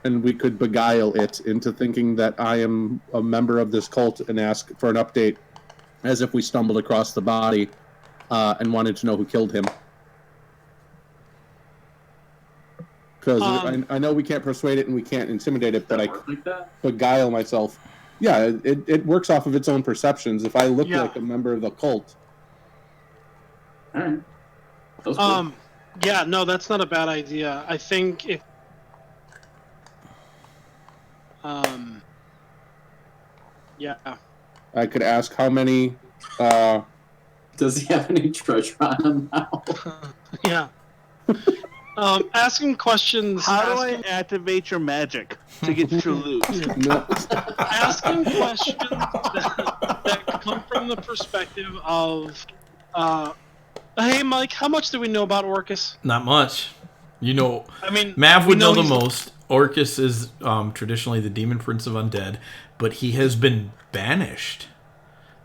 and we could beguile it into thinking that I am a member of this cult and ask for an update as if we stumbled across the body and wanted to know who killed him. Because I know we can't persuade it and we can't intimidate it, but I beguile myself. Yeah, it works off of its own perceptions. If I look like a member of the cult. All right. Yeah, no, that's not a bad idea. I think if yeah. I could ask how many does he have any treasure on him now? Yeah. Asking questions. How do I activate your magic to get your loot? Asking questions that come from the perspective of, hey, Mike, how much do we know about Orcus? Not much. I mean, Mav would know the most. Orcus is traditionally the demon prince of undead, but he has been banished.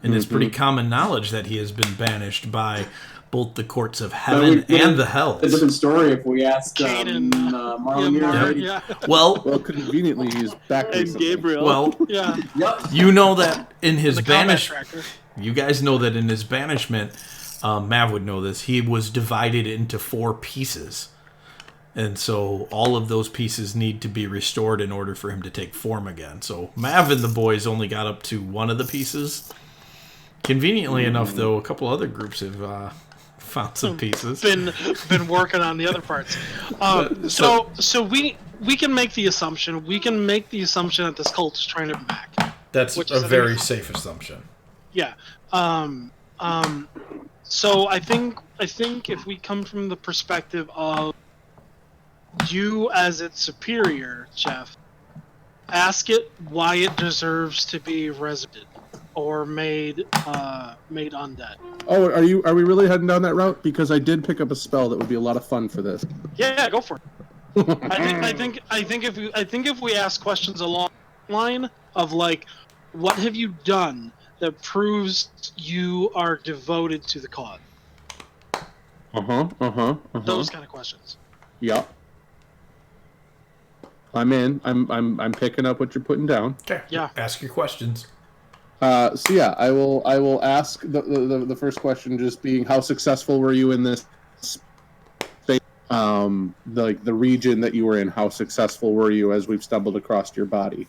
And it's pretty common knowledge that he has been banished by both the courts of heaven and the hells. A different story if we asked Marlon. Yeah. Well, conveniently he's back. And Gabriel. Well, yeah. You know that in his banishment, you guys know that in his banishment, Mav would know this. He was divided into 4 pieces. And so all of those pieces need to be restored in order for him to take form again. So Mav and the boys only got up to one of the pieces. Conveniently enough, though, a couple other groups have found some pieces. Been working on the other parts. So we can make the assumption. We can make the assumption that this cult is trying to back. That's a very safe assumption. Yeah. So I think if we come from the perspective of you as its superior, Jeff, ask it why it deserves to be resurrected. or made undead. Oh, are we really heading down that route? Because I did pick up a spell that would be a lot of fun for this. Yeah, go for it. I think if we ask questions along the line of like, what have you done that proves you are devoted to the cause? Those kind of questions. Yep. I'm in. I'm picking up what you're putting down. Okay. Yeah. Ask your questions. So yeah, I will ask the first question just being, how successful were you in this space? The region that you were in, how successful were you as we've stumbled across your body?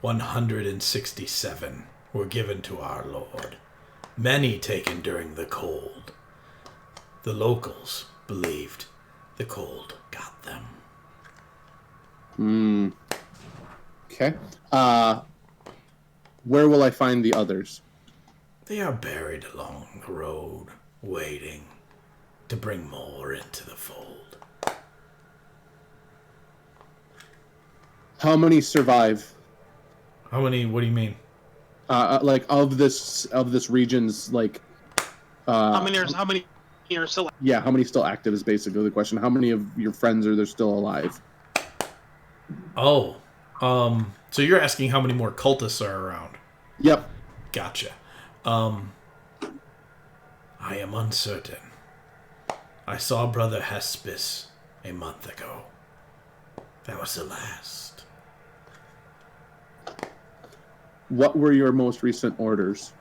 167 were given to our Lord. Many taken during the cold. The locals believed the cold got them. Okay. Where will I find the others? They are buried along the road, waiting to bring more into the fold. How many survive? How many? What do you mean? Like of this region's like. How many are still? Yeah, how many still active is basically the question. How many of your friends are there still alive? Oh, so you're asking how many more cultists are around? Yep. Gotcha. I am uncertain. I saw Brother Hespis a month ago. That was the last. What were your most recent orders?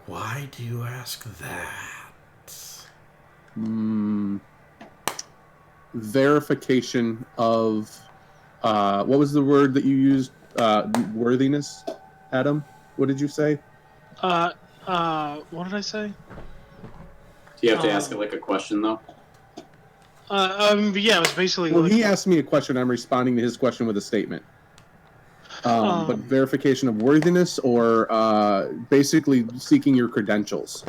Why do you ask that? Verification of what was the word that you used? Worthiness, Adam? What did you say? What did I say? Do you have to ask it like a question though? Yeah, it was basically. Well, like, he asked me a question. I'm responding to his question with a statement. But verification of worthiness, or basically seeking your credentials.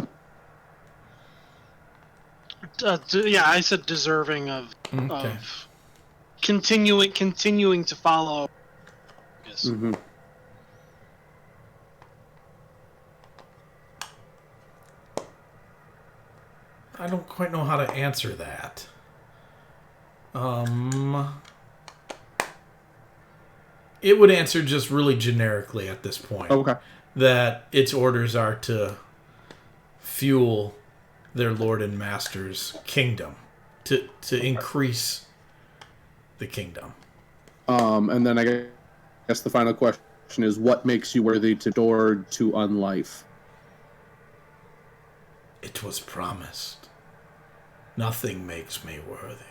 Yeah, I said deserving of Okay. of continuing to follow. Yes. Mm-hmm. I don't quite know how to answer that. It would answer just really generically at this point. Okay. That its orders are to fuel their Lord and Master's kingdom. To increase the kingdom. And then I guess the final question is, what makes you worthy to door to unlife? It was promised. Nothing makes me worthy.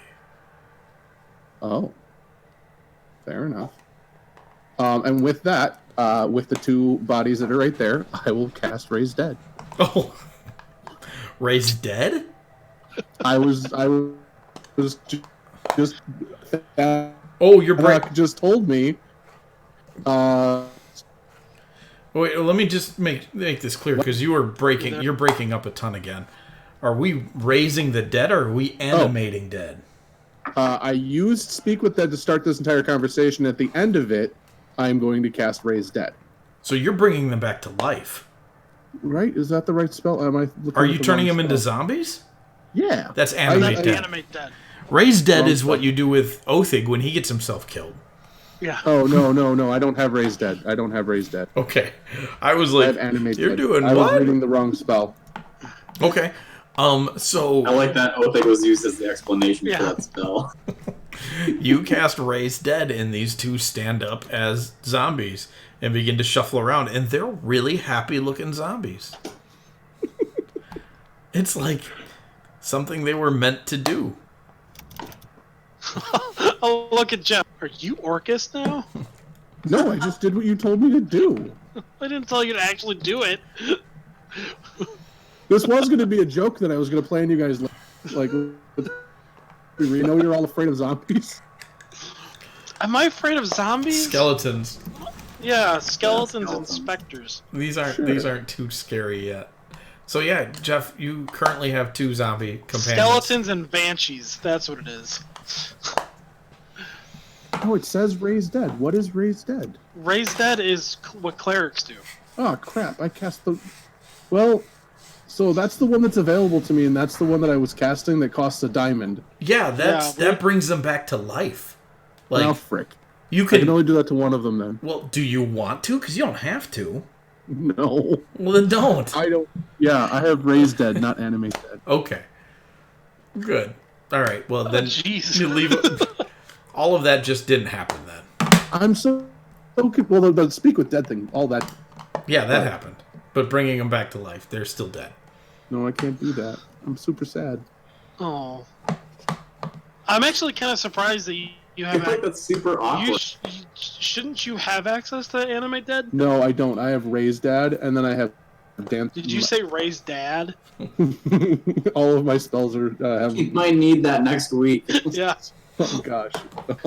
Oh. Fair enough. And with that, with the two bodies that are right there, I will cast Raise Dead. Oh. Raise Dead? I was just Oh, you're breaking. just told me. Wait, let me just make this clear, because you're breaking up a ton again. Are we raising the dead, or are we animating dead? I used Speak with Dead to start this entire conversation. At the end of it, I'm going to cast Raise Dead. So you're bringing them back to life. Right? Is that the right spell? Am I looking Are at you the turning wrong them into spell? zombies? Yeah. That's animate dead. Animate dead. Raise Dead Wrong is what spell. you do with Othig when he gets himself killed. Yeah. Oh, no. I don't have Raise Dead. Okay. I was I like, have Animate you're Dead. doing I what? was reading the wrong spell. Okay. So I like that Othig was used as the explanation Yeah. for that spell. you cast Raise Dead, and these two stand up as zombies and begin to shuffle around, and they're really happy-looking zombies. It's like something they were meant to do. Oh, look at Jeff. Are you Orcus now? No, I just did what you told me to do. I didn't tell you to actually do it. This was going to be a joke that I was going to play on you guys. Like, you know, you're all afraid of zombies. Am I afraid of zombies? Skeletons. Yeah, skeletons and skeletons. specters. These aren't too scary yet. So yeah, Jeff, you currently have two zombie companions. Skeletons and banshees. That's what it is. Oh, it says raise dead. What is raise dead? Raise dead is what clerics do. Oh crap! I cast the. Well, so that's the one that's available to me, and that's the one that I was casting that costs a diamond. Yeah, that brings them back to life. Like, Now, frick. you I can can. only do that to one of them then. Well, do you want to? Because you don't have to. No. Well, then don't. I don't. Yeah, I have raise dead, not animate dead. Okay. Good. All right. Well, then jeez. you leave it. All of that just didn't happen then. I'm so okay. Well, the speak with dead thing, all that. Yeah, that happened. But bringing them back to life, they're still dead. No, I can't do that. I'm super sad. Oh. I'm actually kind of surprised that you I have. think that's super awkward. Shouldn't you have access to animate dead? No, I don't. I have raise dad, and then I have dance. Did you say raise dad? all of my spells are have. You might need that next week. Yeah. Oh gosh,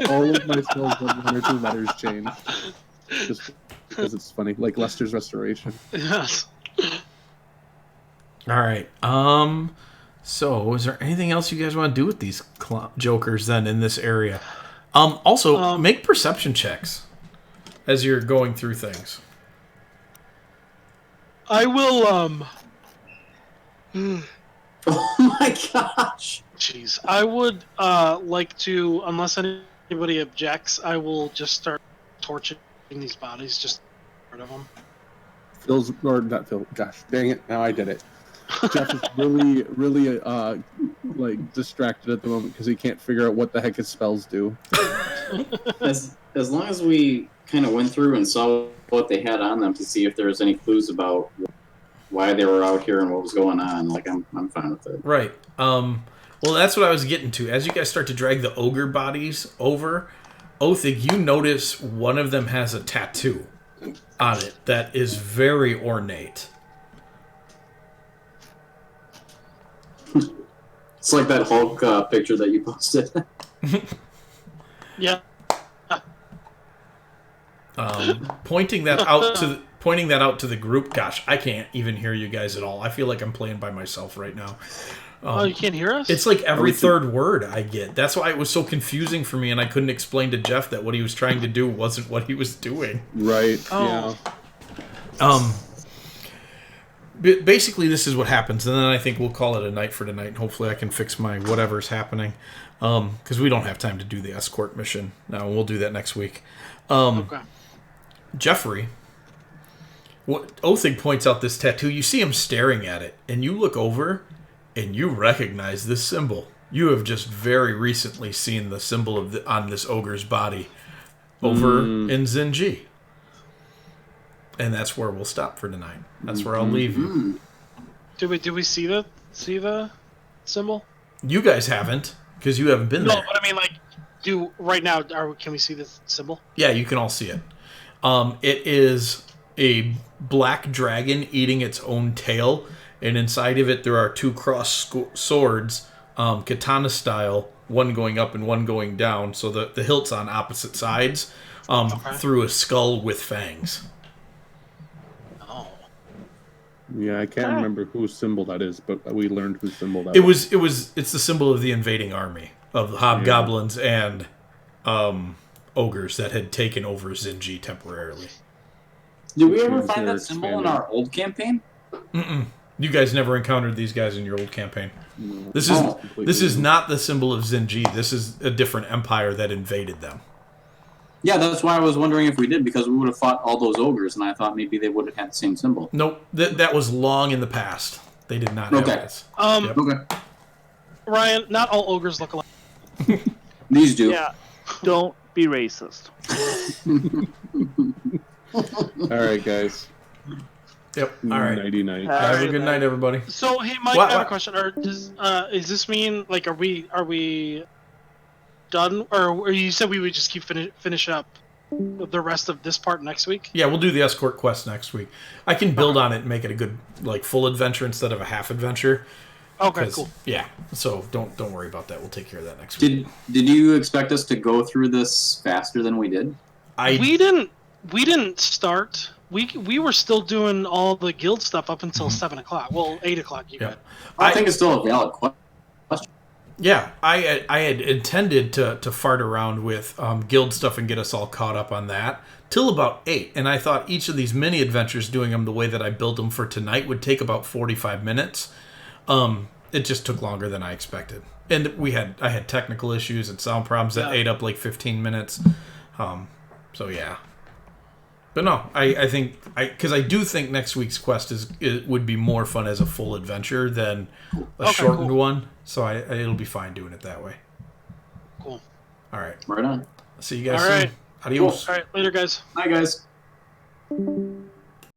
all of my spells have 1 or 2 letters changed. Just because it's funny, like Lester's Restoration. Yes. All right. So, is there anything else you guys want to do with these jokers then in this area? Also, make perception checks as you're going through things. I will. Oh my gosh. Jeez. I would like to, unless anybody objects, I will just start torching these bodies. Just get rid of them. Phil's or not Phil. Gosh, dang it! Now I did it. Jeff is really, really like distracted at the moment because he can't figure out what the heck his spells do. As long as we kind of went through and saw what they had on them to see if there was any clues about why they were out here and what was going on, like I'm fine with it. Right. Well, that's what I was getting to. As you guys start to drag the ogre bodies over, Othig, you notice one of them has a tattoo on it that is very ornate. It's like that Hulk picture that you posted. Yeah. Pointing that out to the group. Gosh, I can't even hear you guys at all. I feel like I'm playing by myself right now. Oh, you can't hear us? It's like every third word I get. That's why it was so confusing for me, and I couldn't explain to Jeff that what he was trying to do wasn't what he was doing. Right. Oh. Yeah. Basically, this is what happens, and then I think we'll call it a night for tonight, and hopefully I can fix my whatever's happening, because we don't have time to do the escort mission. No, we'll do that next week. Okay. Jeffrey, Othig points out this tattoo. You see him staring at it, and you look over, and you recognize this symbol. You have just very recently seen the symbol on this ogre's body over in Zinji. And that's where we'll stop for tonight. That's where I'll leave you. Did we see the symbol? You guys haven't, because you haven't been No, there. but I mean, like, right now, can we see the symbol? Yeah, you can all see it. It is a black dragon eating its own tail, and inside of it there are 2 crossed swords, katana style, one going up and one going down, so the hilt's on opposite sides, through a skull with fangs. Yeah, I can't remember whose symbol that is, but we learned whose symbol that was. It's the symbol of the invading army of the hobgoblins and ogres that had taken over Zinji temporarily. Did we ever find that symbol in our old campaign? Mm-mm. You guys never encountered these guys in your old campaign. No. This is not the symbol of Zinji. This is a different empire that invaded them. Yeah, that's why I was wondering if we did, because we would have fought all those ogres, and I thought maybe they would have had the same symbol. Nope, that was long in the past. They did not have this. Yep. Okay. Ryan, not all ogres look alike. These do. Yeah. Don't be racist. All right, guys. Yep. All right. Nighty-night. Have a good night, everybody. So, hey, Mike, I have a question. Does this mean, like, are we done, or you said we would just keep finish up the rest of this part next week? Yeah, we'll do the escort quest next week. I can build on it and make it a good, like, full adventure instead of a half adventure. Okay, cool. Yeah, so don't worry about that. We'll take care of that next week. Did you expect us to go through this faster than we did? We didn't start. We were still doing all the guild stuff up until 7 o'clock. Well, 8 o'clock. I think it's still a valid question. Yeah, I had intended to fart around with guild stuff and get us all caught up on that till about 8, and I thought each of these mini adventures, doing them the way that I built them for tonight, would take about 45 minutes. It just took longer than I expected, and I had technical issues and sound problems that ate up like 15 minutes. So yeah. But no, I think because I do think next week's quest would be more fun as a full adventure than a shortened one. So it'll be fine doing it that way. Cool. All right. Right on. See you guys All soon. right. Adios. All right, later, guys. Bye, guys.